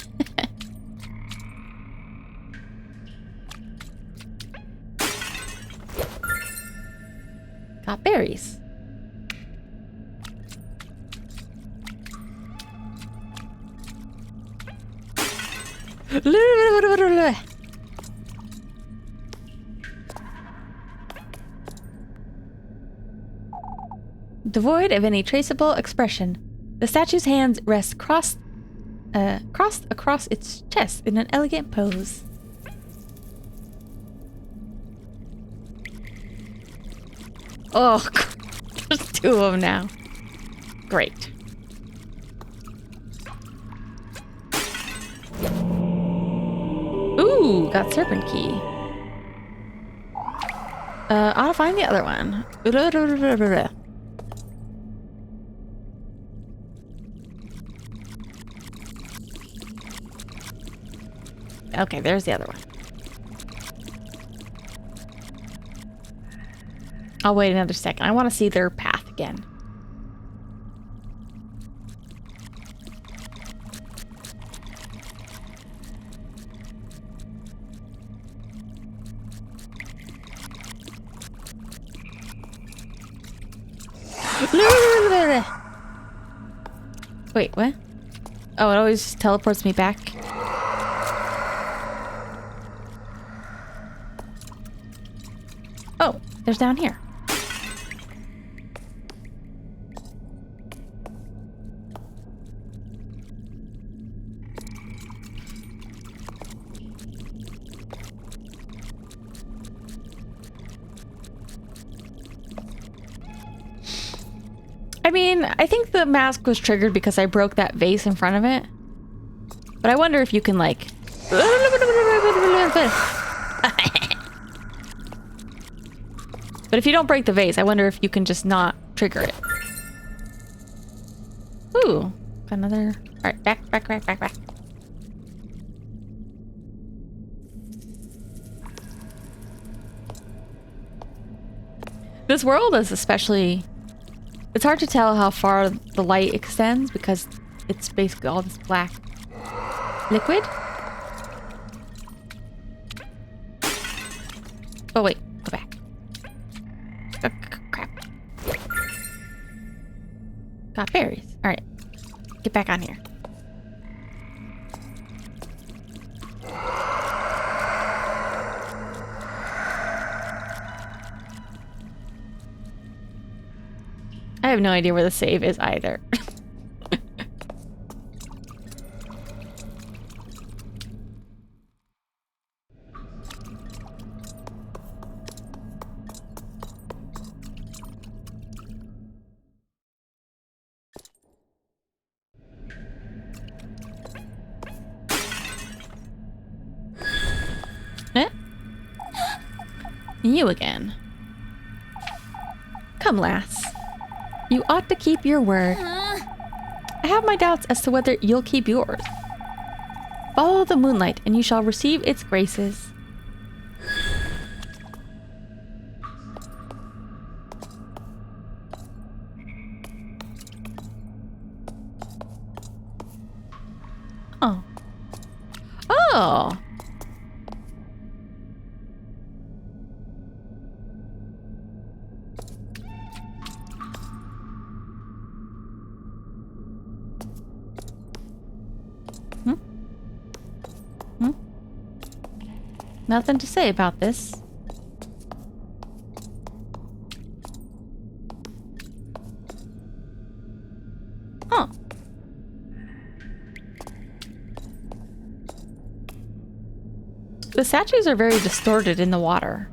Got berries. Devoid of any traceable expression, the statue's hands rest crossed across its chest in an elegant pose. Oh, there's two of them now. Great. Ooh, got serpent key. I'll find the other one. Okay, there's the other one. I'll wait another second. I want to see their path again. Wait, what? Oh, it always teleports me back. Oh, there's down here. I mean, I think the mask was triggered because I broke that vase in front of it. But I wonder if you can, like... But if you don't break the vase, I wonder if you can just not trigger it. Ooh, got another... Alright, back. This world is especially... It's hard to tell how far the light extends because it's basically all this black liquid. Oh wait, go back. Crap. Got berries. Alright, get back on here. I have no idea where the save is either. You again. Come, lass. You ought to keep your word. I have my doubts as to whether you'll keep yours. Follow the moonlight, and you shall receive its graces. Oh. Oh! Nothing to say about this. Huh. The statues are very distorted in the water.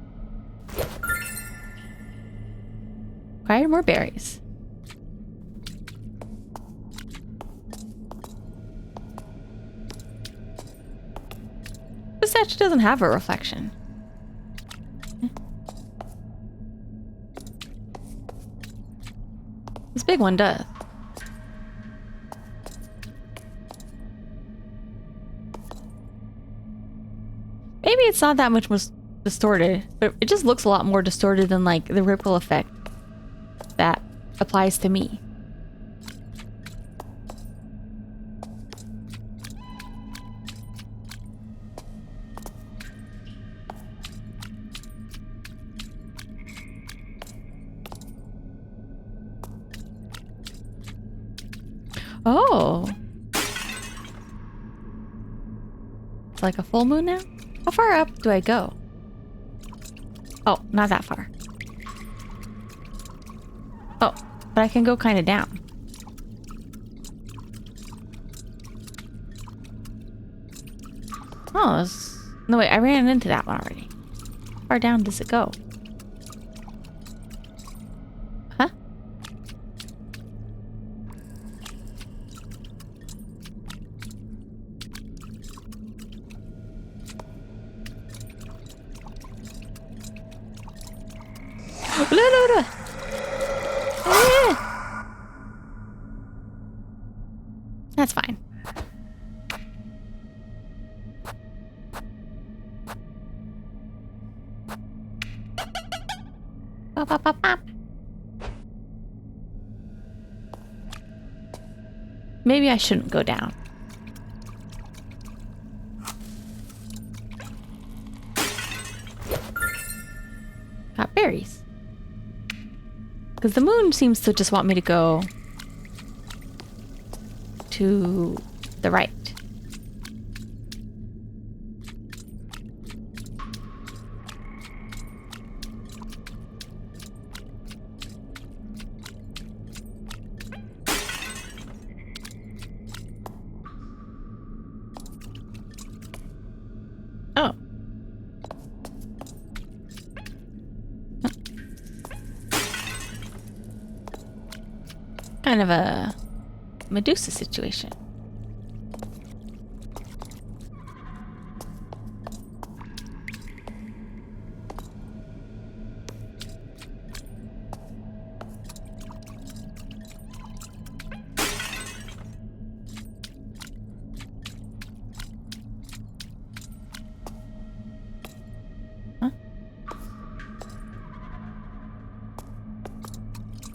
Acquire more berries. The statue doesn't have a reflection. This big one does. Maybe it's not that much more distorted, but it just looks a lot more distorted than like the ripple effect that applies to me. Oh. It's like a full moon now? How far up do I go? Oh, not that far. Oh, but I can go kind of down. Oh, no wait, I ran into that one already. How far down does it go? Huh? That's fine. Bop, bop, bop, bop. Maybe I shouldn't go down. Got berries. Because the moon seems to just want me to go to the right. Oh. Kind of a Medusa situation. Huh?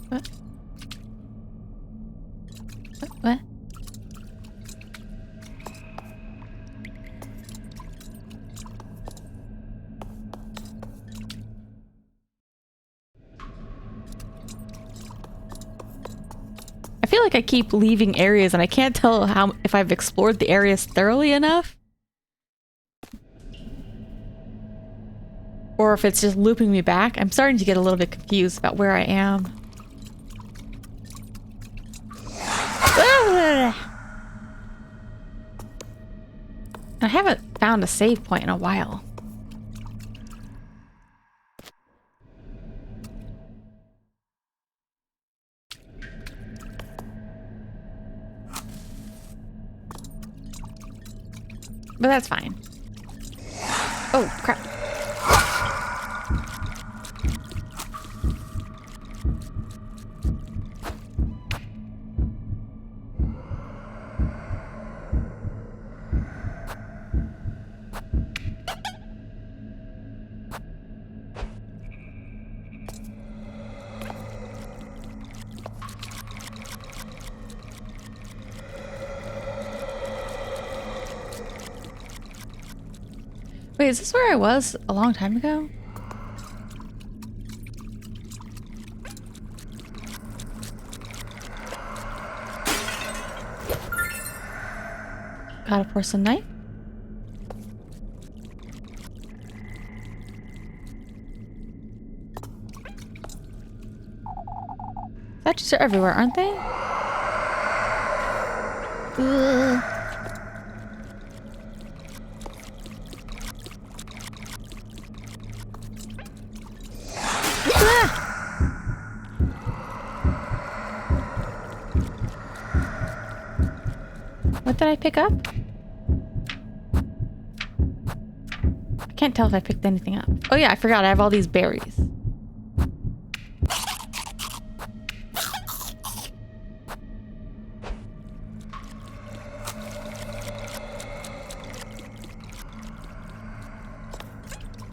What? What? I feel like I keep leaving areas and I can't tell if I've explored the areas thoroughly enough. Or if it's just looping me back. I'm starting to get a little bit confused about where I am. I haven't found a save point in a while. But that's fine. Oh, crap. Wait, is this where I was a long time ago? Got a porcelain knife? are everywhere, aren't they? Ugh. What did I pick up? I can't tell if I picked anything up. Oh yeah, I forgot. I have all these berries.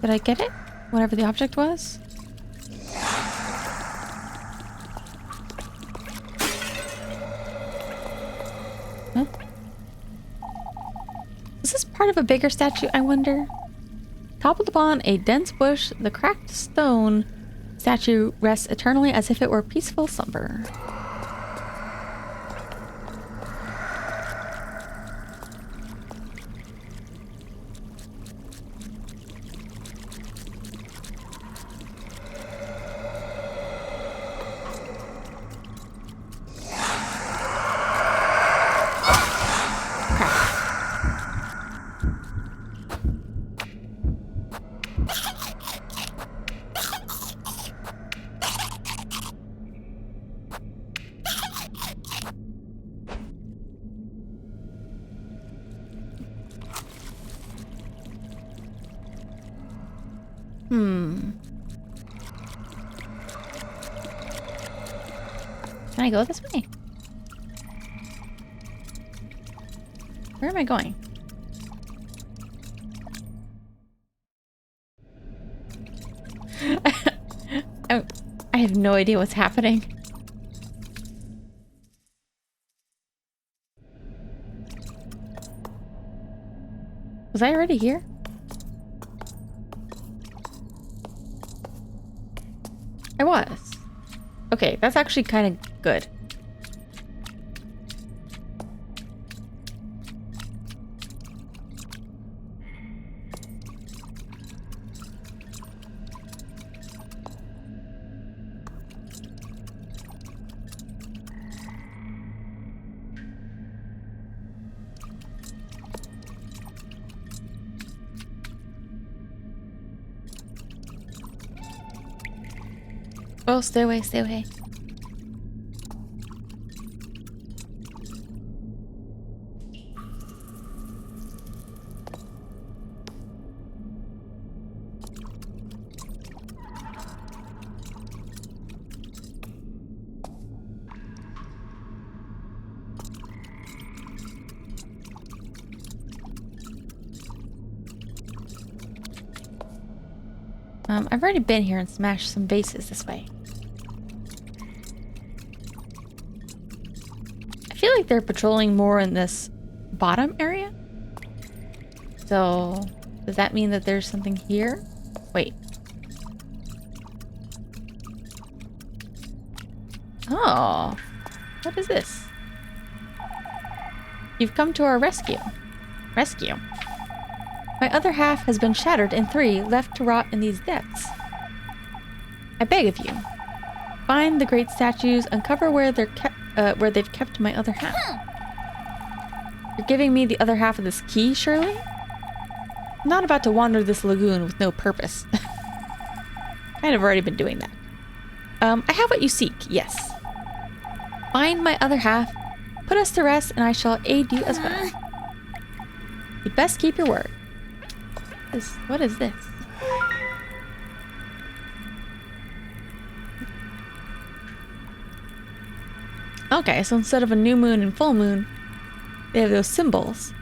Did I get it? Whatever the object was? Huh? Is this part of a bigger statue, I wonder? Toppled upon a dense bush, the cracked stone statue rests eternally as if it were peaceful slumber. Can I go this way? Where am I going? I have no idea what's happening. Was I already here? I was. Okay, that's actually kind of good. Oh, stay away, stay away. I've already been here and smashed some vases this way. I feel like they're patrolling more in this bottom area. So, does that mean that there's something here? Wait. Oh, what is this? You've come to our rescue. Rescue. My other half has been shattered in 3, left to rot in these depths. I beg of you, find the great statues, uncover where they've kept my other half. You're giving me the other half of this key, surely? I'm not about to wander this lagoon with no purpose. Kind of already been doing that. I have what you seek, yes. Find my other half, put us to rest, and I shall aid you as well. You best keep your word. What is this? Okay, so instead of a new moon and full moon, they have those symbols.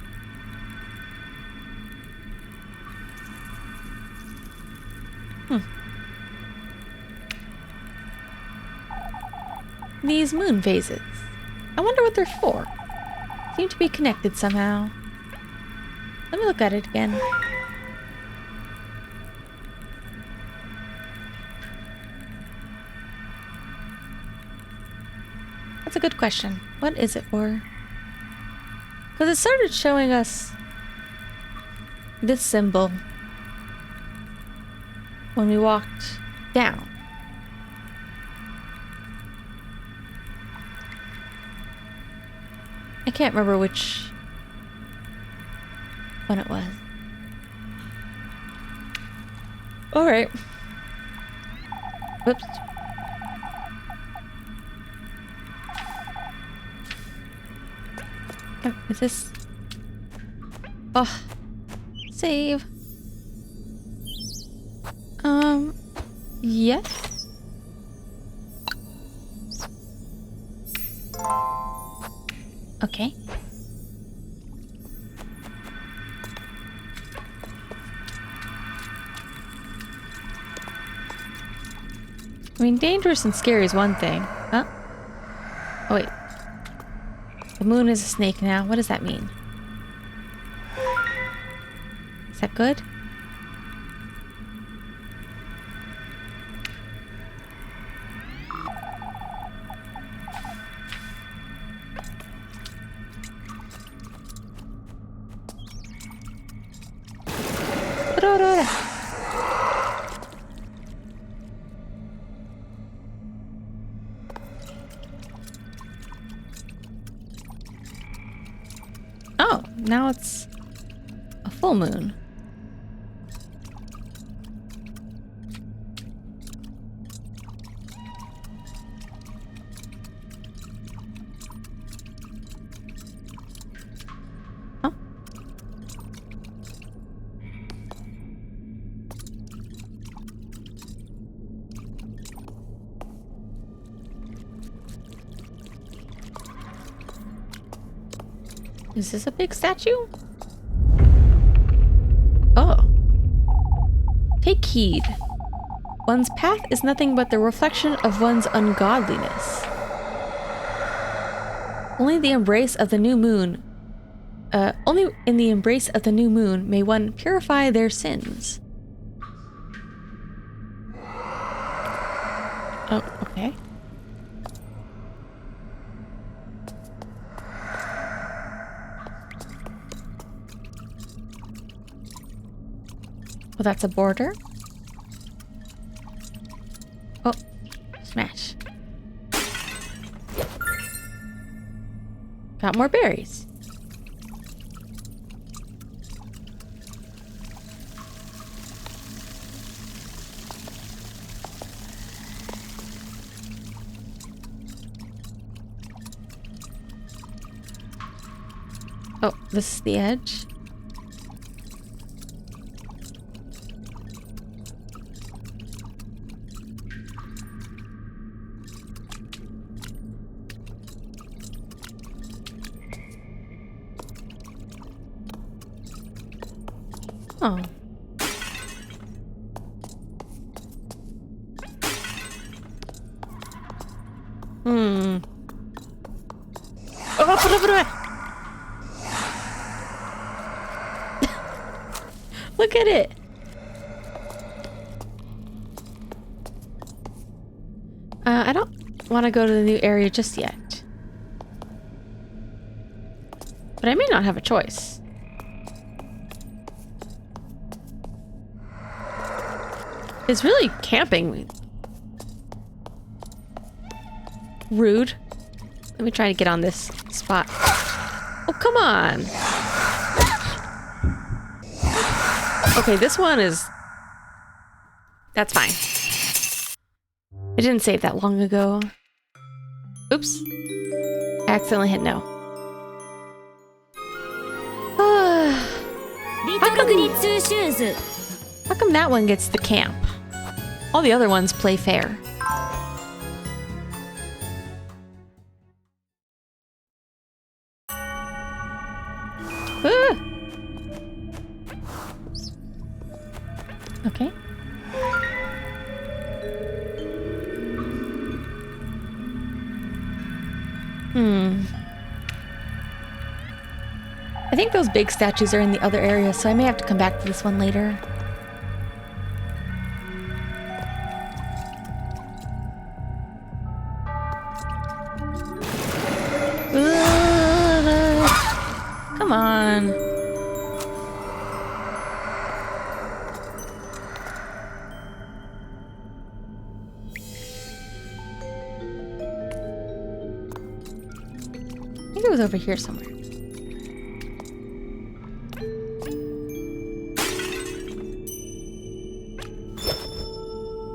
These moon phases. I wonder what they're for. Seem to be connected somehow. Let me look at it again. That's a good question. What is it for? Because it started showing us this symbol when we walked down. can't remember which one it was. Alright. Whoops. Oh, is this... Oh. Save. Yes. Okay. I mean, dangerous and scary is one thing. Huh? Oh, wait. The moon is a snake now. What does that mean? Is that good? Oh, now it's a full moon. Huh? Is this a big statue? Oh. Take heed. One's path is nothing but the reflection of one's ungodliness. Only in the embrace of the new moon may one purify their sins. Oh, okay. Well, that's a border. Oh, smash. Got more berries. Oh, this is the edge. Oh. Hmm. Oh, look at it. I don't want to go to the new area just yet. But I may not have a choice. It's really camping. Rude. Let me try to get on this spot. Oh, come on. Okay, this one is... That's fine. I didn't save that long ago. Oops. I accidentally hit no. How come that one gets the camp? All the other ones play fair. Okay. I think those big statues are in the other area, so I may have to come back to this one later. Come on. I think it was over here somewhere.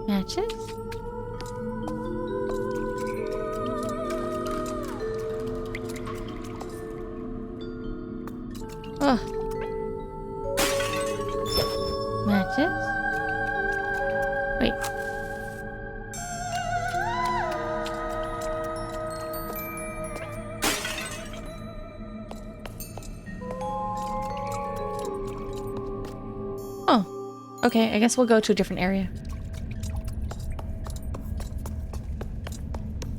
Matches? Oh. Matches? Wait. Oh. Okay, I guess we'll go to a different area.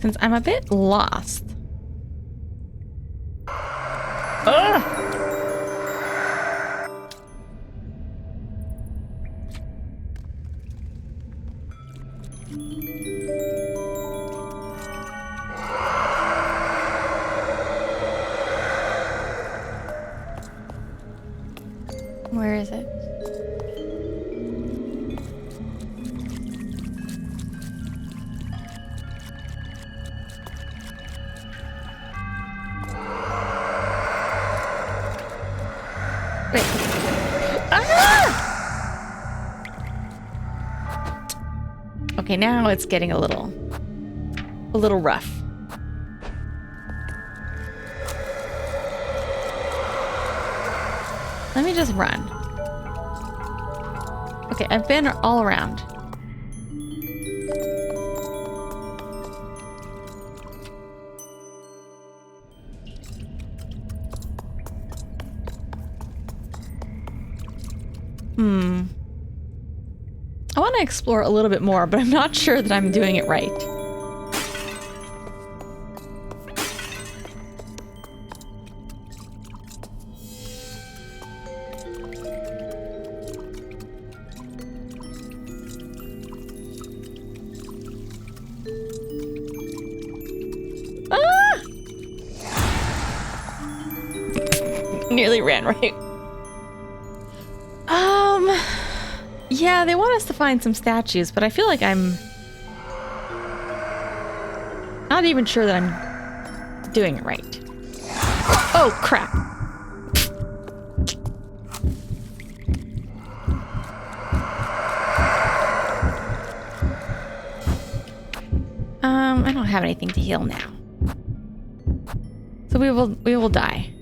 Since I'm a bit lost. Ugh! Where is it? Wait. Ah! Okay, now it's getting a little rough. Let me just run. Okay, I've been all around. I want to explore a little bit more, but I'm not sure that I'm doing it right. Nearly ran right. Yeah, they want us to find some statues, but I feel like I'm not even sure that I'm doing it right. Oh, crap. I don't have anything to heal now. So we will die.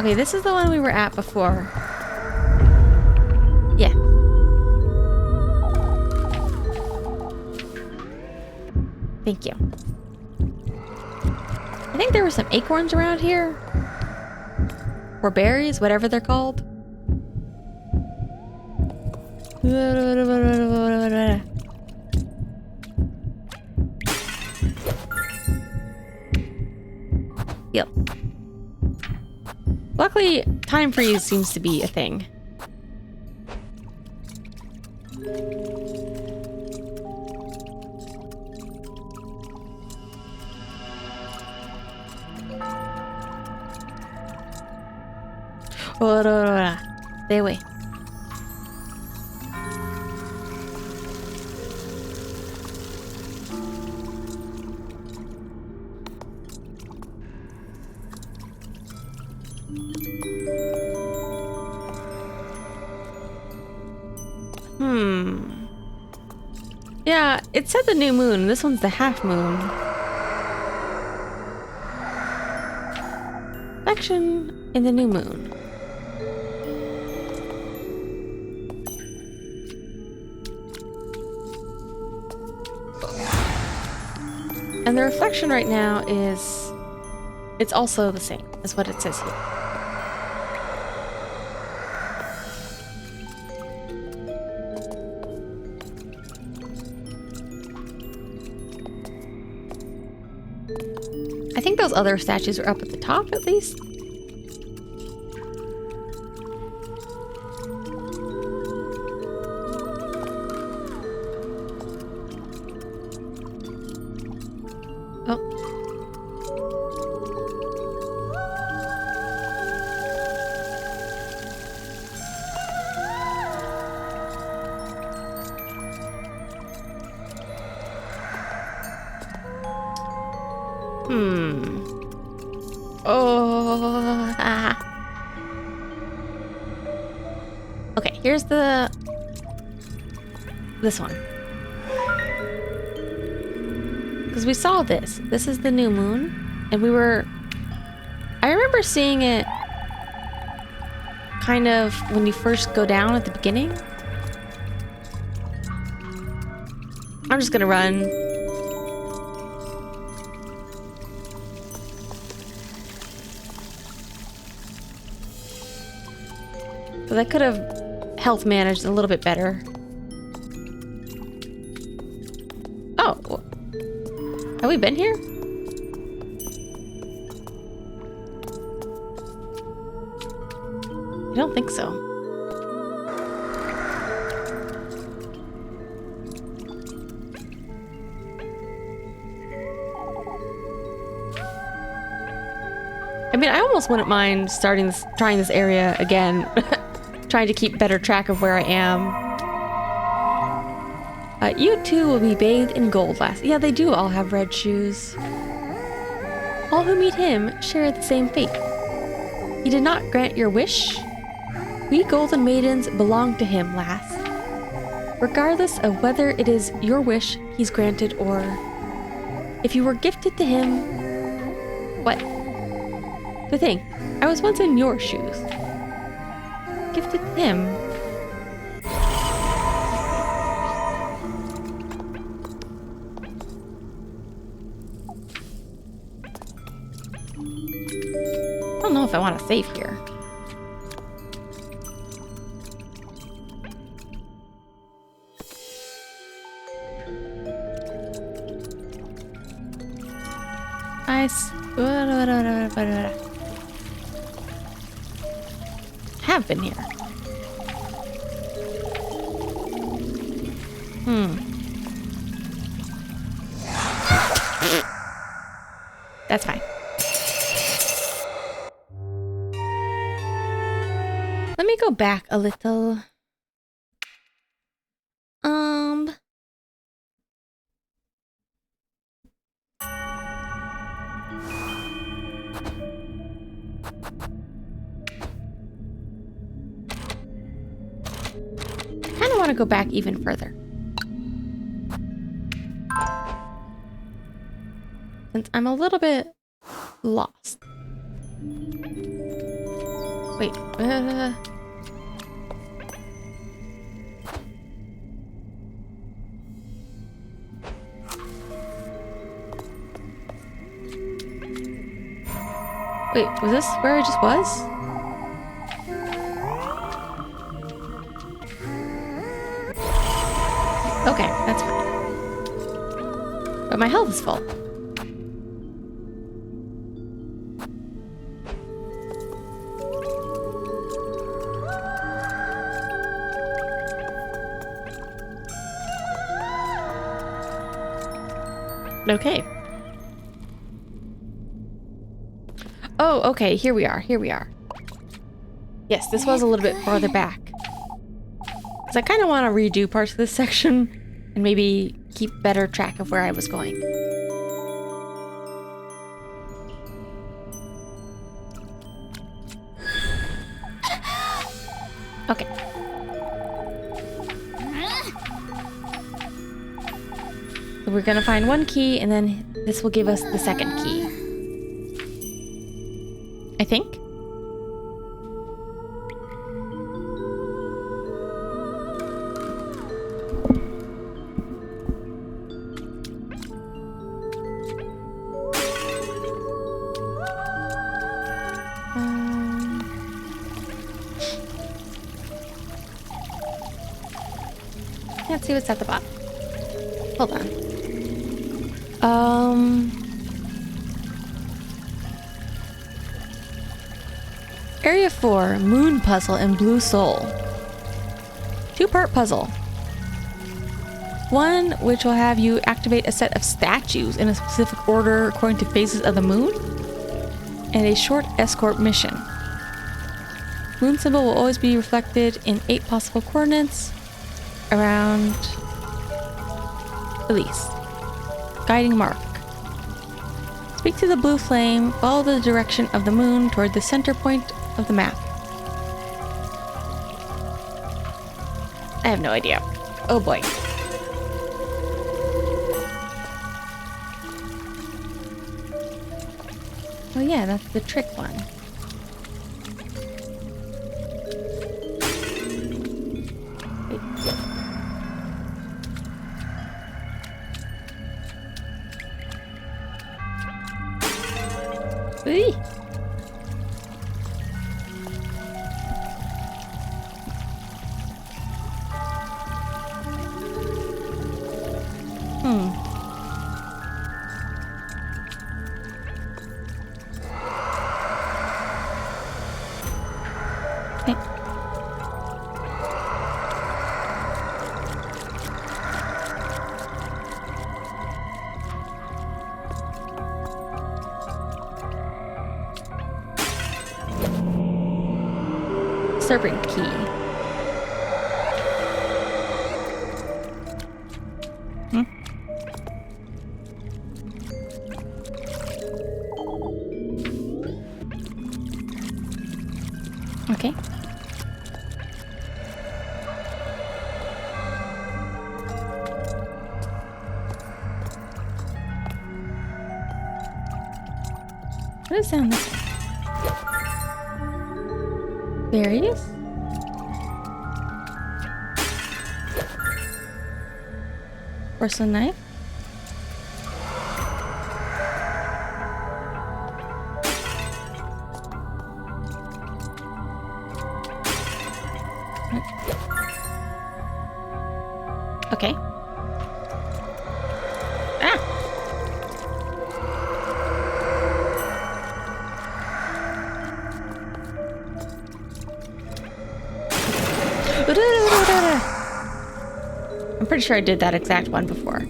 Okay, this is the one we were at before. Yeah. Thank you. I think there were some acorns around here. Or berries, whatever they're called. Yep. Luckily, time freeze seems to be a thing. Stay away. Yeah, it said the new moon. This one's the half moon. Section in the new moon. And the reflection right now is... it's also the same as what it says here. I think those other statues are up at the top, at least. Oh. Oh. Ah. Okay, here's this one. Because we saw this. This is the new moon. And I remember seeing it kind of when you first go down at the beginning. I'm just gonna run. But I could have health managed a little bit better. Oh, have we been here? I don't think so. I mean, I almost wouldn't mind trying this area again. Trying to keep better track of where I am. You too will be bathed in gold, lass. Yeah, they do all have red shoes. All who meet him share the same fate. He did not grant your wish. We golden maidens belong to him, lass. Regardless of whether it is your wish he's granted or if you were gifted to him. What? The thing, I was once in your shoes. Gifted to him. I don't know if I want to save here. Nice. Have been here. That's fine. Let me go back a little. Kind of want to go back even further. Since I'm a little bit lost. Wait. Wait, was this where I just was? Okay, that's fine. But my health is full. Okay. Oh, okay, here we are, here we are. Yes, this was a little bit farther back. Because I kind of want to redo parts of this section and maybe keep better track of where I was going. Okay. So we're gonna find one key and then this will give us the second key. I think. Can't see what's at the bottom. Hold on. Area 4, Moon Puzzle and Blue Soul. 2-part puzzle. One which will have you activate a set of statues in a specific order according to phases of the moon. And a short escort mission. Moon symbol will always be reflected in 8 possible coordinates around Elise. Guiding mark. Speak to the blue flame. Follow the direction of the moon toward the center point of the map. I have no idea. Oh boy. Oh yeah, that's the trick one. Wait. Ooh. Serpent key. Okay. What is down this way? Berries? Porcelain knife? Okay. Ah! I'm pretty sure I did that exact one before.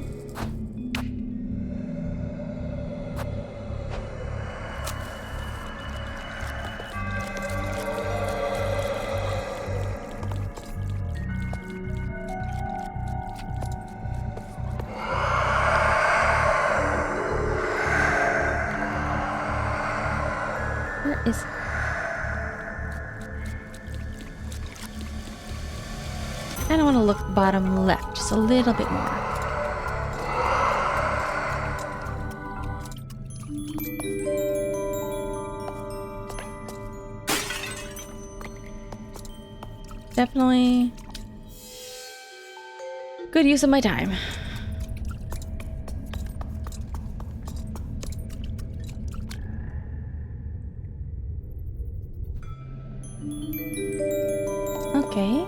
Where is... I don't want to look bottom left, just a little bit more. Definitely good use of my time. Okay.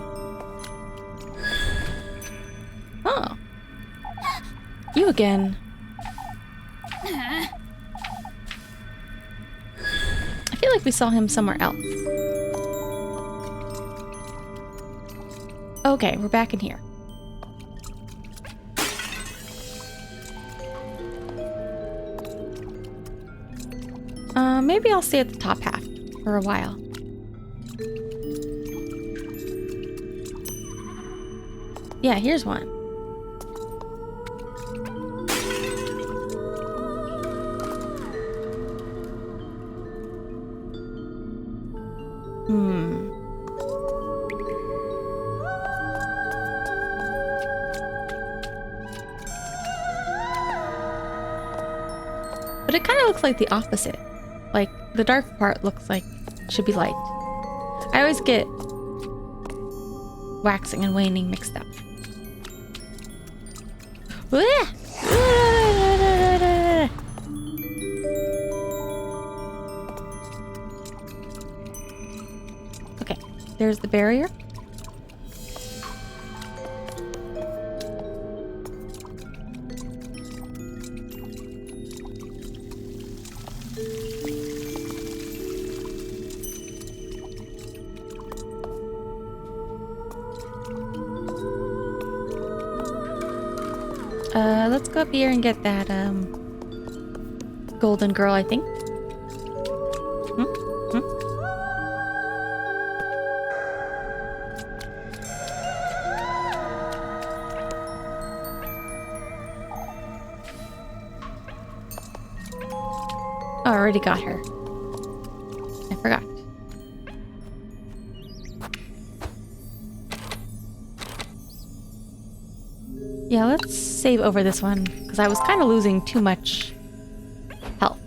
Oh. You again. I feel like we saw him somewhere else. Okay, we're back in here. Maybe I'll stay at the top half for a while. Yeah, here's one. But it kind of looks like the opposite. Like, the dark part looks like it should be light. I always get waxing and waning mixed up. Okay, there's the barrier. Let's go up here and get that, golden girl, I think. already got her. I forgot. Yeah, let's save over this one, because I was kind of losing too much health.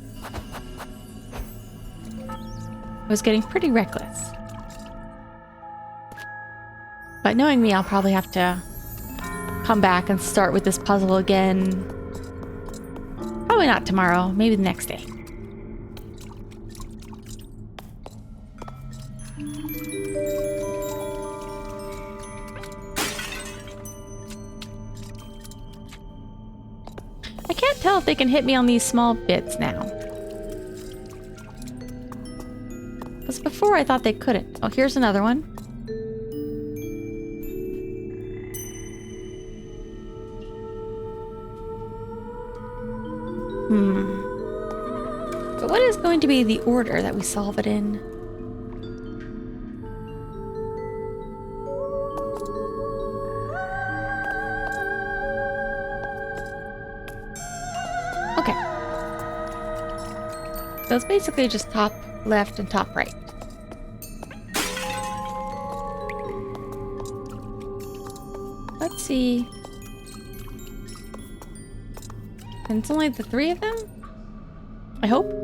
I was getting pretty reckless. But knowing me, I'll probably have to come back and start with this puzzle again. Probably not tomorrow, maybe the next day. I can't tell if they can hit me on these small bits now. Because before I thought they couldn't. Oh, here's another one. But what is going to be the order that we solve it in? Okay. So it's basically just top left and top right. Let's see. And it's only the 3 of them? I hope.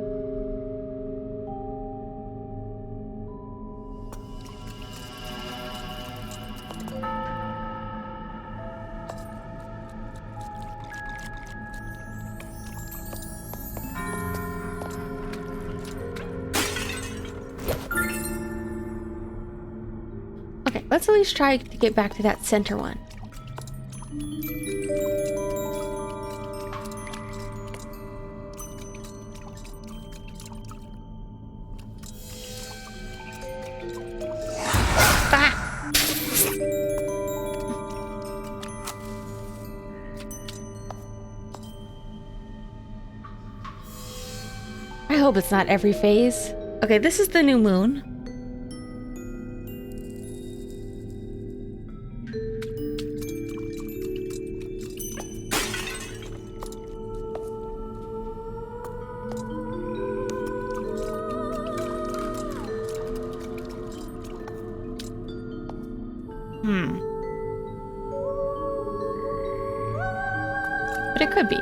Okay, let's at least try to get back to that center one. I hope it's not every phase. Okay, this is the new moon. But it could be.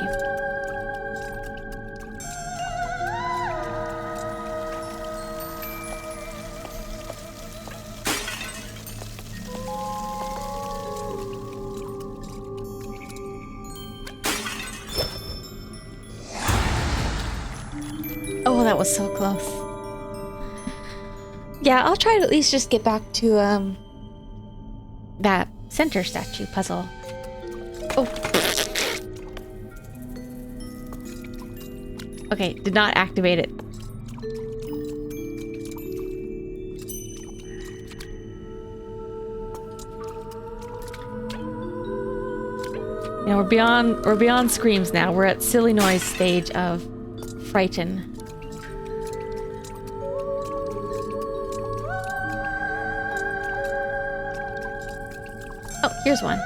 Oh, that was so close. Yeah, I'll try to at least just get back to that center statue puzzle. Oh. Okay, did not activate it. You know, we're beyond screams now. We're at silly noise stage of frighten. Oh, here's one.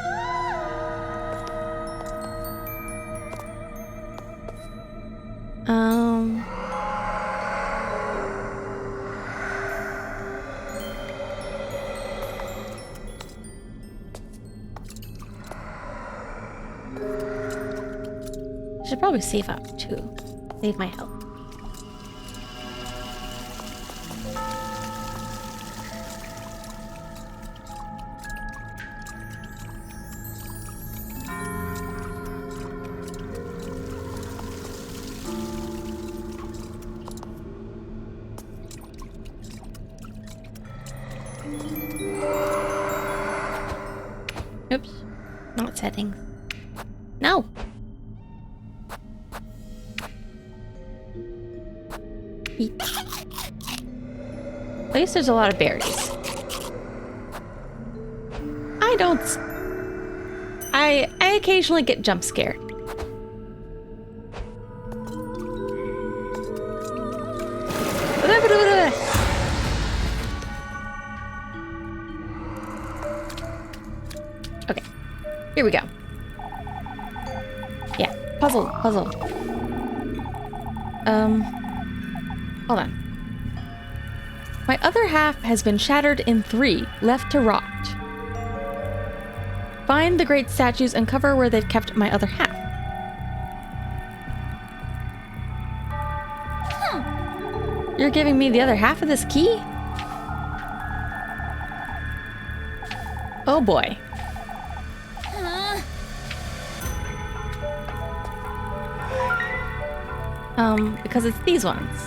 Should probably save up too. Save my health. Oops. Not settings. No! Eat. At least there's a lot of berries. I occasionally get jump scared. Okay, here we go. Yeah, puzzle. Hold on. My other half has been shattered in 3, left to rot. Find the great statues and cover where they've kept my other half. You're giving me the other half of this key? Oh boy. Because it's these ones.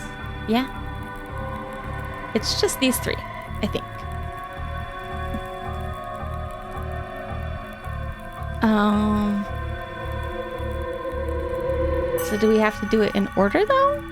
Yeah? It's just these 3, I think. So do we have to do it in order though?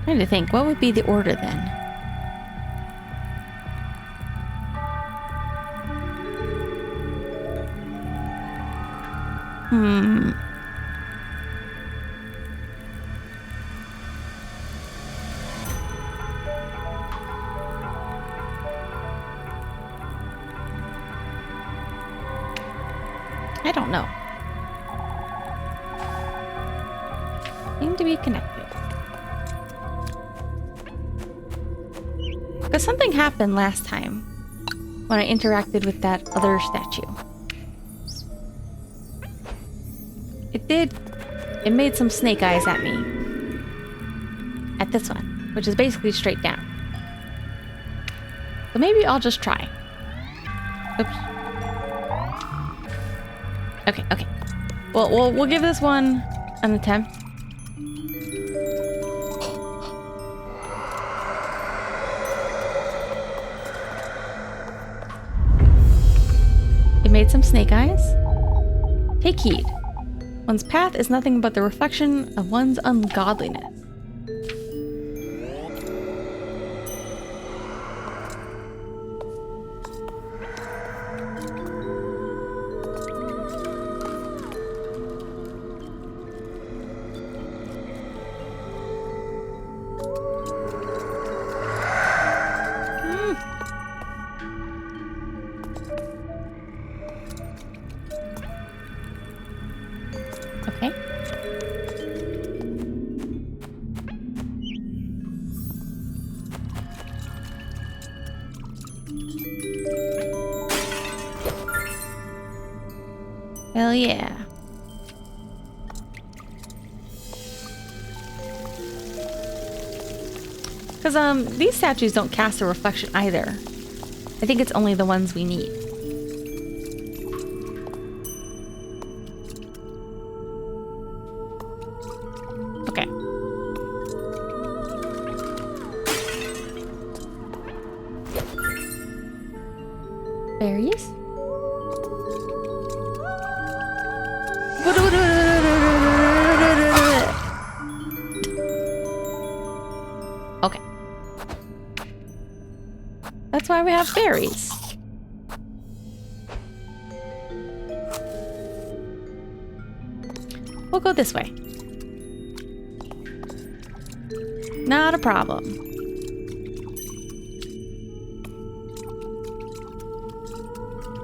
Trying to think, what would be the order then? I don't know. Seem to be connected. Because something happened last time when I interacted with that other statue. It did. It made some snake eyes at me. At this one, which is basically straight down. So maybe I'll just try. Oops. Okay, okay. Well, we'll give this one an attempt. It made some snake eyes. Take heed. One's path is nothing but the reflection of one's ungodliness. Okay. Hell yeah. Because these statues don't cast a reflection either. I think it's only the ones we need. Okay. Berries? Okay. That's why we have berries. We'll go this way. Not a problem.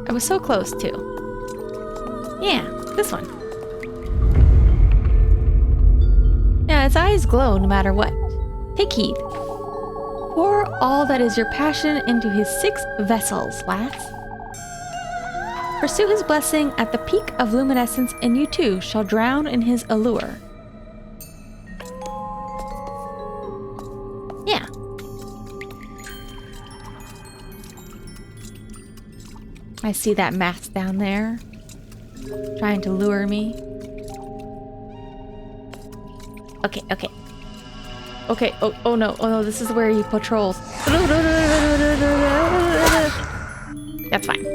I was so close too. Yeah, this one. Yeah, its eyes glow no matter what. Take heed. Pour all that is your passion into his 6 vessels, lads. Pursue his blessing at the peak of luminescence, and you too shall drown in his allure. Yeah. I see that mask down there, trying to lure me. Okay, okay. Okay, oh no, this is where he patrols. That's fine.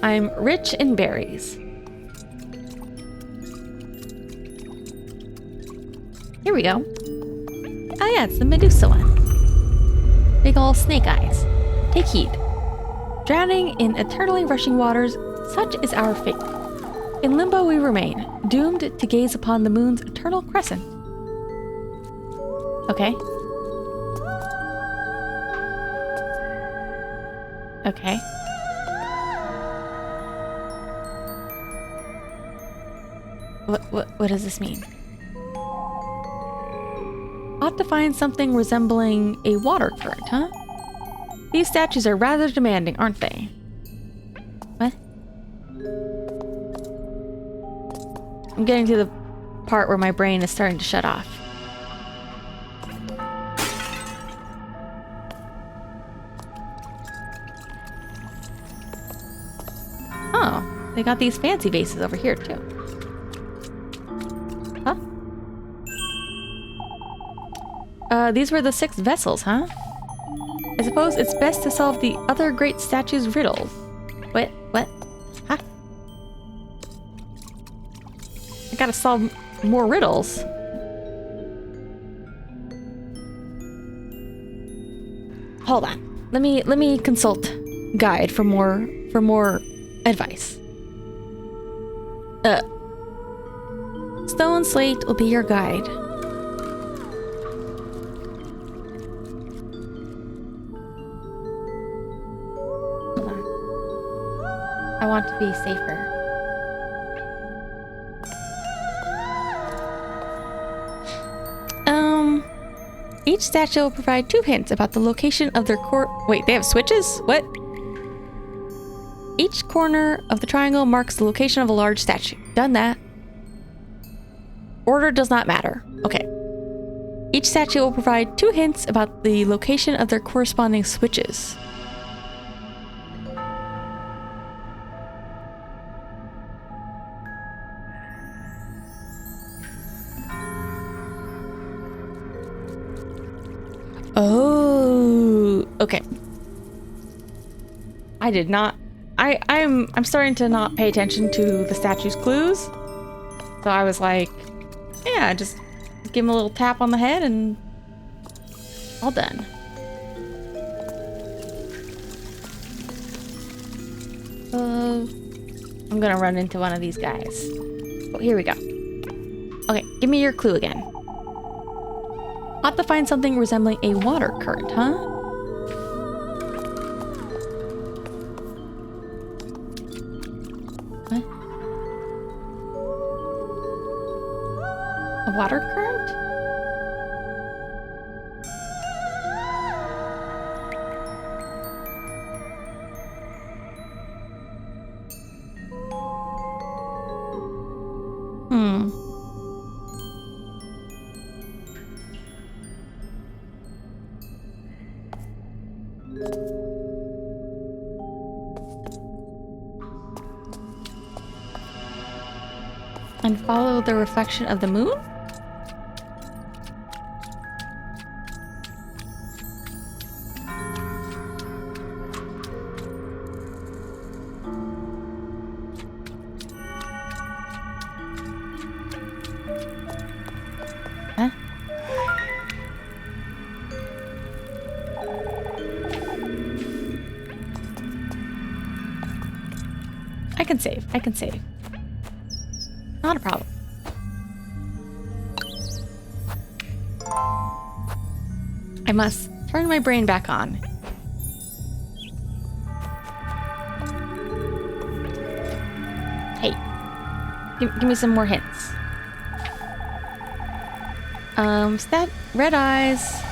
I'm rich in berries. Here we go. Oh yeah, it's the Medusa one. Big ol' snake eyes. Take heed. Drowning in eternally rushing waters, such is our fate. In limbo we remain, doomed to gaze upon the moon's eternal crescent. Okay. Okay. What does this mean? Ought to find something resembling a water current, huh? These statues are rather demanding, aren't they? What? I'm getting to the part where my brain is starting to shut off. Oh, they got these fancy vases over here too. Huh? These were the 6 vessels, huh? I suppose it's best to solve the other great statue's riddles. What? Huh? I gotta solve more riddles. Hold on. Let me consult guide for more advice. Stone slate will be your guide. Hold on. I want to be safer. Each statue will provide 2 hints about the location of their core. Wait, they have switches? What? Each corner of the triangle marks the location of a large statue. Done that. Order does not matter. Okay. Each statue will provide 2 hints about the location of their corresponding switches. Oh, okay. I did not. I'm starting to not pay attention to the statue's clues. So I was like, yeah, just give him a little tap on the head and all done. I'm gonna run into one of these guys. Oh, here we go. Okay, give me your clue again. Ought to find something resembling a water current, huh? What? A water current? And follow the reflection of the moon? Huh? I can save. I can save. Not a problem. I must turn my brain back on. Hey, give me some more hints. Stat, red eyes,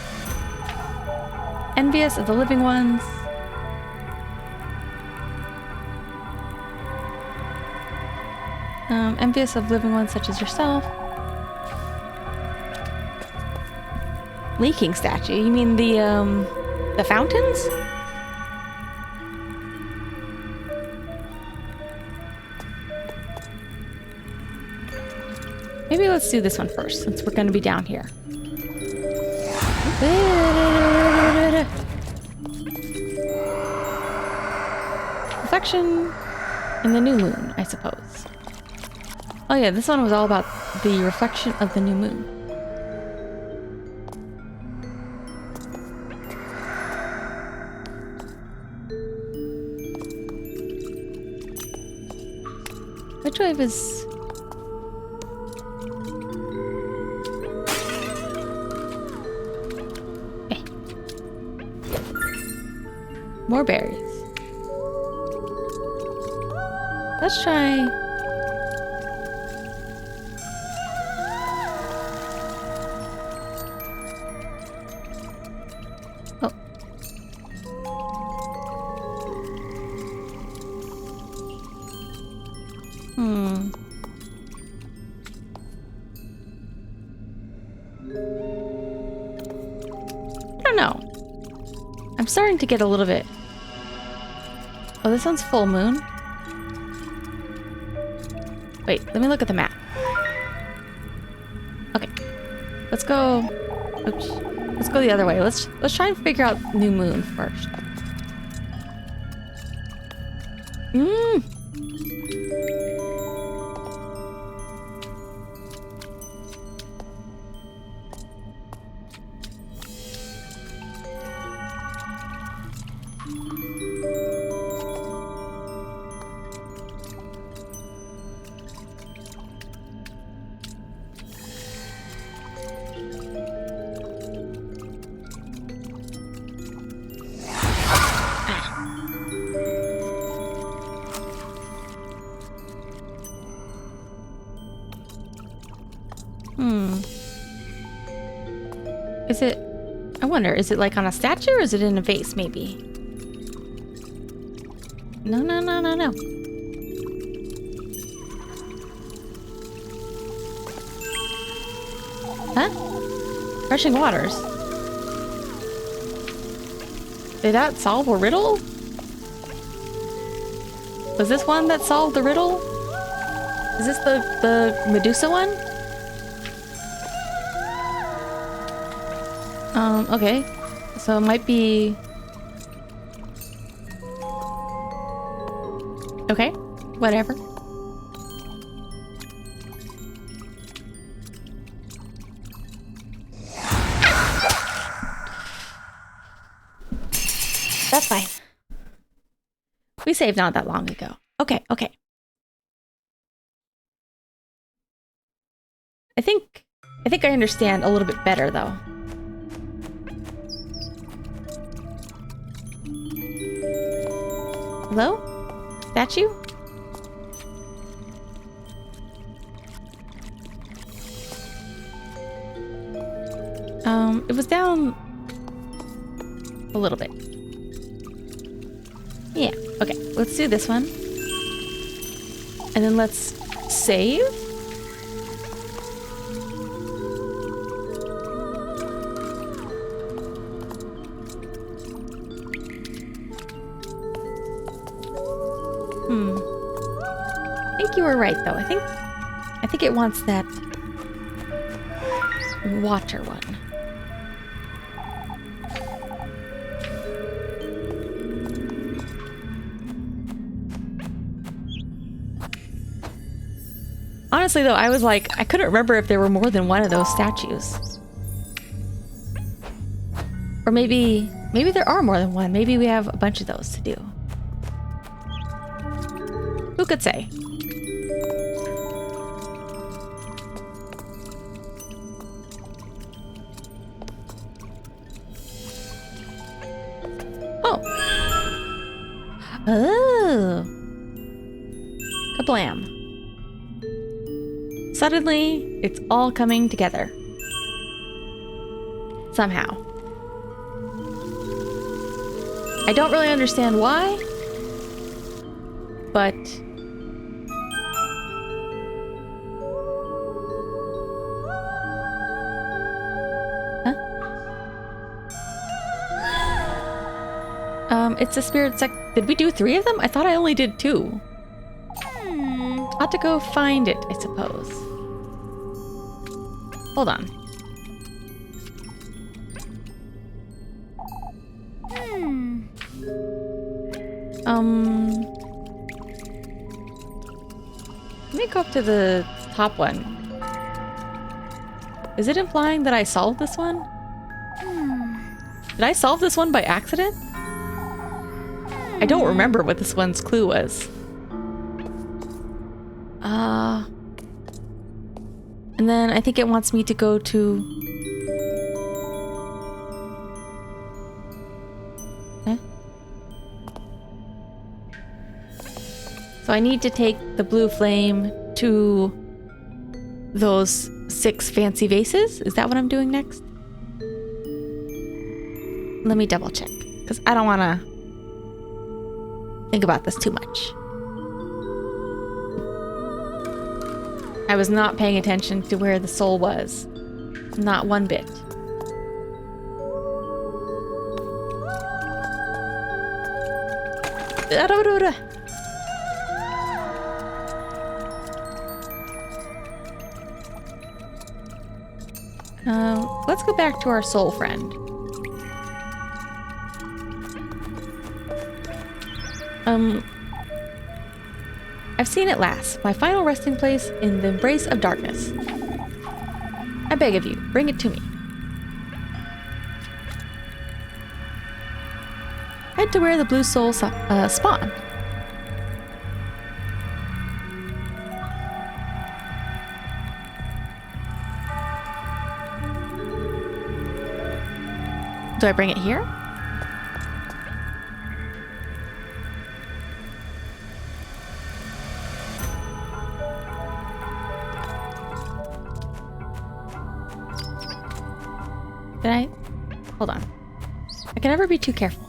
envious of the living ones. Envious of living ones such as yourself. Leaking statue? You mean the fountains? Maybe let's do this one first, since we're gonna be down here. Reflection in the new moon, I suppose. Oh yeah, this one was all about the reflection of the new moon. Which wave is... Eh. More berries. Let's try... Oh. I don't know. I'm starting to get a little bit... Oh, this one's full moon. Wait, let me look at the map. Okay. Let's go... Oops. Let's go the other way. Let's try and figure out new moon first. Is it... I wonder, is it like on a statue or is it in a vase, maybe? No. Huh? Rushing waters. Did that solve a riddle? Was this one that solved the riddle? Is this the Medusa one? Okay. So it might be... Okay, whatever. That's fine. We saved not that long ago. Okay. I think I understand a little bit better though. Hello? Statue? It was down a little bit. Yeah, okay. Let's do this one. And then let's save. I think you were right though. I think it wants that water one. Honestly though, I was like, I couldn't remember if there were more than one of those statues. Or maybe there are more than one. Maybe we have a bunch of those to do. Who could say? Oh. Kablam. Suddenly, it's all coming together. Somehow. I don't really understand why, but... It's a spirit sec... Did we do 3 of them? I thought I only did 2. I'll have to go find it, I suppose. Hold on. Let me go up to the top one. Is it implying that I solved this one? Did I solve this one by accident? I don't remember what this one's clue was. And then I think it wants me to go to... Huh? So I need to take the blue flame to those 6 fancy vases? Is that what I'm doing next? Let me double check, because I don't want to think about this too much. I was not paying attention to where the soul was. Not one bit. Let's go back to our soul friend. I've seen it last. My final resting place in the embrace of darkness. I beg of you, bring it to me. Head to where the blue soul spawned. Do I bring it here? Did I? Hold on. I can never be too careful.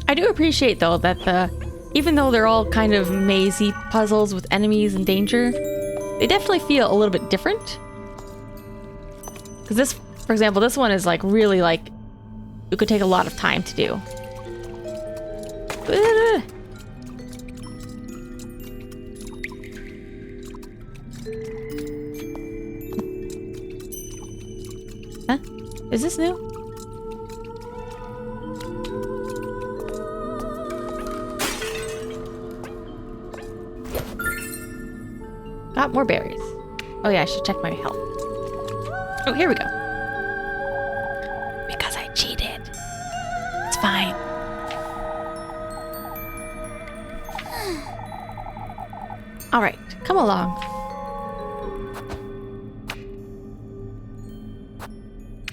I do appreciate, though, that even though they're all kind of mazy puzzles with enemies and danger, they definitely feel a little bit different. Because this, for example, this one is like really like, it could take a lot of time to do. Huh? Is this new? Got more berries. Oh yeah, I should check my health. Oh, here we go. Because I cheated. It's fine. All right, come along.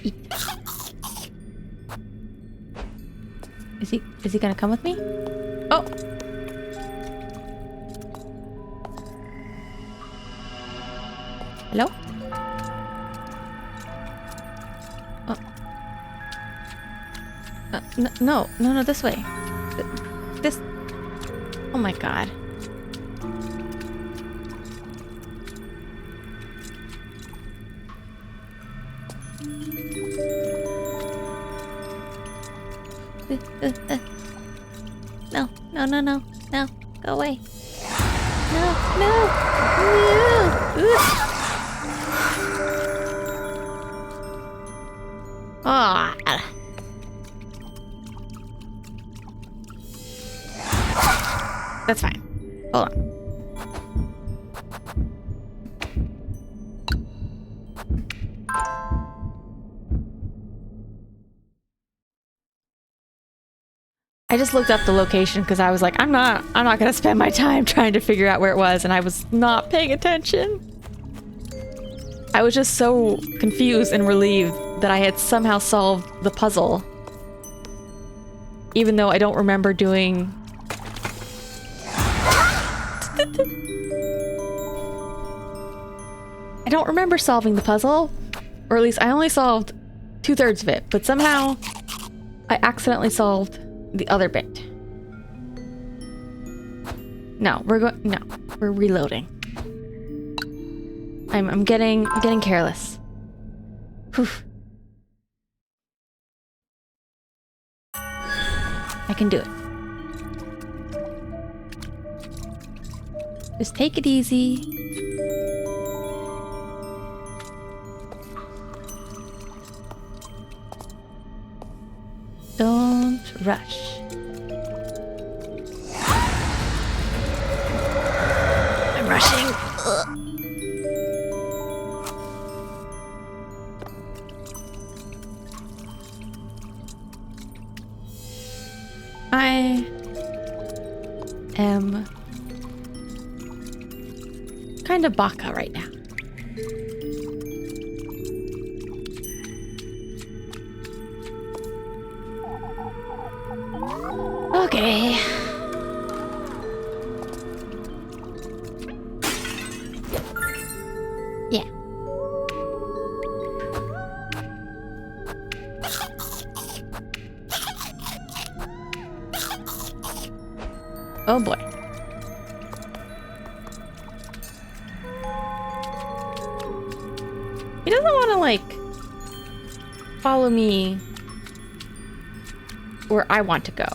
Eat. Is he gonna come with me? Oh. Hello? No, this way. This... Oh my god. No. Go away. No. Ah. That's fine. Hold on. I just looked up the location because I was like, I'm not gonna spend my time trying to figure out where it was, and I was not paying attention. I was just so confused and relieved that I had somehow solved the puzzle. Even though I don't remember doing... I don't remember solving the puzzle. Or at least I only solved 2/3 of it, but somehow I accidentally solved the other bit. No, we're reloading. I'm getting careless. Whew. I can do it. Just take it easy. Don't rush. I'm rushing. Ugh. am kind of baka right now. Okay. Yeah. Oh boy. He doesn't want to, like, follow me where I want to go.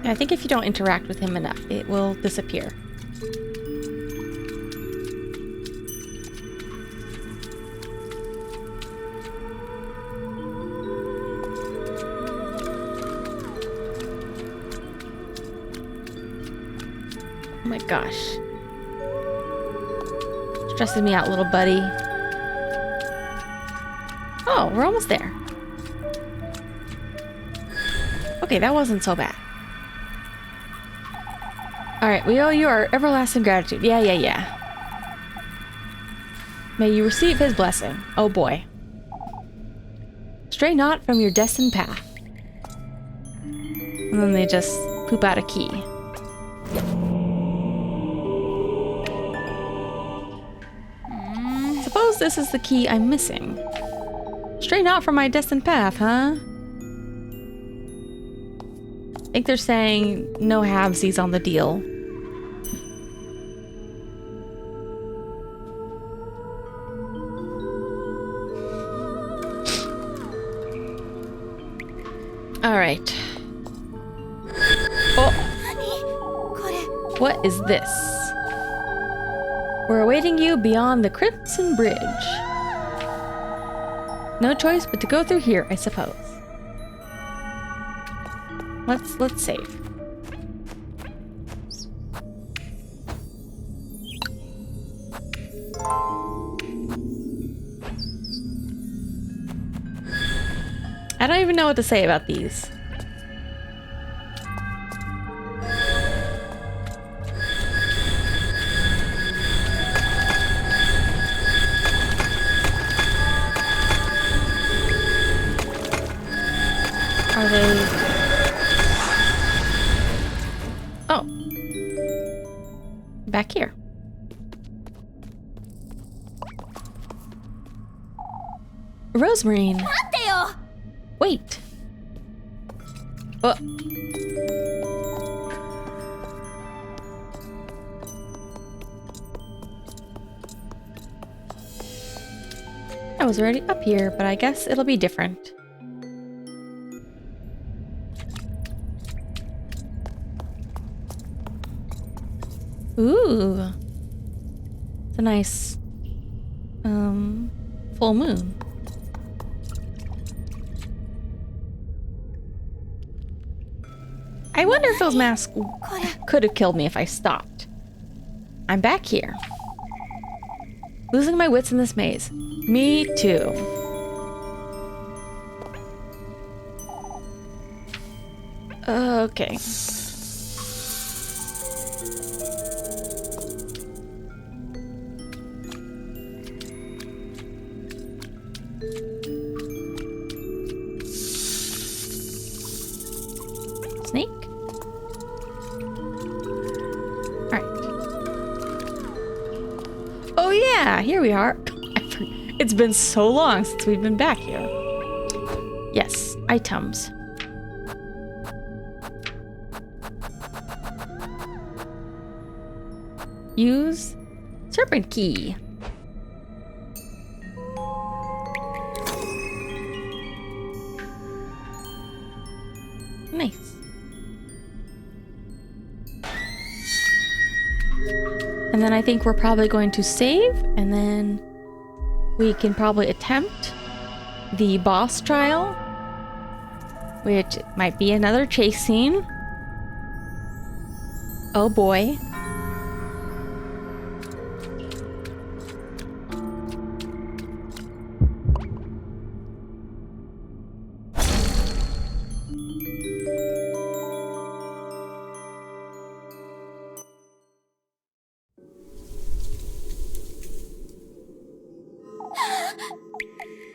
I think if you don't interact with him enough, it will disappear. Oh my gosh. Stresses me out, little buddy. Oh, we're almost there. Okay, that wasn't so bad. Alright, we owe you our everlasting gratitude. Yeah. May you receive his blessing. Oh boy. Stray not from your destined path. And then they just poop out a key. Suppose this is the key I'm missing. Stray not from my destined path, huh? I think they're saying no halvesies on the deal. All right. Oh. What is this? We're awaiting you beyond the Crimson Bridge. No choice but to go through here, I suppose. Let's save. I don't even know what to say about these. Are they... Oh. Back here. Rosemarine. Wait. Oh. I was already up here, but I guess it'll be different. Ooh. It's a nice, full moon. I wonder if those masks could have killed me if I stopped. I'm back here. Losing my wits in this maze. Me too. Okay. Snake? Alright. Oh yeah, here we are. It's been so long since we've been back here. Yes, items. Use serpent key. And then I think we're probably going to save, and then we can probably attempt the boss trial, which might be another chase scene. Oh boy.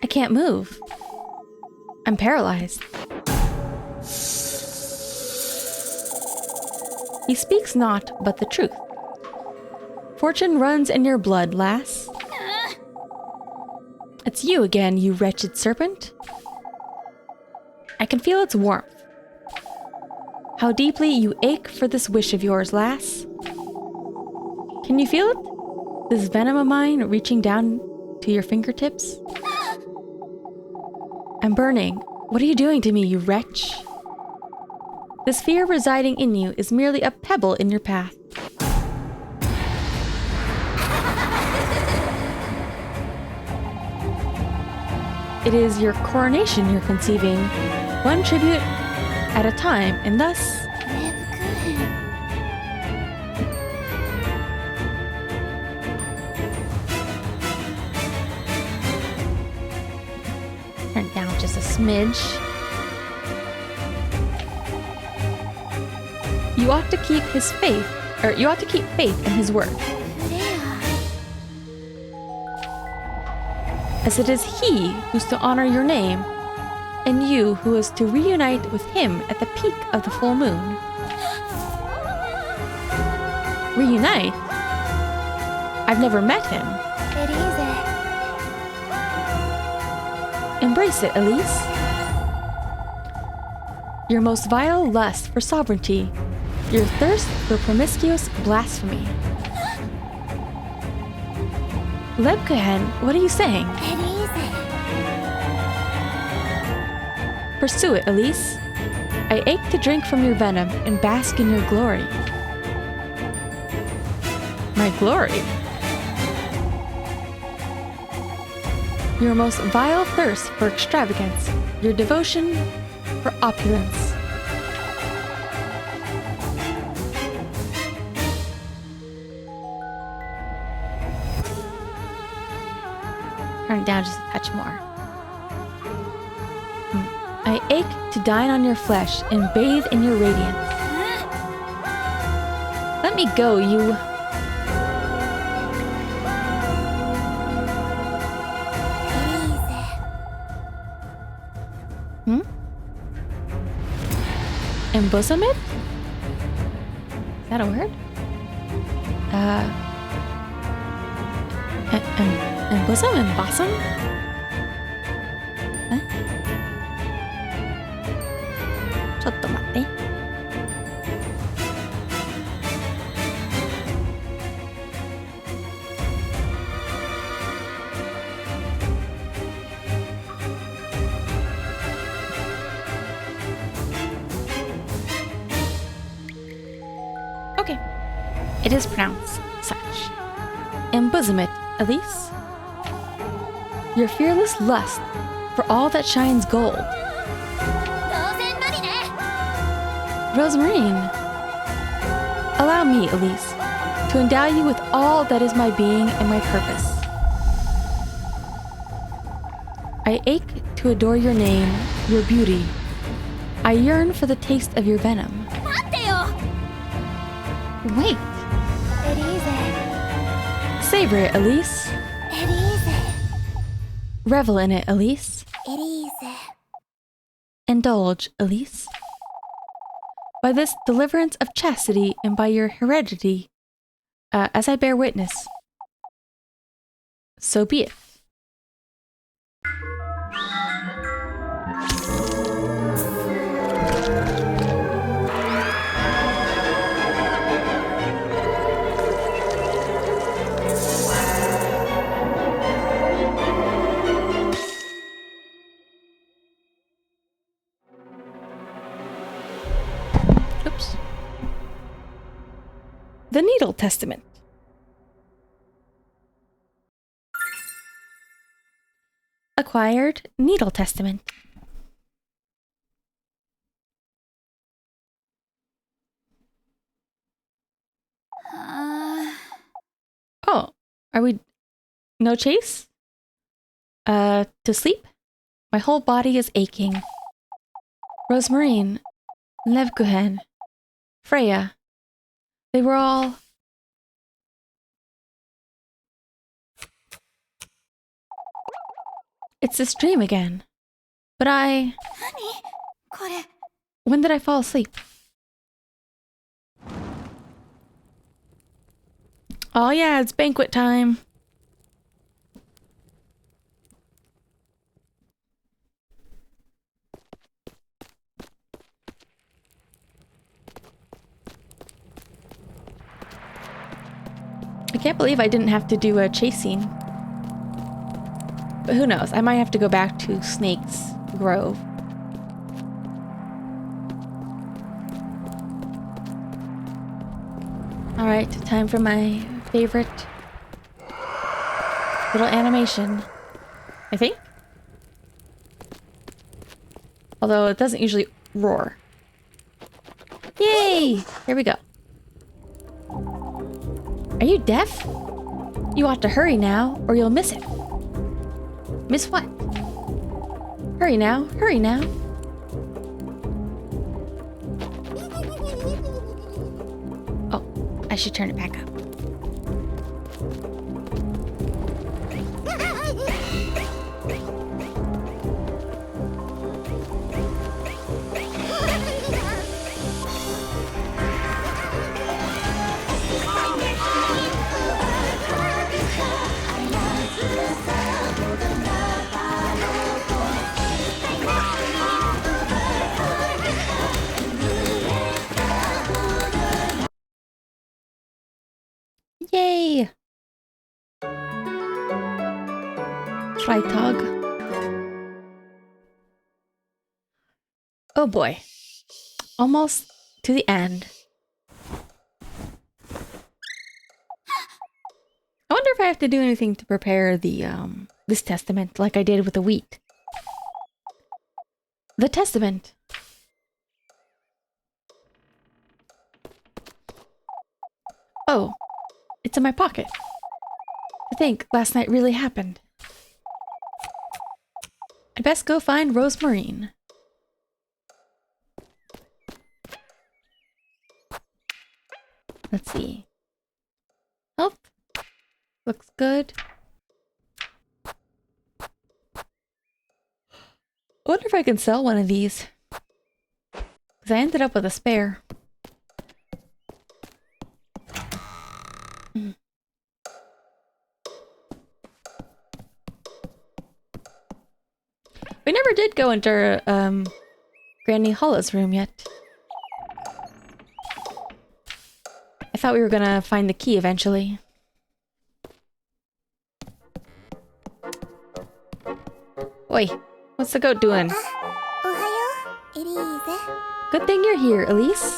I can't move. I'm paralyzed. He speaks not but the truth. Fortune runs in your blood, lass. It's you again, you wretched serpent. I can feel its warmth. How deeply you ache for this wish of yours, lass. Can you feel it? This venom of mine reaching down to your fingertips? I'm burning. What are you doing to me, you wretch? This fear residing in you is merely a pebble in your path. It is your coronation you're conceiving, one tribute at a time, and thus... Turn down just a smidge. You ought to keep his faith, or you ought to keep faith in his word. As it is he who's to honor your name, and you who is to reunite with him at the peak of the full moon. Reunite? I've never met him. Embrace it, Elise. Your most vile lust for sovereignty, your thirst for promiscuous blasphemy. Lebkuhen, what are you saying? Pursue it, Elise. I ache to drink from your venom and bask in your glory. My glory? Your most vile thirst for extravagance, your devotion for opulence. Turn it down just a touch more. I ache to dine on your flesh and bathe in your radiance. Let me go, you... Embosom it? Is that a word? Embosom? Embosom? Huh? ちょっと待って。Okay. It is pronounced such. Embosom it, Elise. Your fearless lust for all that shines gold. Rosemarine. Allow me, Elise, to endow you with all that is my being and my purpose. I ache to adore your name, your beauty. I yearn for the taste of your venom. Wait. Savor it, Elise. Revel in it, Elise. Indulge, Elise. By this deliverance of chastity and by your heredity, as I bear witness, so be it. Oops. The Needle Testament. Acquired Needle Testament. Oh, are we... No chase? To sleep? My whole body is aching. Rosmarine, Levkuhen, Freya. They were all... It's this dream again. But I... When did I fall asleep? Oh yeah, it's banquet time. I can't believe I didn't have to do a chase scene. But who knows? I might have to go back to Snake's Grove. Alright, time for my favorite little animation. I think? Although it doesn't usually roar. Yay! Here we go. Are you deaf? You ought to hurry now, or you'll miss it. Miss what? Hurry now, hurry now. Oh, I should turn it back up. Yay! Freitag. Oh boy. Almost to the end. I wonder if I have to do anything to prepare the, this testament like I did with the wheat. The testament. Oh. It's in my pocket. I think last night really happened. I'd best go find Rosmarine. Let's see. Health. Looks good. I wonder if I can sell one of these. Because I ended up with a spare. We never did go into Granny Hollow's room yet. I thought we were gonna find the key eventually. Oi, what's the goat doing? Good thing you're here, Elise.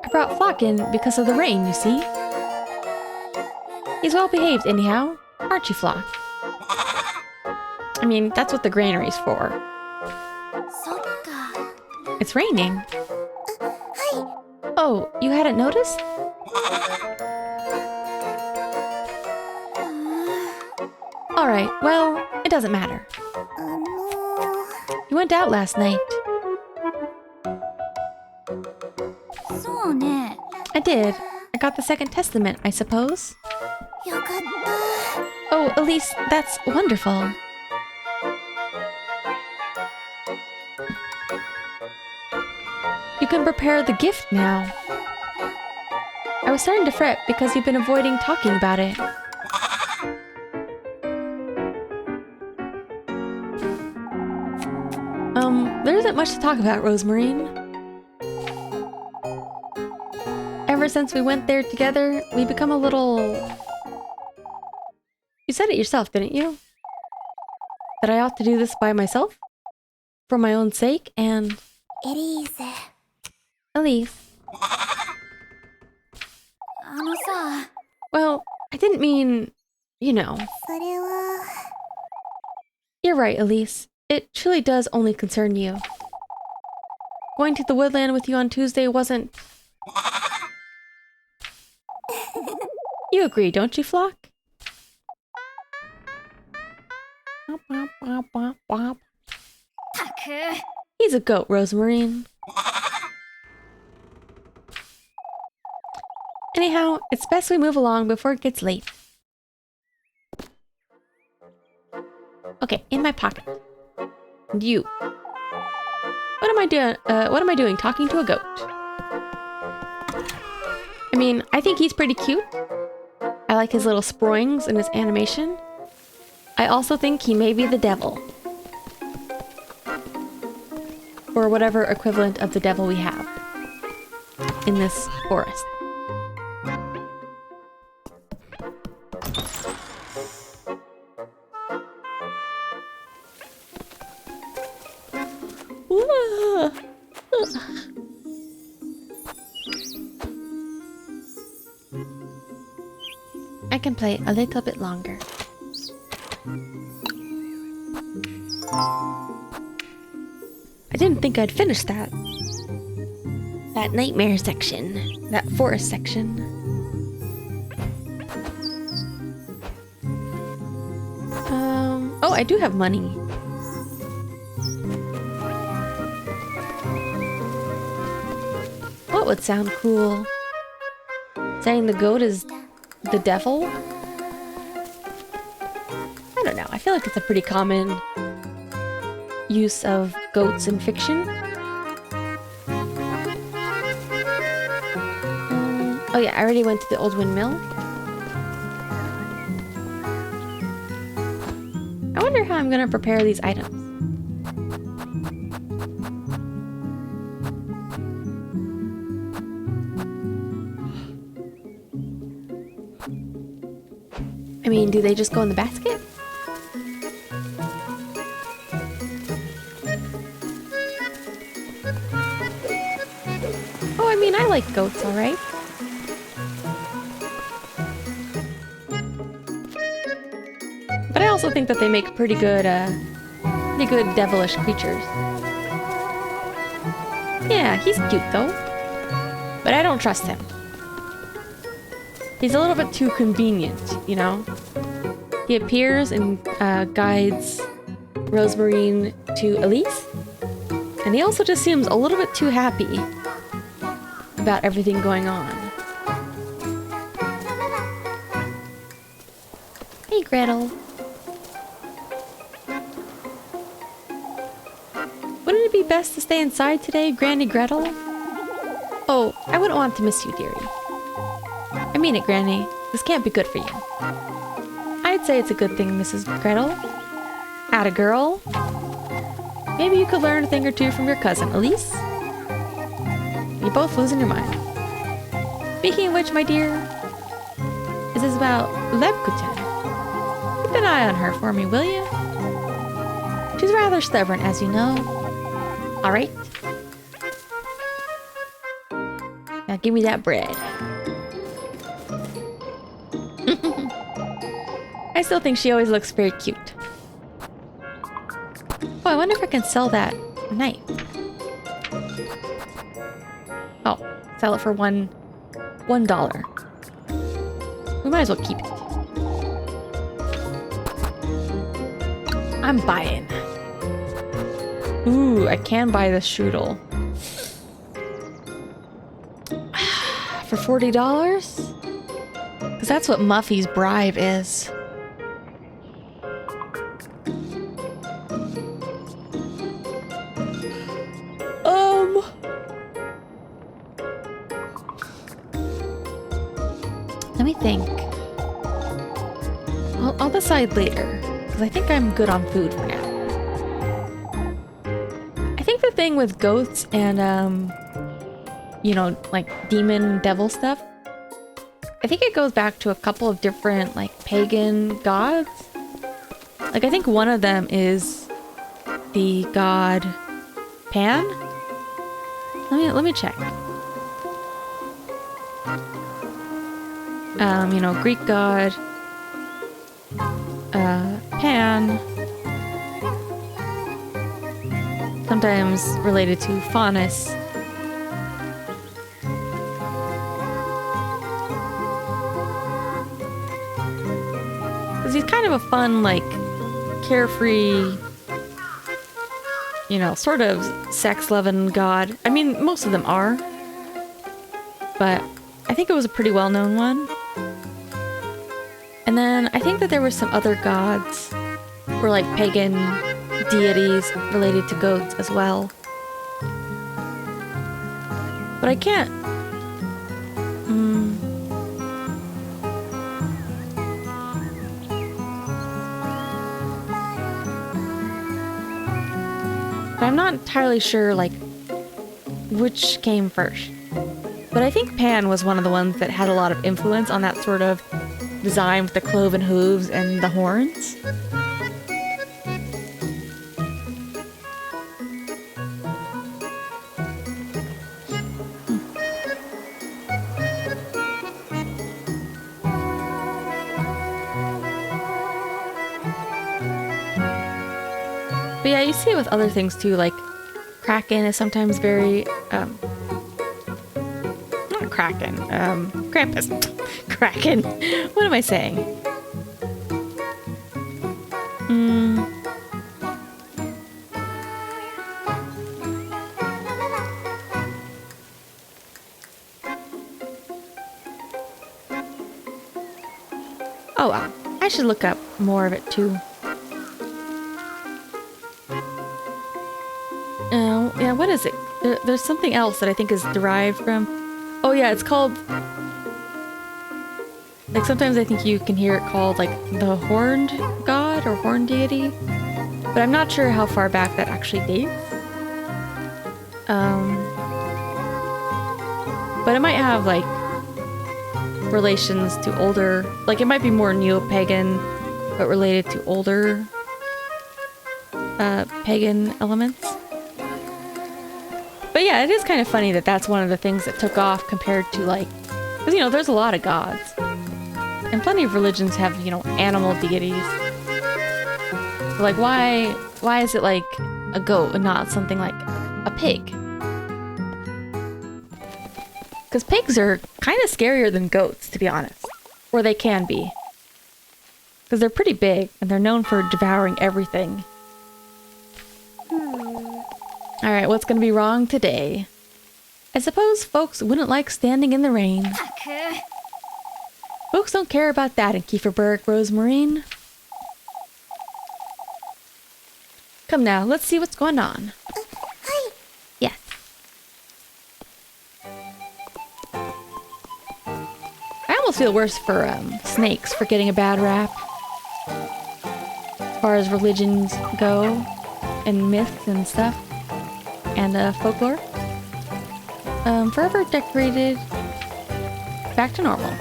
I brought Flock in because of the rain, you see. He's well behaved anyhow, aren't you, Flock? I mean, that's what the granary's for. It's raining. Oh, you hadn't noticed? Alright, well, it doesn't matter. You went out last night. I did. I got the Second Testament, I suppose. Oh, Elise, that's wonderful. You can prepare the gift now. I was starting to fret because you've been avoiding talking about it. There isn't much to talk about, Rosmarine. Ever since we went there together, we've become a little... You said it yourself, didn't you? That I ought to do this by myself? For my own sake, and... Elise. Well, I didn't mean, you know. それは You're right, Elise. It truly does only concern you. Going to the woodland with you on Tuesday wasn't... You agree, don't you, Flock? Wop, wop, wop, wop, wop. He's a goat, Rosemarine. Anyhow, it's best we move along before it gets late. Okay, in my pocket. And you. What am I doing? What am I doing talking to a goat? I mean, I think he's pretty cute. I like his little sproings and his animation. I also think he may be the devil. Or whatever equivalent of the devil we have in this forest. I can play a little bit longer. I didn't think I'd finish that. That nightmare section. That forest section. Oh, I do have money. What would sound cool? Saying the goat is the devil? I don't know. I feel like it's a pretty common use of goats in fiction. Oh yeah, I already went to the old windmill. I wonder how I'm gonna prepare these items. I mean, do they just go in the basket? Oh, I mean, I like goats, alright. But I also think that they make pretty good devilish creatures. Yeah, he's cute though. But I don't trust him. He's a little bit too convenient, you know? He appears and guides Rosemarine to Elise. And he also just seems a little bit too happy about everything going on. Hey, Gretel. Wouldn't it be best to stay inside today, Granny Gretel? Oh, I wouldn't want to miss you, dearie. I mean it, Granny. This can't be good for you. I'd say it's a good thing, Mrs. Gretel. Atta girl. Maybe you could learn a thing or two from your cousin, Elise. You're both losing your mind. Speaking of which, my dear, this is about Lebkuchen. Keep an eye on her for me, will you? She's rather stubborn, as you know. Alright? Now give me that bread. I still think she always looks very cute. Oh, I wonder if I can sell that knife. Oh, sell it for $1. We might as well keep it. I'm buying. Ooh, I can buy the strudel. For $40? Because that's what Muffy's bribe is. Let me think. I'll decide later, because I think I'm good on food for now. I think the thing with goats and, you know, like demon devil stuff, I think it goes back to a couple of different, like, pagan gods. Like, I think one of them is the god Pan? Let me check. You know, Greek god, Pan, sometimes related to Faunus. Because he's kind of a fun, like, carefree, you know, sort of sex-loving god. I mean, most of them are. But I think it was a pretty well-known one. And then I think that there were some other gods who were like pagan deities related to goats as well. But I can't... But I'm not entirely sure, like, which came first. But I think Pan was one of the ones that had a lot of influence on that sort of design with the cloven hooves and the horns. But yeah, you see it with other things too, like Kraken is sometimes very, not Kraken, Krampus. Kraken. What am I saying? Oh, wow. I should look up more of it too. Yeah, what is it? There's something else that I think is derived from... Oh yeah, it's called... Like, sometimes I think you can hear it called, like, the horned god or horned deity. But I'm not sure how far back that actually dates. But it might have, like, relations to older... Like, it might be more neo-pagan, but related to older pagan elements. But yeah, it is kind of funny that that's one of the things that took off compared to, like... Because, you know, there's a lot of gods. And plenty of religions have, you know, animal deities. So, like, why is it, like, a goat and not something like a pig? Because pigs are kind of scarier than goats, to be honest. Or they can be. Because they're pretty big, and they're known for devouring everything. Alright, what's gonna be wrong today? I suppose folks wouldn't like standing in the rain. Folks don't care about that in Kieferberg, Rosemarine. Come now, let's see what's going on. Yes. I almost feel worse for snakes for getting a bad rap. As far as religions go, and myths and stuff, and folklore. Forever decorated, back to normal.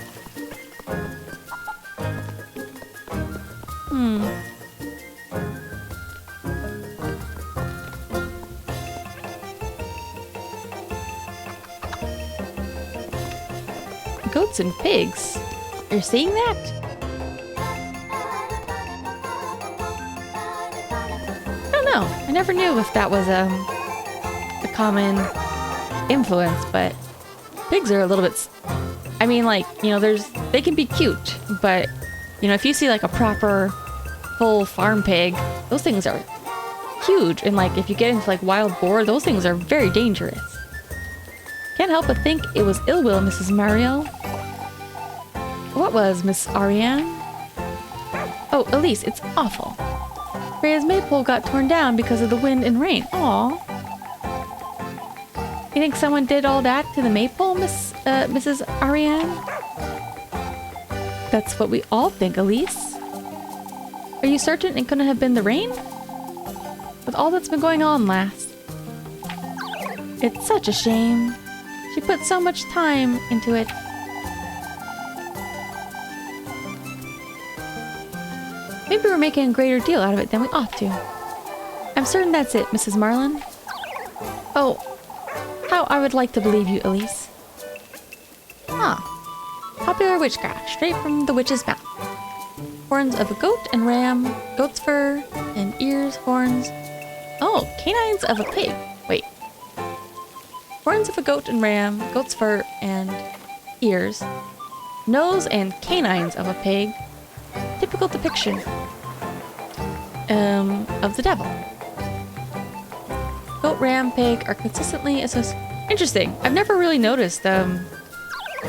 Goats and pigs. You're seeing that? I don't know. I never knew if that was a common influence, but pigs are a little bit... I mean, like, you know, they can be cute, but, you know, if you see like a proper full farm pig, those things are huge. And like, if you get into like wild boar, those things are very dangerous. Can't help but think it was ill will, Mrs. Mariel. What was, Miss Ariane? Oh, Elise, it's awful. Freya's maypole got torn down because of the wind and rain. Aw. You think someone did all that to the maypole, Mrs. Ariane? That's what we all think, Elise. Are you certain it couldn't have been the rain? With all that's been going on, lass. It's such a shame. She put so much time into it. Maybe we're making a greater deal out of it than we ought to. I'm certain that's it, Mrs. Marlin. Oh, how I would like to believe you, Elise. Huh. Popular witchcraft, straight from the witch's mouth. Horns of a goat and ram, goat's fur, and ears, horns. Oh, canines of a pig. Wait. Horns of a goat and ram, goat's fur, and ears. Nose and canines of a pig. Typical depiction of the devil. Goat, ram, pig are consistently associated. Interesting. I've never really noticed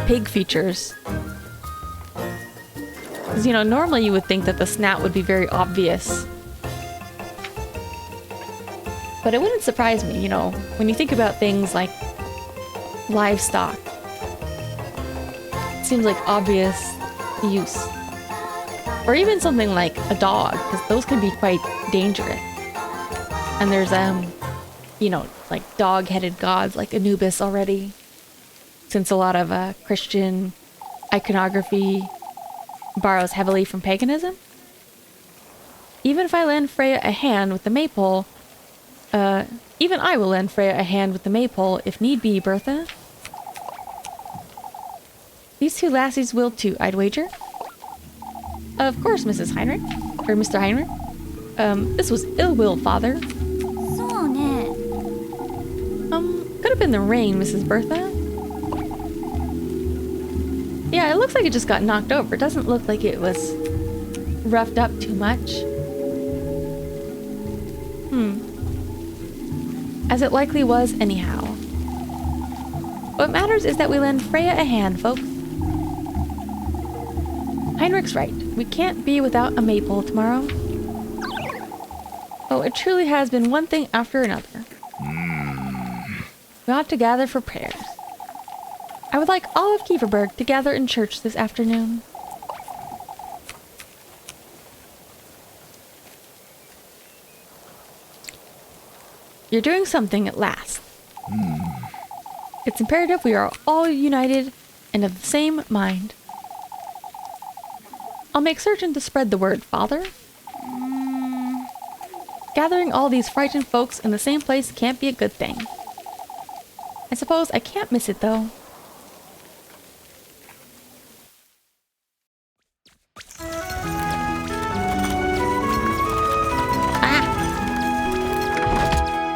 pig features. Because, you know, normally you would think that the snout would be very obvious. But it wouldn't surprise me, you know, when you think about things like livestock. It seems like obvious use. Or even something like a dog, because those can be quite dangerous. And there's, you know, like dog-headed gods like Anubis already. Since a lot of Christian iconography borrows heavily from paganism. Even if I lend Freya a hand with the maypole, even I will lend Freya a hand with the maypole if need be, Bertha. These two lassies will too, I'd wager. Of course, Mrs. Heinrich. Or Mr. Heinrich. This was ill will, father. Could have been the rain, Mrs. Bertha. Yeah, it looks like it just got knocked over. It doesn't look like it was roughed up too much. As it likely was anyhow. What matters is that we lend Freya a hand, folks. Heinrich's right. We can't be without a maypole tomorrow. Oh, it truly has been one thing after another. We ought to gather for prayers. I would like all of Kieferberg to gather in church this afternoon. You're doing something at last. It's imperative we are all united and of the same mind. I'll make certain to spread the word, Father. Gathering all these frightened folks in the same place can't be a good thing. I suppose I can't miss it, though.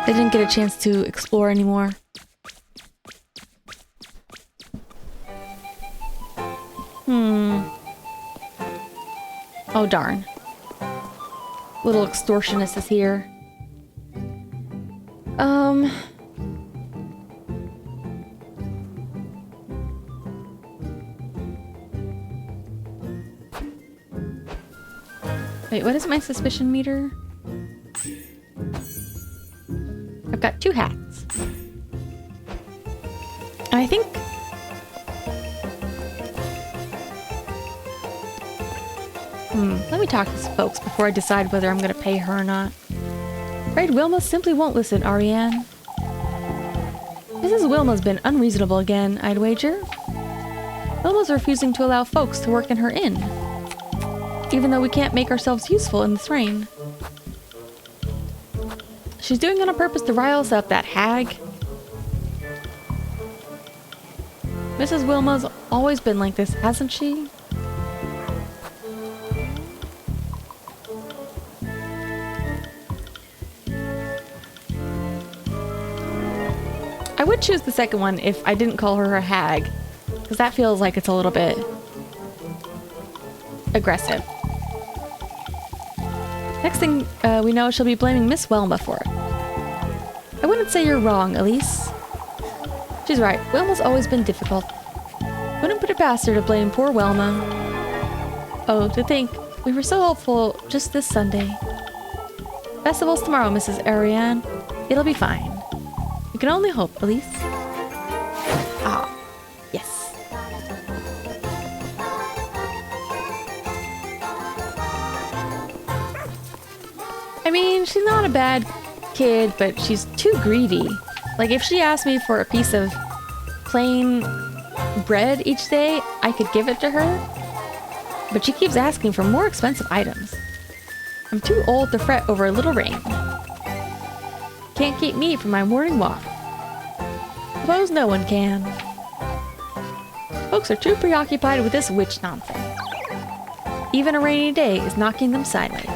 I didn't get a chance to explore anymore. Oh, darn. Little extortionist is here. Wait, what is my suspicion meter? I've got 2 hats. And I think... let me talk to some folks before I decide whether I'm going to pay her or not. Afraid Wilma simply won't listen, Ariane. Mrs. Wilma's been unreasonable again, I'd wager. Wilma's refusing to allow folks to work in her inn. Even though we can't make ourselves useful in this rain. She's doing it on purpose to rile us up, that hag. Mrs. Wilma's always been like this, hasn't she? I would choose the second one if I didn't call her a hag, because that feels like it's a little bit aggressive. Next thing we know, she'll be blaming Miss Wilma for it. I wouldn't say you're wrong, Elise. She's right. Wilma's always been difficult. Wouldn't put it past her to blame poor Wilma. Oh, to think, we were so hopeful just this Sunday. Festival's tomorrow, Mrs. Ariane. It'll be fine. We can only hope, Elise. Ah, yes. I mean, she's not a bad kid, but she's too greedy. Like, if she asked me for a piece of plain bread each day, I could give it to her. But she keeps asking for more expensive items. I'm too old to fret over a little rain. Can't keep me from my morning walk. Suppose no one can. Folks are too preoccupied with this witch nonsense. Even a rainy day is knocking them sideways.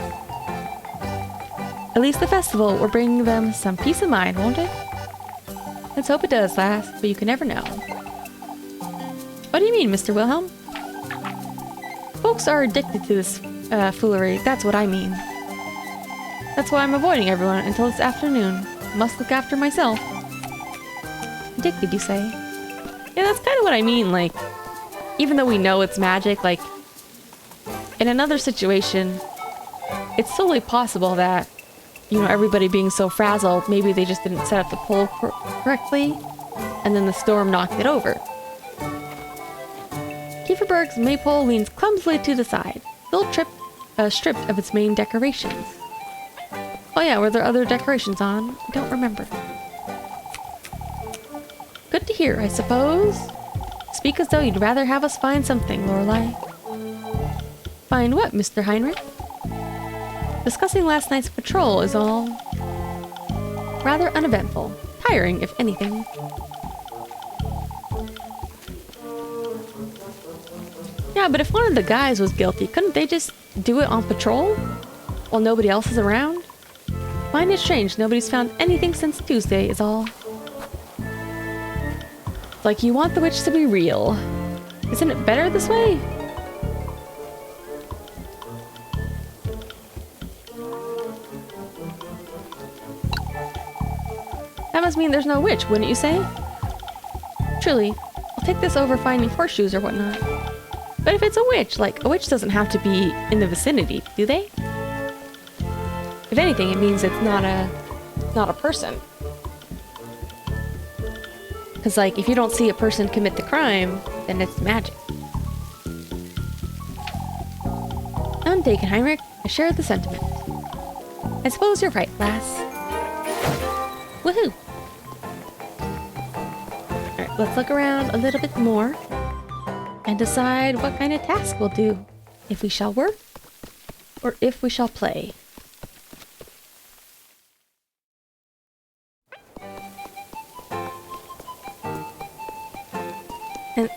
At least the festival will bring them some peace of mind, won't it? Let's hope it does, lass, but you can never know. What do you mean, Mr. Wilhelm? Folks are addicted to this foolery, that's what I mean. That's why I'm avoiding everyone until this afternoon. Must look after myself. Addicted, you say? Yeah, that's kind of what I mean, like, even though we know it's magic, like, in another situation, it's totally possible that, you know, everybody being so frazzled, maybe they just didn't set up the pole correctly, and then the storm knocked it over. Kieferberg's maypole leans clumsily to the side, still stripped of its main decorations. Oh yeah, were there other decorations on? I don't remember. Good to hear, I suppose. Speak as though you'd rather have us find something, Lorelei. Find what, Mr. Heinrich? Discussing last night's patrol is all rather uneventful. Tiring, if anything. Yeah, but if one of the guys was guilty, couldn't they just do it on patrol? While nobody else is around? Find it strange nobody's found anything since Tuesday is all. Like you want the witch to be real. Isn't it better this way? That must mean there's no witch, wouldn't you say? Truly, I'll take this over finding horseshoes or whatnot. But if it's a witch, like, a witch doesn't have to be in the vicinity, do they? If anything, it means it's not a person. Because, like, if you don't see a person commit the crime, then it's magic. Untaken, Heinrich. I share the sentiment. I suppose you're right, lass. Woohoo! Alright, let's look around a little bit more and decide what kind of task we'll do. If we shall work, or if we shall play.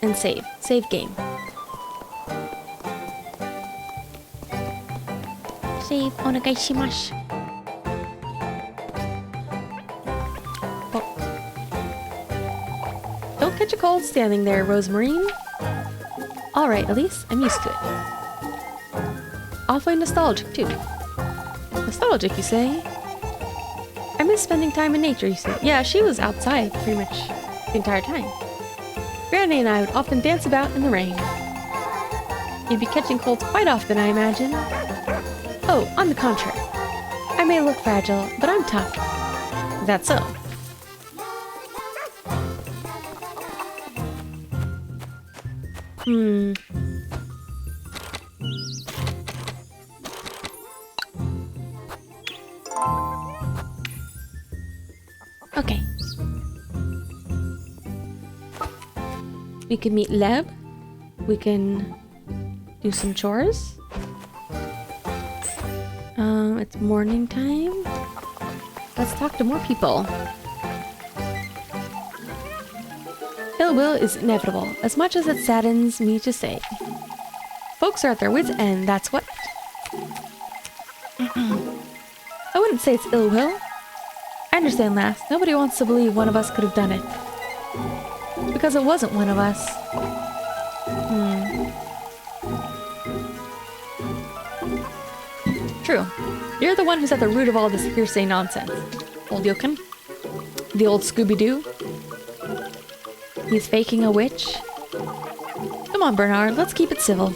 And save. Save game. Save onegaishimasu. Oh. Don't catch a cold standing there, Rosemarine. Alright, Elise, I'm used to it. Awfully nostalgic, too. Nostalgic, you say? I miss spending time in nature, you say. Yeah, she was outside pretty much the entire time. Granny and I would often dance about in the rain. You'd be catching colds quite often, I imagine. Oh, on the contrary. I may look fragile, but I'm tough. That's so. Okay. We can meet Leb. We can do some chores. It's morning time. Let's talk to more people. Ill will is inevitable, as much as it saddens me to say. Folks are at their wits' end, that's what. I wouldn't say it's ill will. I understand, lass. Nobody wants to believe one of us could have done it. Because it wasn't one of us. True. You're the one who's at the root of all this hearsay nonsense. Old Yoken. The old Scooby-Doo. He's faking a witch. Come on, Bernard, let's keep it civil.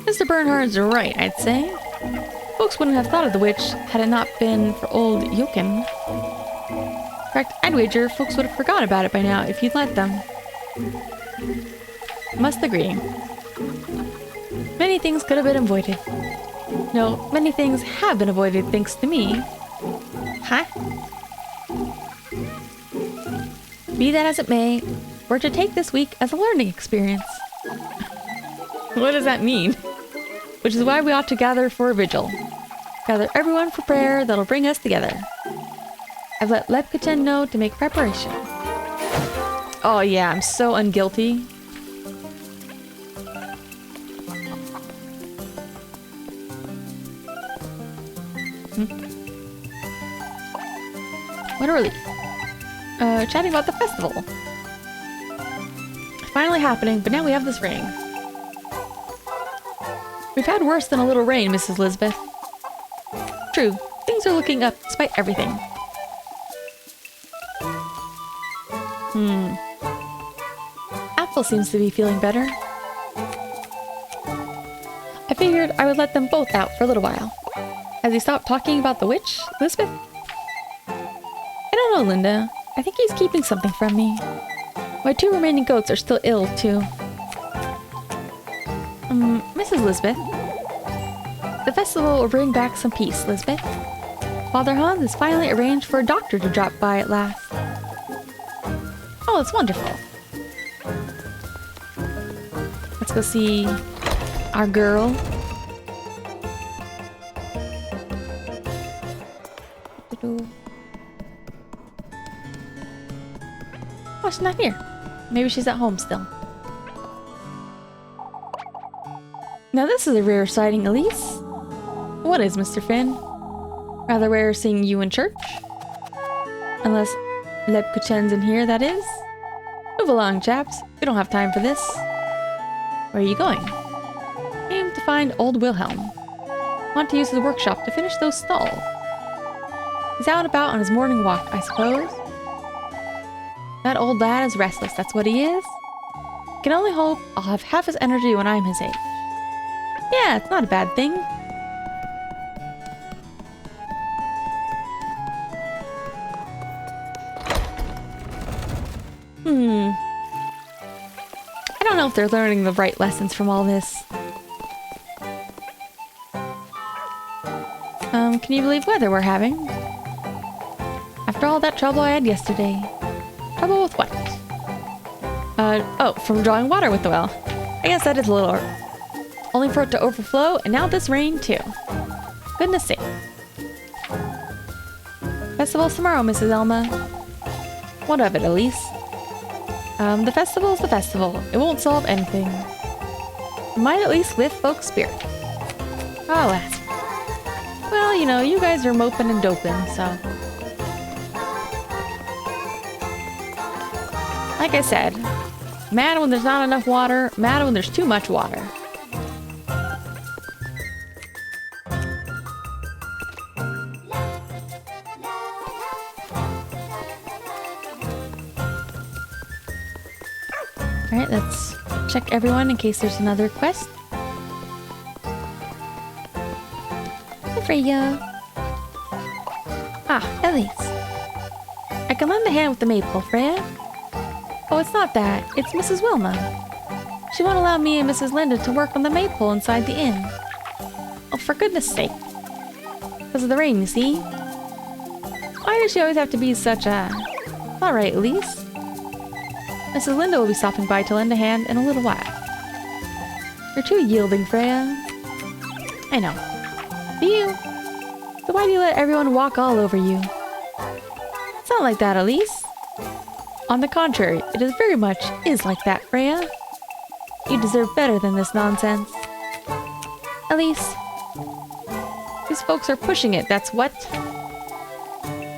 Mr. Bernhard's right, I'd say. Folks wouldn't have thought of the witch had it not been for old Yoken. In fact, I'd wager folks would have forgot about it by now if you'd let them. Must agree. Many things could have been avoided. No, many things have been avoided thanks to me. Huh? Be that as it may, we're to take this week as a learning experience. What does that mean? Which is why we ought to gather for a vigil. Gather everyone for prayer that'll bring us together. I've let Lepkachen know to make preparation. Oh yeah, I'm so unguilty. What a relief. Chatting about the festival. Finally happening, but now we have this rain. We've had worse than a little rain, Mrs. Lisbeth. True, things are looking up despite everything. Apple seems to be feeling better. I figured I would let them both out for a little while. Has he stopped talking about the witch, Lisbeth? I don't know, Linda. I think he's keeping something from me. My 2 remaining goats are still ill, too. Mrs. Lisbeth. The festival will bring back some peace, Lisbeth. Father Hans has finally arranged for a doctor to drop by at last. Oh, that's wonderful. Let's go see our girl. Oh, she's not here. Maybe she's at home still. Now this is a rare sighting, Elise. What is, Mr. Finn? Rather rare seeing you in church? Unless Lebkuchen's in here, that is. Move along, chaps. We don't have time for this. Where are you going? Aim to find old Wilhelm. Want to use his workshop to finish those stalls. He's out about on his morning walk, I suppose. That old lad is restless, that's what he is. Can only hope I'll have half his energy when I'm his age. Yeah, it's not a bad thing. I don't know if they're learning the right lessons from all this. Can you believe weather we're having? After all that trouble I had yesterday. Trouble with what? Oh, from drawing water with the well. I guess that is a little... Only for it to overflow, and now this rain too. Goodness sake. Festival's tomorrow, Mrs. Elma. What of it, Elise? The festival's the festival. It won't solve anything. It might at least lift folks' spirit. Oh, that's... Well, you know, you guys are moping and doping, so... Like I said, mad when there's not enough water, mad when there's too much water. Alright, let's check everyone in case there's another quest. Hi, Freya. Ah, Elise. I can lend a hand with the maple, Freya. Oh, it's not that. It's Mrs. Wilma. She won't allow me and Mrs. Linda to work on the maypole inside the inn. Oh, for goodness sake. Because of the rain, you see? Why does she always have to be such a... Alright, Elise. Mrs. Linda will be stopping by to lend a hand in a little while. You're too yielding, Freya. I know. But you? So why do you let everyone walk all over you? It's not like that, Elise. On the contrary, it is very much is like that, Freya. You deserve better than this nonsense. Elise. These folks are pushing it, that's what.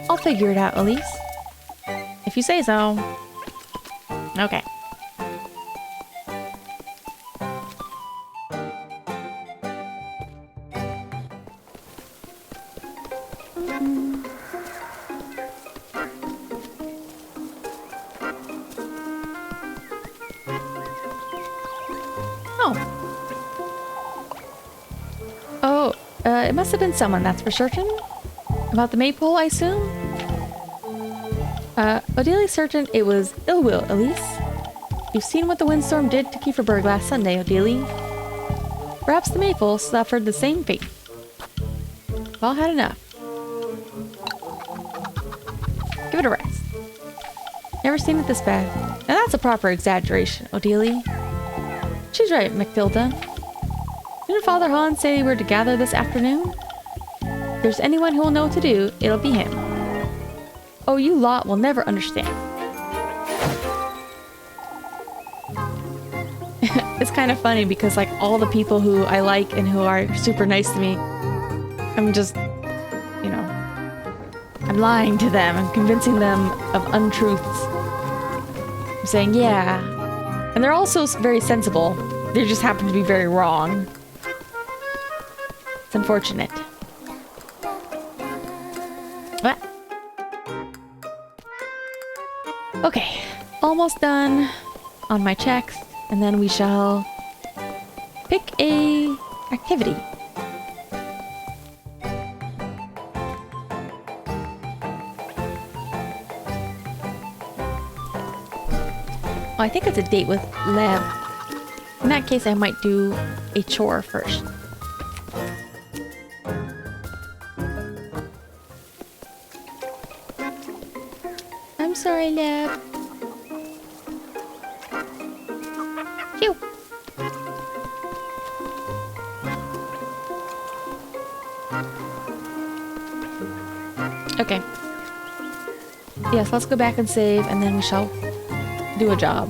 I'll figure it out, Elise. If you say so. Okay. It must have been someone, that's for certain. About the maypole, I assume? Odelia's certain it was ill will, Elise. You've seen what the windstorm did to Kieferberg last Sunday, Odelia. Perhaps the maple suffered the same fate. We've all had enough. Give it a rest. Never seen it this bad. Now that's a proper exaggeration, Odelia. She's right, Matilda. Didn't Father Hans say we were to gather this afternoon? If there's anyone who will know what to do, it'll be him. Oh, you lot will never understand. kind of funny because like all the people who I like and who are super nice to me, I'm just, you know, I'm lying to them. I'm convincing them of untruths. I'm saying, yeah. And they're also very sensible. They just happen to be very wrong. It's unfortunate. What? Okay, almost done on my checks, and then we shall pick a activity. Oh, I think it's a date with Lev. In that case, I might do a chore first. I'm sorry, Lev. Phew. Okay. Yes, let's go back and save, and then we shall do a job.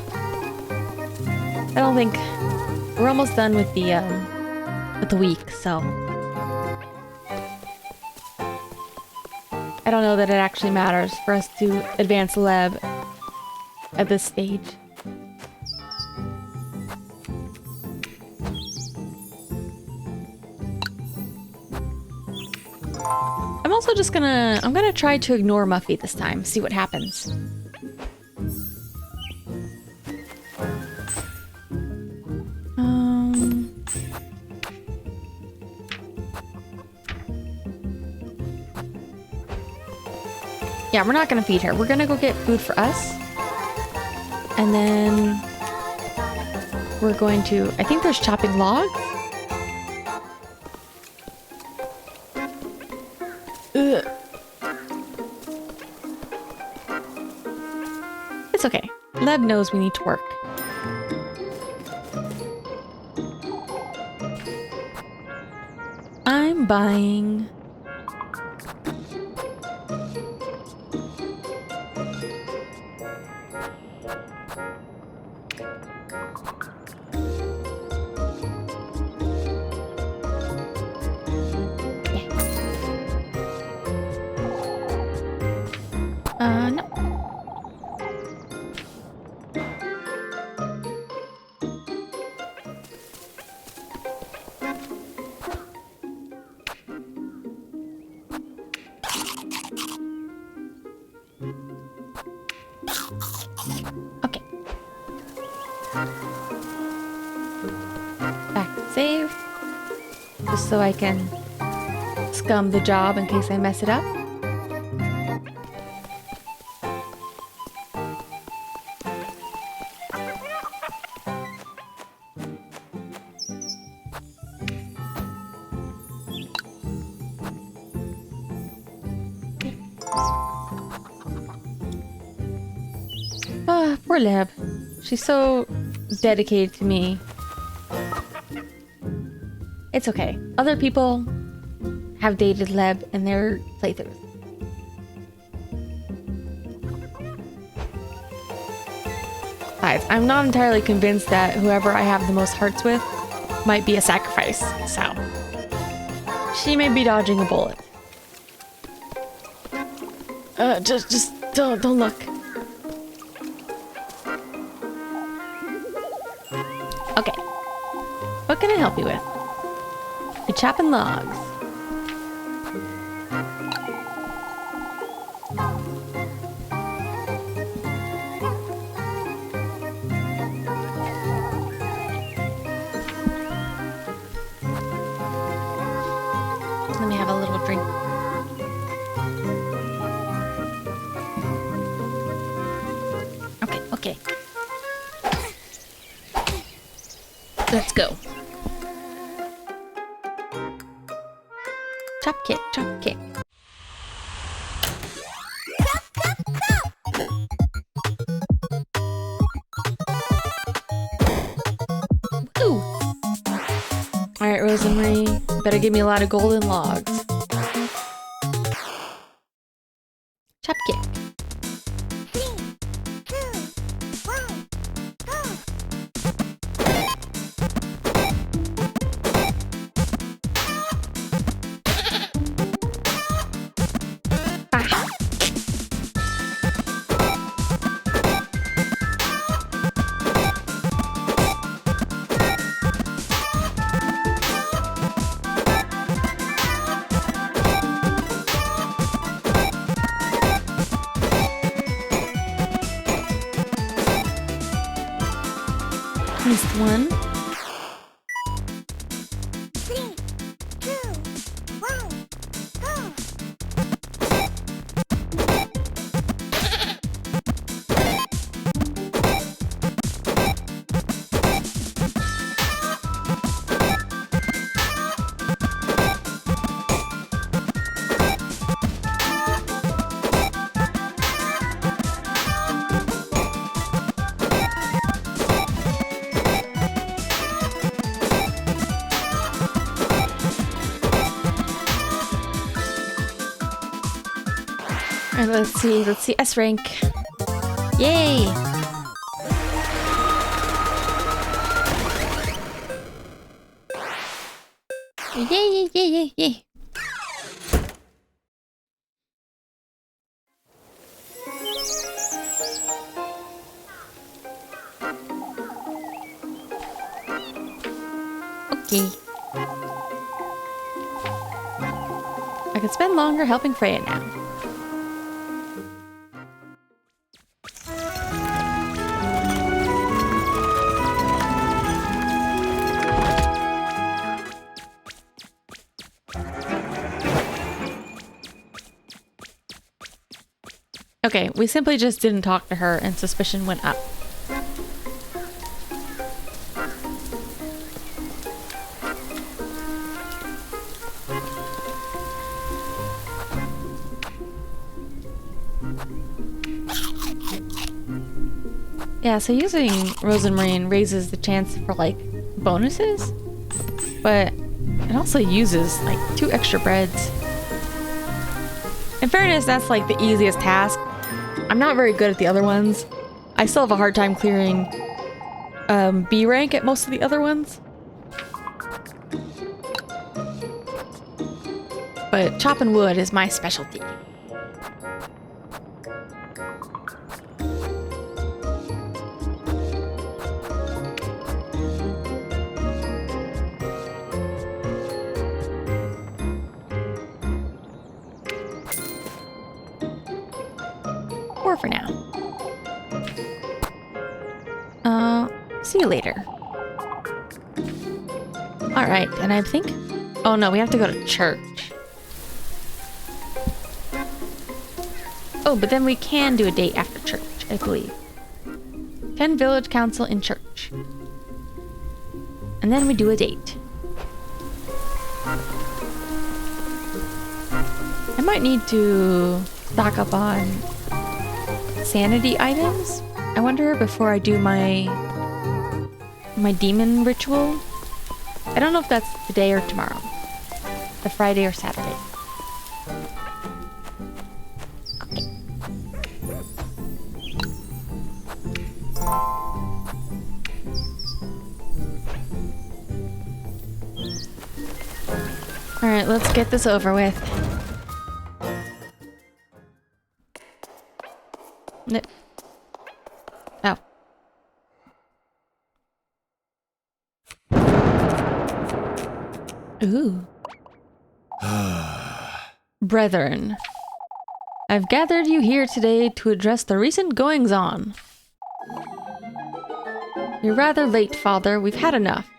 I don't think we're almost done with the week, so I don't know that it actually matters for us to advance the lab at this stage. I'm also just I'm gonna try to ignore Muffy this time, see what happens. Yeah, we're not gonna feed her. We're gonna go get food for us. And then we're going to, I think there's chopping logs. Ugh. It's okay. Leb knows we need to work. I'm buying no. Okay. Back to save. Just so I can scum the job in case I mess it up. Ah, poor Leb. She's so dedicated to me. It's okay. Other people have dated Leb in their playthroughs. Besides, I'm not entirely convinced that whoever I have the most hearts with might be a sacrifice, so she may be dodging a bullet. Just don't look. Okay. What can I help you with? You're chopping logs. Let me have a little drink. Okay. Let's go. Chop kick, chop kick. Ooh. Alright, Rosemary. Better give me a lot of golden logs. Chop kick. Missed one. 3, 2, 1, go! Alright, let's see S rank. Yay! Yay, yay, yay, yay, yay. Okay. I could spend longer helping Freya now. Okay, we simply just didn't talk to her and suspicion went up. Yeah, so using Rose and Marine raises the chance for like bonuses, but it also uses like 2 extra breads. In fairness, that's like the easiest task. I'm not very good at the other ones. I still have a hard time clearing B rank at most of the other ones. But chopping wood is my specialty. For now. See you later. Alright, and I think... Oh no, we have to go to church. Oh, but then we can do a date after church, I believe. 10 village council in church. And then we do a date. I might need to stock up on sanity items. I wonder before I do my demon ritual. I don't know if that's today or tomorrow. The Friday or Saturday. Okay. Alright, let's get this over with. Oh. Ooh. Brethren, I've gathered you here today to address the recent goings-on. You're rather late, Father. We've had enough.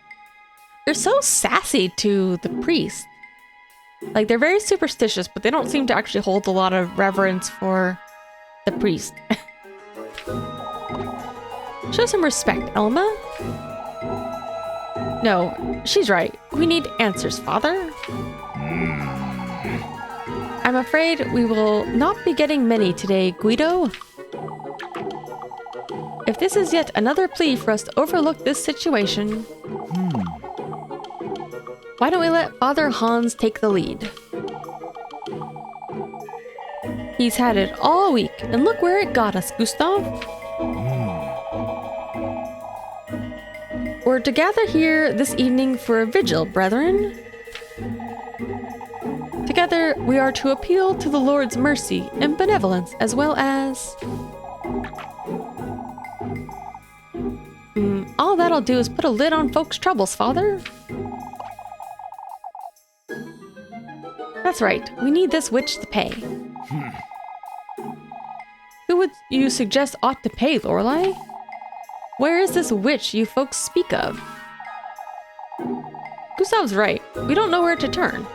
They're so sassy to the priest. Like, they're very superstitious, but they don't seem to actually hold a lot of reverence for the priest. Show some respect, Elma. No, she's right. We need answers, Father. I'm afraid we will not be getting many today, Guido. If this is yet another plea for us to overlook this situation, why don't we let Father Hans take the lead? He's had it all week, and look where it got us, Gustav. We're to gather here this evening for a vigil, brethren. Together, we are to appeal to the Lord's mercy and benevolence, as well as... all that'll do is put a lid on folks' troubles, Father. That's right, we need this witch to pay. Who would you suggest ought to pay, Lorelei? Where is this witch you folks speak of? Gustav's right. We don't know where to turn.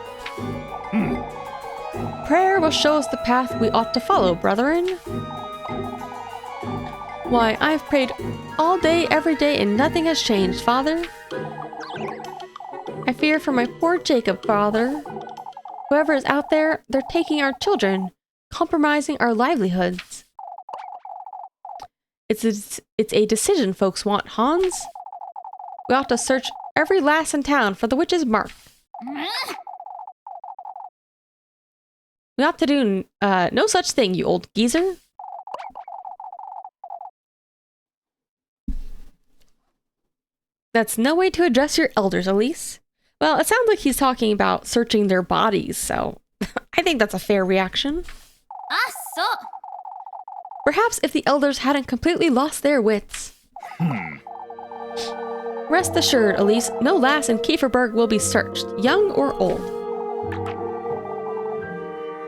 Prayer will show us the path we ought to follow, brethren. Why, I've prayed all day, every day, and nothing has changed, Father. I fear for my poor Jacob, Father. Whoever is out there, they're taking our children, compromising our livelihoods. It's a decision folks want, Hans. We ought to search every lass in town for the witch's mark. We ought to do no such thing, you old geezer. That's no way to address your elders, Elise. Well, it sounds like he's talking about searching their bodies, so I think that's a fair reaction. Perhaps if the elders hadn't completely lost their wits. Rest assured, Elise, no lass in Kieferberg will be searched, young or old.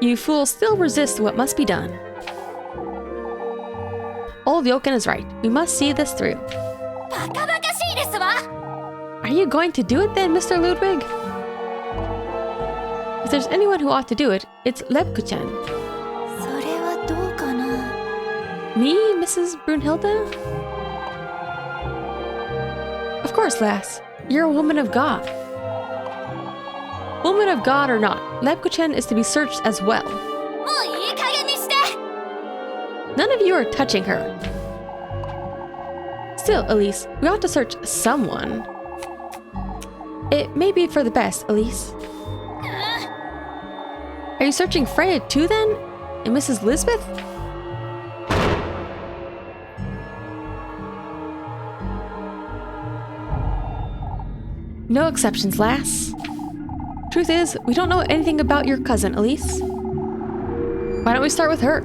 You fools still resist what must be done. Old Jochen is right. We must see this through. Are you going to do it then, Mr. Ludwig? If there's anyone who ought to do it, it's Lebkuchen. Me, Mrs. Brunhilde? Of course, lass. You're a woman of God. Woman of God or not, Lebkuchen is to be searched as well. None of you are touching her. Still, Elise, we ought to search someone. It may be for the best, Elise. Are you searching Freya too then? And Mrs. Lisbeth? No exceptions, lass. Truth is, we don't know anything about your cousin, Elise. Why don't we start with her?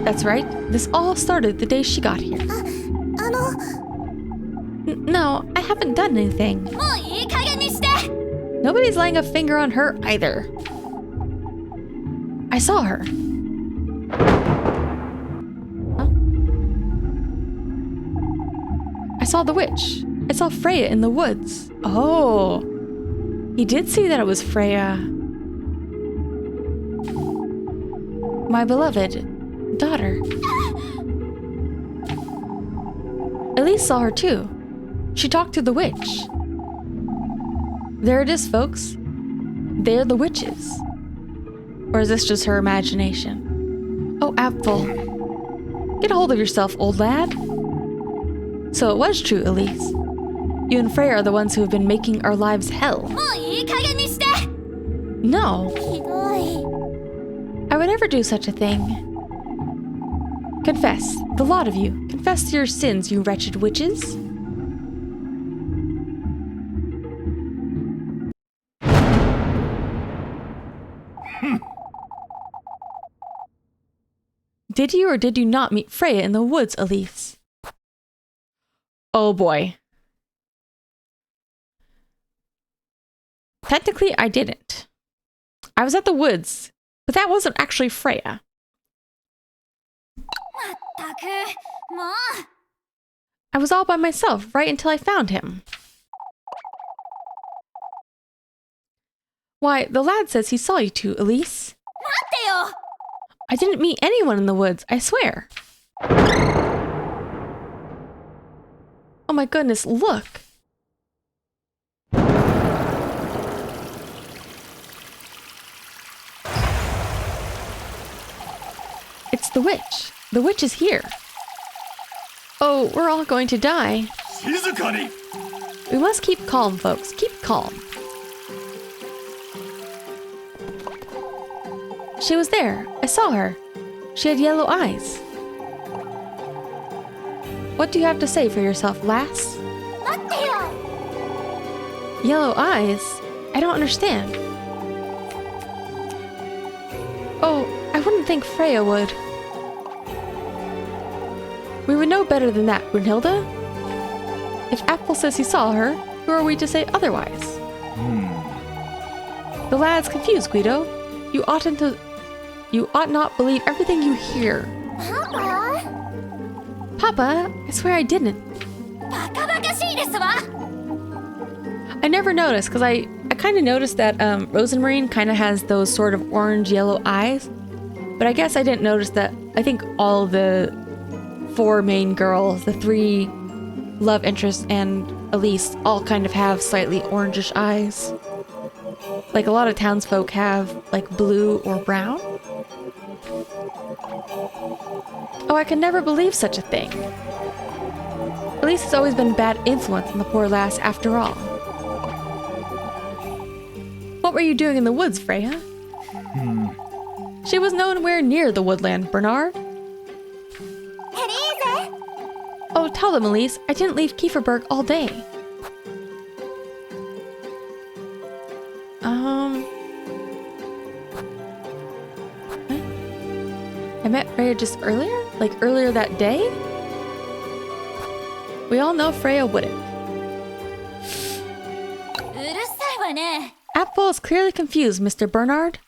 That's right. This all started the day she got here. No, I haven't done anything. Nobody's laying a finger on her either. I saw her. Huh? I saw the witch. I saw Freya in the woods. Oh. He did see that it was Freya. My beloved daughter. Elise saw her too. She talked to the witch. There it is, folks. They're the witches. Or is this just her imagination? Oh, Apfel. Get a hold of yourself, old lad. So it was true, Elise. You and Freya are the ones who have been making our lives hell. No. I would never do such a thing. Confess, the lot of you. Confess to your sins, you wretched witches. Did you or did you not meet Freya in the woods, Elise? Oh boy. Technically, I didn't. I was at the woods, but that wasn't actually Freya. I was all by myself right until I found him. Why, the lad says he saw you two, Elise. I didn't meet anyone in the woods, I swear. Oh my goodness, look. It's the witch. The witch is here. Oh, we're all going to die. We must keep calm, folks. Keep calm. She was there. I saw her. She had yellow eyes. What do you have to say for yourself, lass? Yellow eyes? I don't understand. Oh, I wouldn't think Freya would. We would know better than that, Brunhilde. If Apfel says he saw her, who are we to say otherwise? The lad's confused, Guido. You ought not believe everything you hear. Papa, I swear I didn't. バカバカしいですわ。 I never noticed, because I kind of noticed that Rosemarine kind of has those sort of orange-yellow eyes. But I guess I didn't notice that. I think all the 4 main girls, the 3 love interests, and Elise all kind of have slightly orangish eyes. Like a lot of townsfolk have, like, blue or brown. Oh, I can never believe such a thing. Elise has always been a bad influence on the poor lass after all. What were you doing in the woods, Freya? She was nowhere near the woodland, Bernard. テリーゼ Oh, tell them, Elise. I didn't leave Kieferberg all day. I met Freya just earlier? Like earlier that day? We all know Freya wouldn't. うるさいわね。 Apple is clearly confused, Mr. Bernard.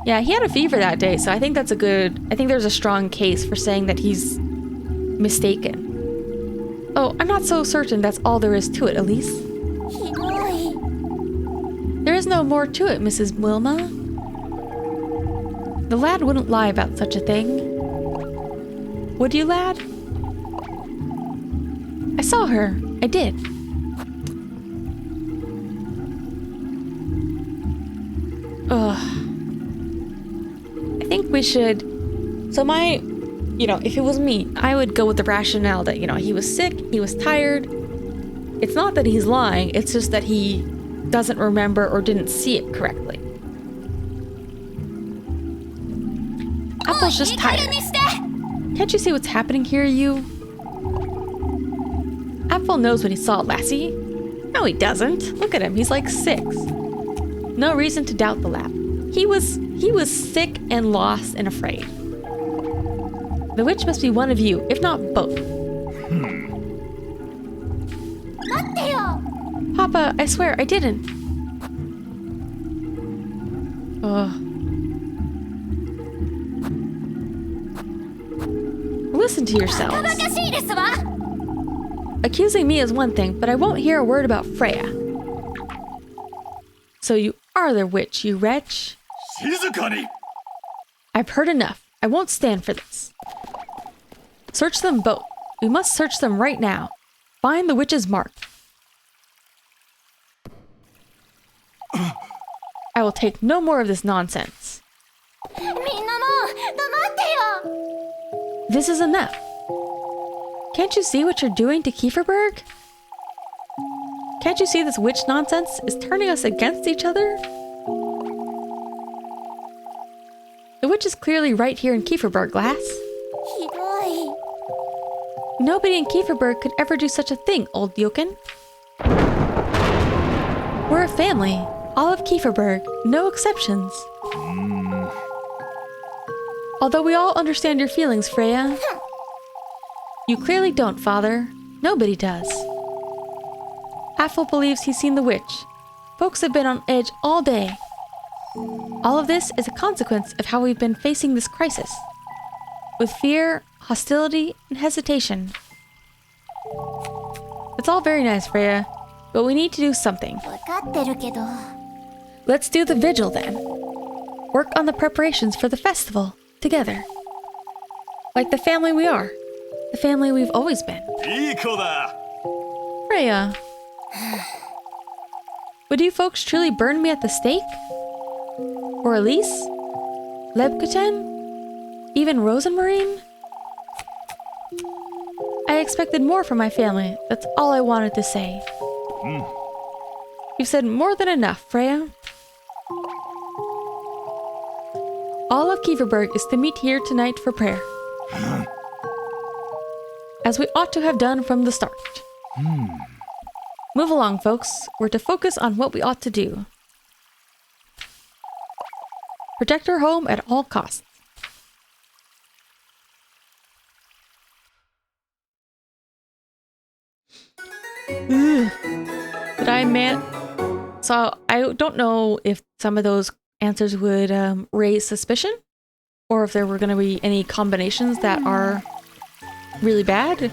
Yeah, he had a fever that day, so I think that's a good... I think there's a strong case for saying that he's mistaken. Oh, I'm not so certain that's all there is to it, Elise. ひどい。 There is no more to it, Mrs. Wilma. The lad wouldn't lie about such a thing. Would you, lad? I saw her. I did. Ugh. I think we should... So my... You know, if it was me, I would go with the rationale that, you know, he was sick, he was tired. It's not that he's lying, it's just that he doesn't remember or didn't see it correctly. Apple's just tired. Can't you see what's happening here, you? Apple knows what he saw, lassie. No, he doesn't. Look at him, he's like 6. No reason to doubt the lad. He was sick and lost and afraid. The witch must be one of you, if not both. 待ってよ。 Papa, I swear I didn't. Ugh. Listen to バカ yourselves. バカしいですわ。 Accusing me is one thing, but I won't hear a word about Freya. So you are the witch, you wretch. 静かに I've heard enough. I won't stand for this. Search them both. We must search them right now. Find the witch's mark. I will take no more of this nonsense. みんなもう黙ってよ。 This is enough. Can't you see what you're doing to Kieferberg? Can't you see this witch nonsense is turning us against each other? The witch is clearly right here in Kieferberg, lass. ひどい。 Nobody in Kieferberg could ever do such a thing, old Yoken. We're a family. All of Kieferberg. No exceptions. Although we all understand your feelings, Freya. You clearly don't, Father. Nobody does. Apple believes he's seen the witch. Folks have been on edge all day. All of this is a consequence of how we've been facing this crisis. With fear, hostility, and hesitation. It's all very nice, Freya, but we need to do something. 分かってるけど。 Let's do the vigil then. Work on the preparations for the festival, together. Like the family we are. The family we've always been. いい子だ Freya. Would you folks truly burn me at the stake? Or Elise? Lebketen? Even Rosemarine? I expected more from my family. That's all I wanted to say. You've said more than enough, Freya. All of Kieferberg is to meet here tonight for prayer. As we ought to have done from the start. Move along, folks. We're to focus on what we ought to do. Protect our home at all costs. Ugh. Did I man? So I don't know if some of those answers would raise suspicion. or if there were going to be any combinations that are really bad.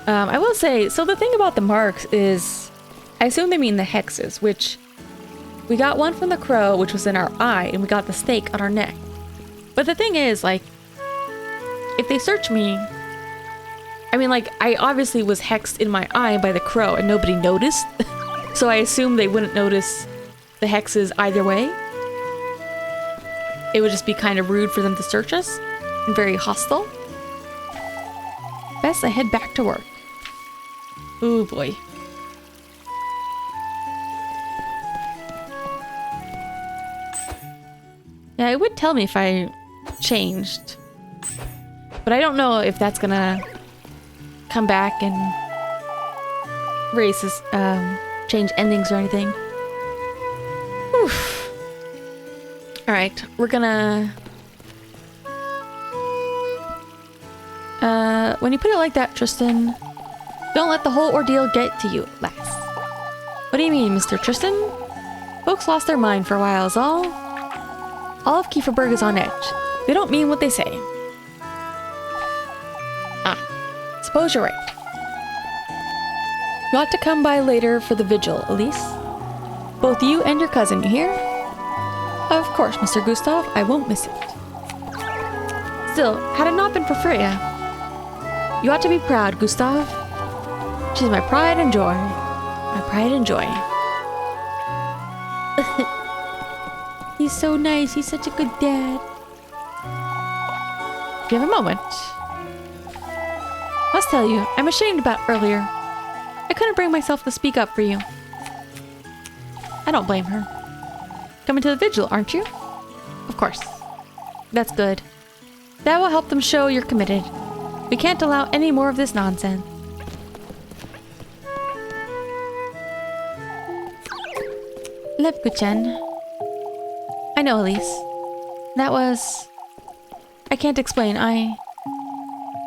I will say, so the thing about the marks is, I assume they mean the hexes, which we got one from the crow, which was in our eye, and we got the snake on our neck. But the thing is, like, if they search me, I mean, like, I obviously was hexed in my eye by the crow and nobody noticed. So I assume they wouldn't notice the hexes either way. It would just be kind of rude for them to search us and very hostile. Best I head back to work. Oh boy. Yeah, it would tell me if I changed. But I don't know if that's gonna come back and raise this, change endings or anything. Oof. Alright, we're gonna... when you put it like that, Tristan, don't let the whole ordeal get to you, lass. What do you mean, Mr. Tristan? Folks lost their mind for a while is all. All of Kieferberg is on edge. They don't mean what they say. Ah, suppose you're right. You ought to come by later for the vigil, Elise. Both you and your cousin, you hear? Of course, Mr. Gustav, I won't miss it. Still, had it not been for Freya, you ought to be proud, Gustav. She's my pride and joy. My pride and joy. He's so nice. He's such a good dad. Do you have a moment? Must tell you, I'm ashamed about earlier. I couldn't bring myself to speak up for you. I don't blame her. Coming to the vigil, aren't you? Of course. That's good. That will help them show you're committed. We can't allow any more of this nonsense. Lebkuchen. I know, Elise. That was... I can't explain.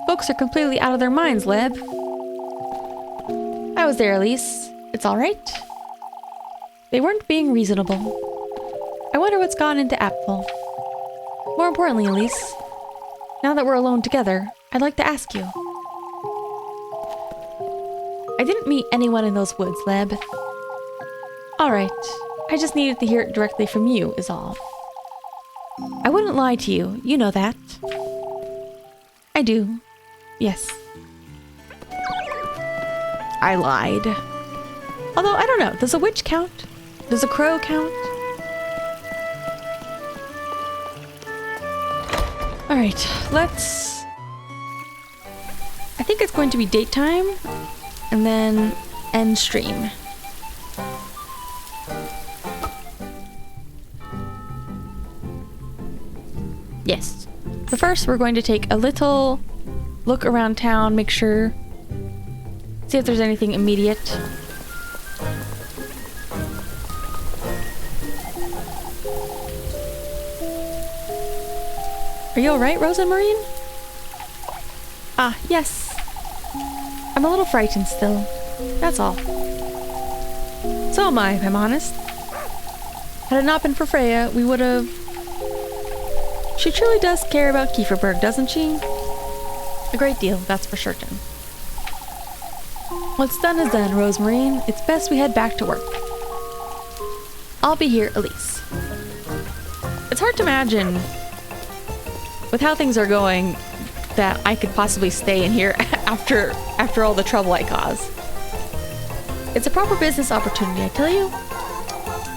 Folks are completely out of their minds, Leb. I was there, Elise. It's all right. They weren't being reasonable. I wonder what's gone into Apfel. More importantly, Elise, now that we're alone together, I'd like to ask you. I didn't meet anyone in those woods, Leb. All right. I just needed to hear it directly from you, is all. I wouldn't lie to you. You know that. I do. Yes. I lied. Although, I don't know. Does a witch count? Does a crow count? Alright, let's... I think it's going to be daytime, and then end stream. Yes. But first, we're going to take a little look around town, make sure... See if there's anything immediate. Are you alright, Rosa Marine? Ah, yes. I'm a little frightened still. That's all. So am I, if I'm honest. Had it not been for Freya, we would have... She truly does care about Kieferberg, doesn't she? A great deal, that's for certain. What's done is done, Rosemarine. It's best we head back to work. I'll be here, Elise. It's hard to imagine, with how things are going, that I could possibly stay in here after all the trouble I caused. It's a proper business opportunity, I tell you.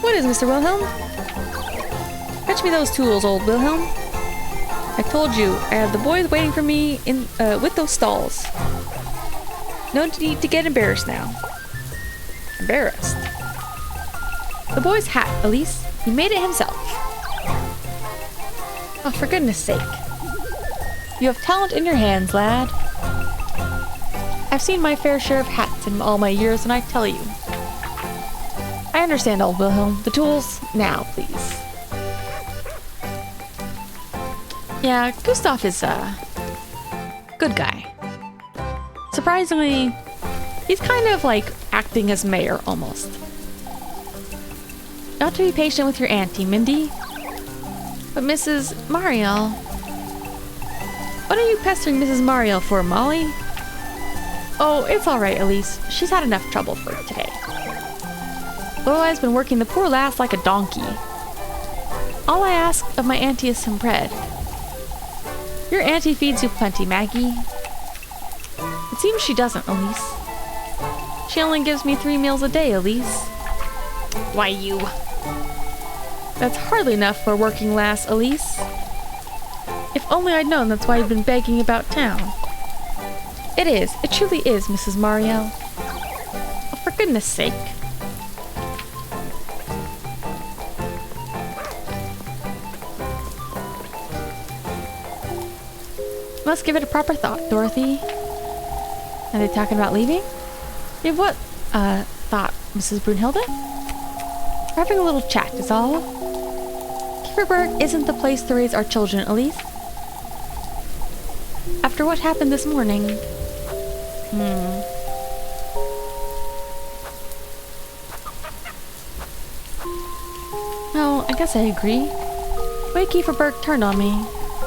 What is, Mr. Wilhelm? Fetch me those tools, old Wilhelm. I told you, I have the boys waiting for me in with those stalls. No need to get embarrassed now. Embarrassed? The boy's hat, Elise. He made it himself. Oh, for goodness sake. You have talent in your hands, lad. I've seen my fair share of hats in all my years, and I tell you. I understand, old Wilhelm. The tools, now, please. Yeah, Gustav is a good guy. Surprisingly, he's kind of like acting as mayor, almost. You ought to be patient with your auntie, Mindy. But Mrs. Mariel... What are you pestering Mrs. Mariel for, Molly? Oh, it's alright, Elise. She's had enough trouble for today. Lorelai's been working the poor lass like a donkey. All I ask of my auntie is some bread. Your auntie feeds you plenty, Maggie. It seems she doesn't, Elise. She only gives me 3 meals a day, Elise. Why, you... That's hardly enough for a working lass, Elise. If only I'd known that's why you've been begging about town. It is. It truly is, Mrs. Mariel. Oh, for goodness sake. Must give it a proper thought, Dorothy. Are they talking about leaving? Give what, thought, Mrs. Brunhilde? We're having a little chat, is all. Kieferberg isn't the place to raise our children, Elise. After what happened this morning... Well, I guess I agree. The way Kieferberg turned on me...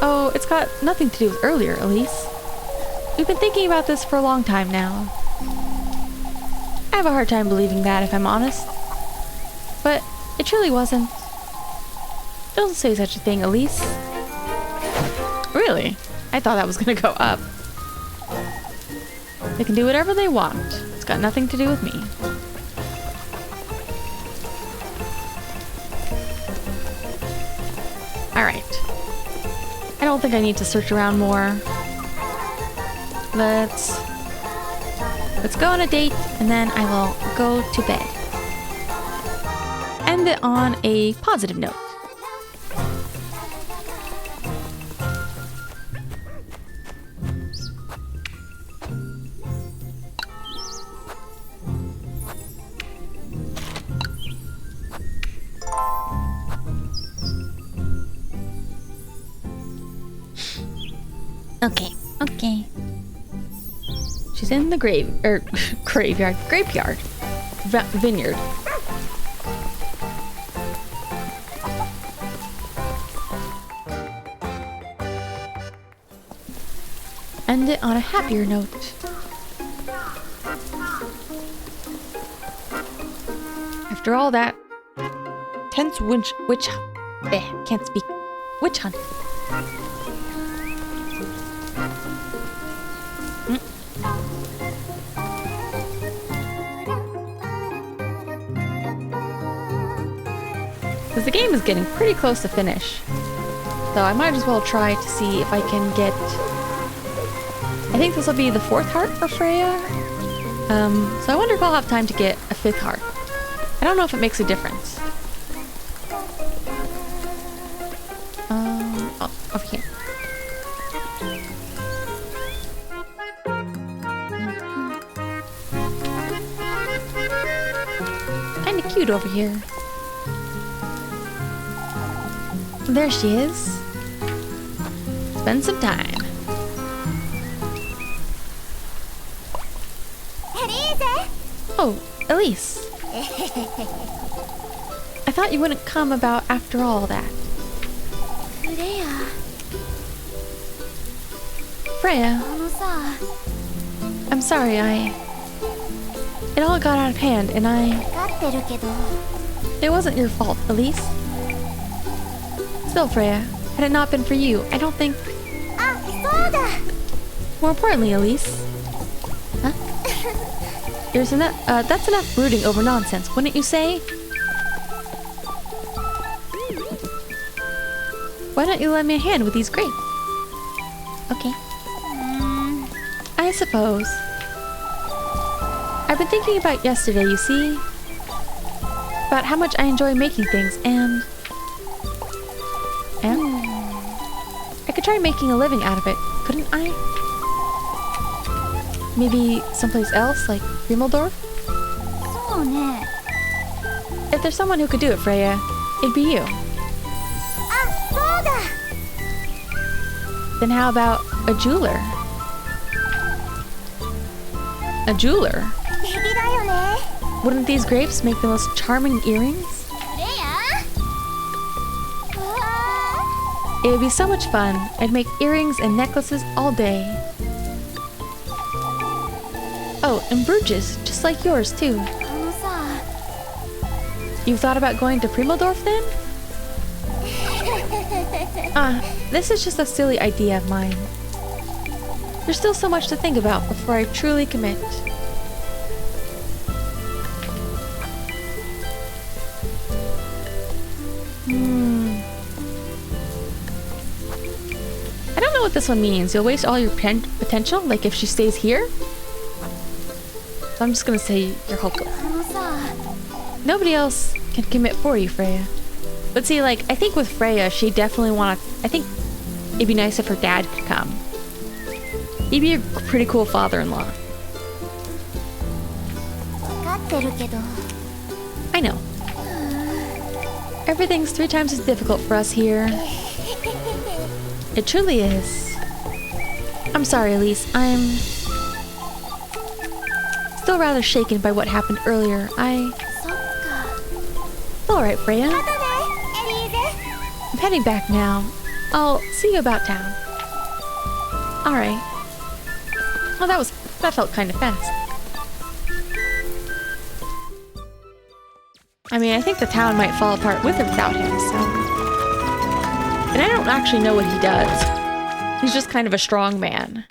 Oh, it's got nothing to do with earlier, Elise. We've been thinking about this for a long time now. I have a hard time believing that, if I'm honest. But it truly wasn't. Don't say such a thing, Elise. Really? I thought that was gonna go up. They can do whatever they want. It's got nothing to do with me. Alright. I don't think I need to search around more. Let's go on a date, and then I will go to bed. End it on a positive note. Okay. She's in the graveyard. Vineyard. End it on a happier note. After all that tense can't speak. Witch hunt. Because the game is getting pretty close to finish. So I might as well try to see if I can get... I think this will be the 4th heart for Freya. So I wonder if I'll have time to get a 5th heart. I don't know if it makes a difference. Oh, over here. Kinda cute over here. There she is. Spend some time. Oh, Elise. I thought you wouldn't come about after all that. Freya. I'm sorry, it all got out of hand, and it wasn't your fault, Elise. Still, Freya, had it not been for you, I don't think... More importantly, Elise... Huh? That's enough brooding over nonsense, wouldn't you say? Why don't you lend me a hand with these grapes? Okay. I suppose. I've been thinking about yesterday, you see? About how much I enjoy making things, and... I could try making a living out of it, couldn't I? Maybe someplace else, like Grimmeldorf? If there's someone who could do it, Freya, it'd be you. Then how about a jeweler? A jeweler? Wouldn't these grapes make the most charming earrings? It would be so much fun. I'd make earrings and necklaces all day. Oh, and brooches, just like yours too. あのさ You've thought about going to Primodorf then? This is just a silly idea of mine. There's still so much to think about before I truly commit. I don't know what this one means. You'll waste all your potential, like if she stays here? So I'm just gonna say you're hopeless. あのさ Nobody else can commit for you, Freya. But see, like, I think with Freya, she definitely I think it'd be nice if her dad could come. He'd be a pretty cool father-in-law. 分かってるけど I know. Everything's 3 times as difficult for us here. It truly is. I'm sorry, Elise. I'm still rather shaken by what happened earlier. そっか It's alright, Freya. またねエリーゼ I'm heading back now. I'll see you about town. Alright. Well, that felt kind of fast. I mean, I think the town might fall apart with or without him, so... And I don't actually know what he does. He's just kind of a strong man.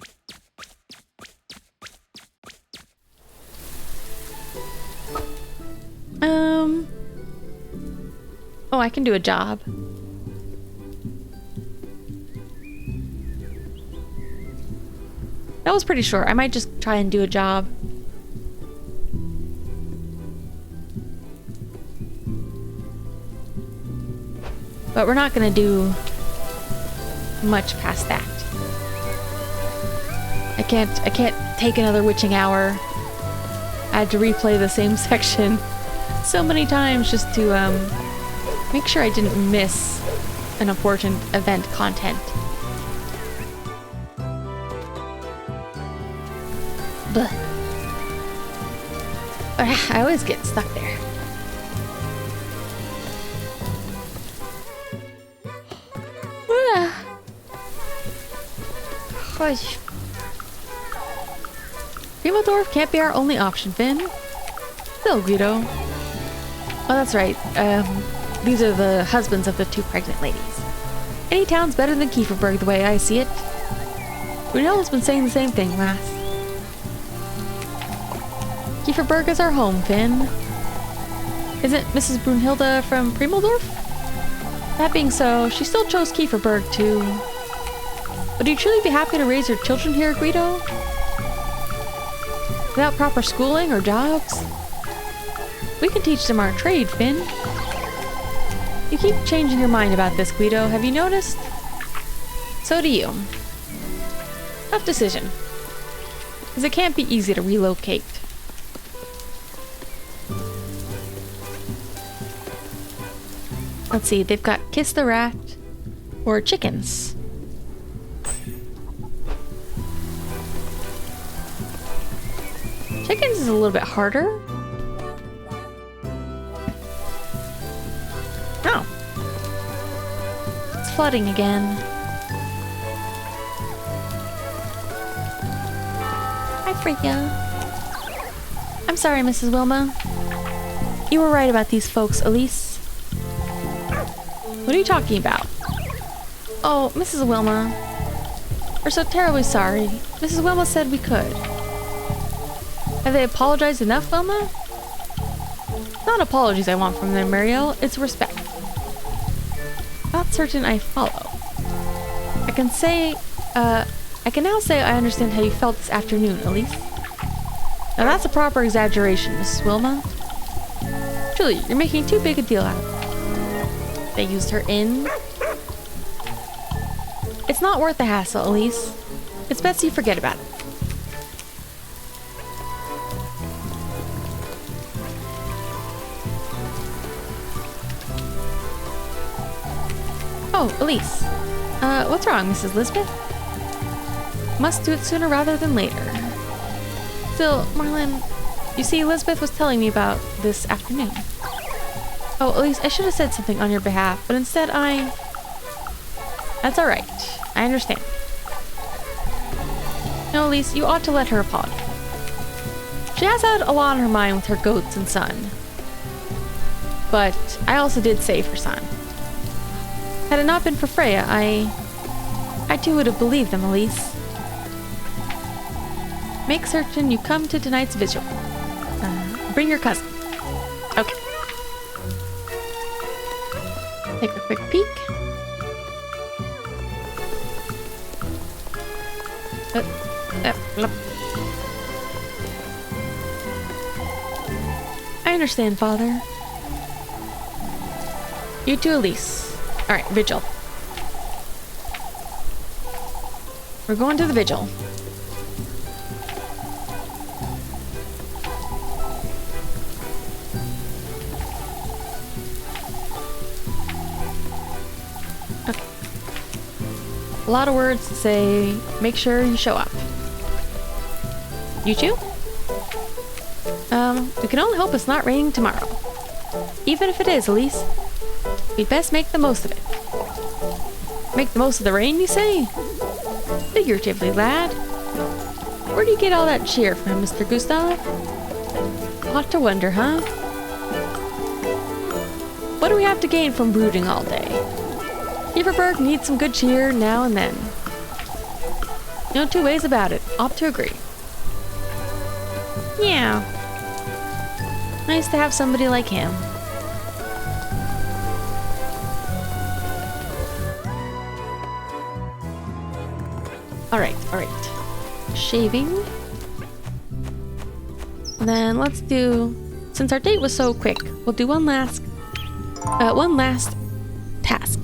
Oh, I can do a job. That was pretty short. I might just try and do a job. But we're not gonna do much past that. I can't take another witching hour. I had to replay the same section so many times just to make sure I didn't miss an important event content. But I always get stuck there. Primodorf can't be our only option, Finn. Still, Guido. Oh, that's right. These are the husbands of the 2 pregnant ladies. Any town's better than Kieferberg the way I see it. Brunhilde's been saying the same thing, lass. Kieferberg is our home, Finn. Isn't Mrs. Brunhilde from Primodorf? That being so, she still chose Kieferberg too. Would you truly be happy to raise your children here, Guido? Without proper schooling or jobs? We can teach them our trade, Finn. You keep changing your mind about this, Guido, have you noticed? So do you. Tough decision. Because it can't be easy to relocate. Let's see, they've got Kiss the Rat or chickens. Chickens is a little bit harder. Oh. It's flooding again. Hi, Freya. I'm sorry, Mrs. Wilma. You were right about these folks, Elise. What are you talking about? Oh, Mrs. Wilma. We're so terribly sorry. Mrs. Wilma said we could. Have they apologized enough, Wilma? It's not apologies I want from them, Mariel. It's respect. Not certain I follow. I can now say I understand how you felt this afternoon, Elise. Now that's a proper exaggeration, Mrs. Wilma. Truly, you're making too big a deal out of it. They used her in. It's not worth the hassle, Elise. It's best you forget about it. Oh, Elise. What's wrong, Mrs. Lisbeth? Must do it sooner rather than later. Still, Marlin, you see, Elizabeth was telling me about this afternoon. Oh, Elise, I should have said something on your behalf, but instead I That's alright. I understand. No, Elise, you ought to let her apologize. She has had a lot on her mind with her goats and son. But I also did save her son. Had it not been for Freya, I too would have believed them, Elise. Make certain you come to tonight's vigil. Bring your cousin. Okay. Take a quick peek. I understand, Father. You too, Elise. Alright, vigil. We're going to the vigil. Okay. A lot of words to say, make sure you show up. You too? We can only hope it's not raining tomorrow. Even if it is, Elise, we'd best make the most of it. Make the most of the rain, you say? Figuratively, lad. Where do you get all that cheer from, Mr. Gustav? Ought to wonder, huh? What do we have to gain from brooding all day? Everberg needs some good cheer now and then. No two ways about it. Ought to agree. Yeah. Nice to have somebody like him. Alright. Shaving. And then let's do... Since our date was so quick, we'll do one last task.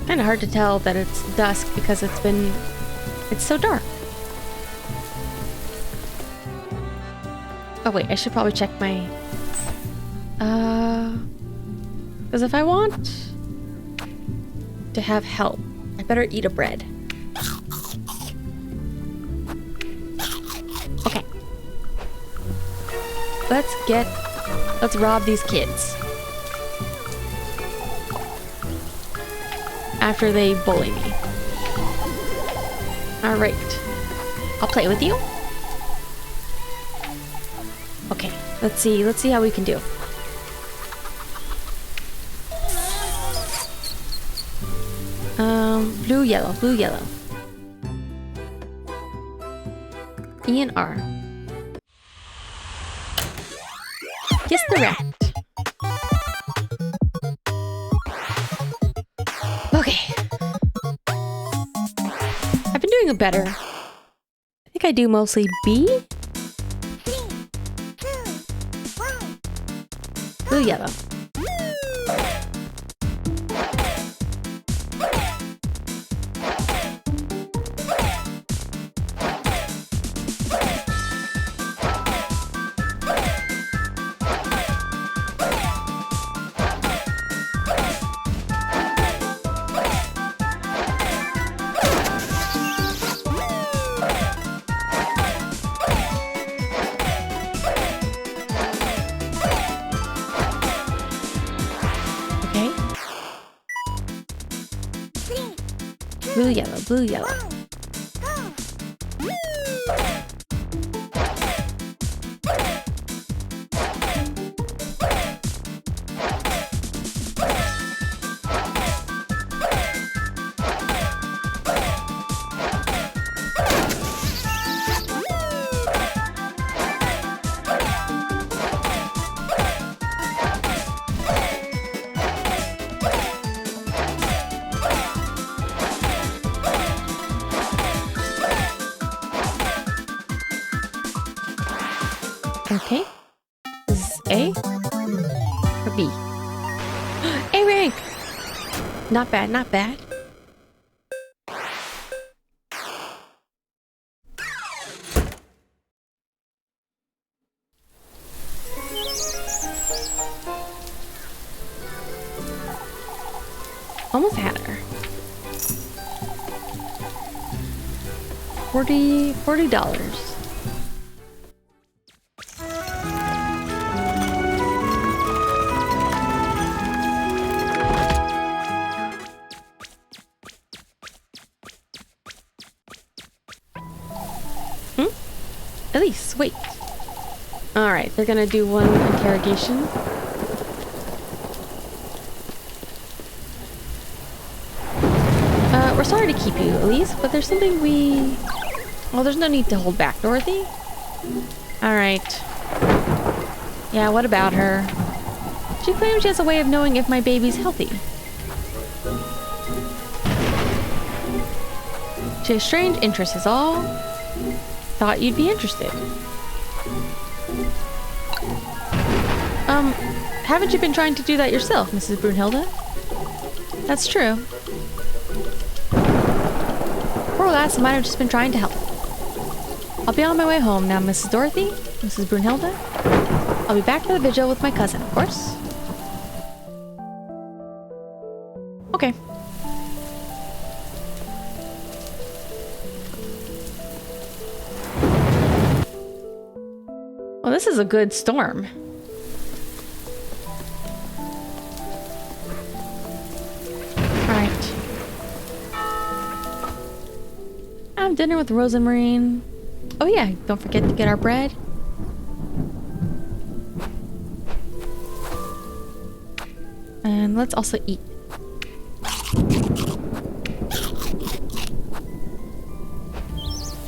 Kind of hard to tell that it's dusk because it's so dark. Oh wait, I should probably check my because if I want to have help, I better eat a bread. Okay. Let's rob these kids. After they bully me. Alright. I'll play with you. Okay, let's see how we can do. Blue, yellow. E and R. Kiss the rat. Okay. I've been doing it better. I think I do mostly B. Blue, yellow. Blue, yellow. Okay. This is A or B? A rank! Not bad, not bad. Almost had her. $40. Elise, wait. Alright, they're gonna do one interrogation. We're sorry to keep you, Elise, but there's something we... Well, there's no need to hold back, Dorothy. Alright. Yeah, what about her? She claims she has a way of knowing if my baby's healthy. She has strange interests is all. Thought you'd be interested. Haven't you been trying to do that yourself, Mrs. Brunhilde? That's true. Poor lass, I might have just been trying to help. I'll be on my way home now, Mrs. Dorothy, Mrs. Brunhilde. I'll be back for the vigil with my cousin, of course. Okay. Well, this is a good storm. Alright. Have dinner with Rose and Marine. Oh yeah, don't forget to get our bread. And let's also eat.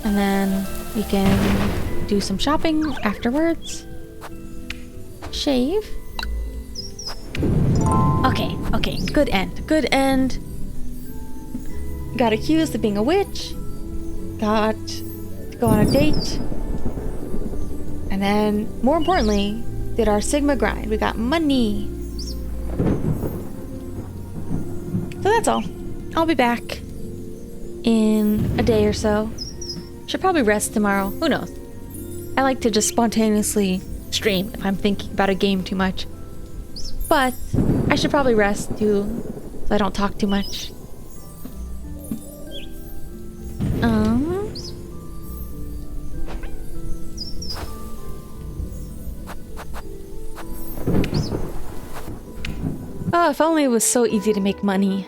And then we can do some shopping afterwards. Shave. Okay, good end. Got accused of being a witch. Got to go on a date. And then, more importantly, did our Sigma grind. We got money. So that's all. I'll be back in a day or so. Should probably rest tomorrow. Who knows? I like to just spontaneously stream if I'm thinking about a game too much. But I should probably rest too, so I don't talk too much. Oh, if only it was so easy to make money.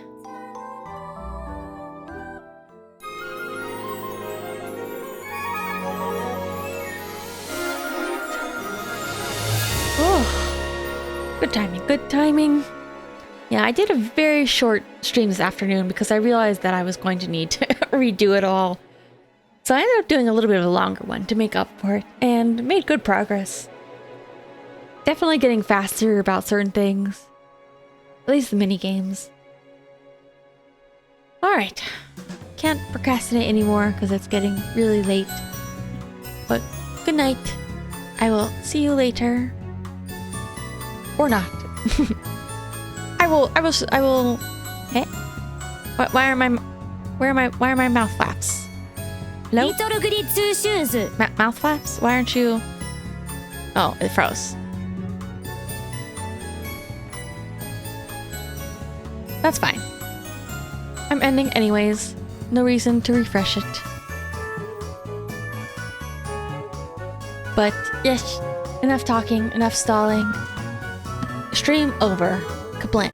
Oh, good timing. Yeah, I did a very short stream this afternoon because I realized that I was going to need to redo it all. So I ended up doing a little bit of a longer one to make up for it and made good progress. Definitely getting faster about certain things. At least the mini games. Alright. Can't procrastinate anymore because it's getting really late. But good night. I will see you later. Or not. I will. Eh? Why are my mouth flaps? Hello? Mouth flaps? Why aren't you? Oh, it froze. That's fine. I'm ending anyways. No reason to refresh it. But yes, enough talking, enough stalling. Stream over. Kablam.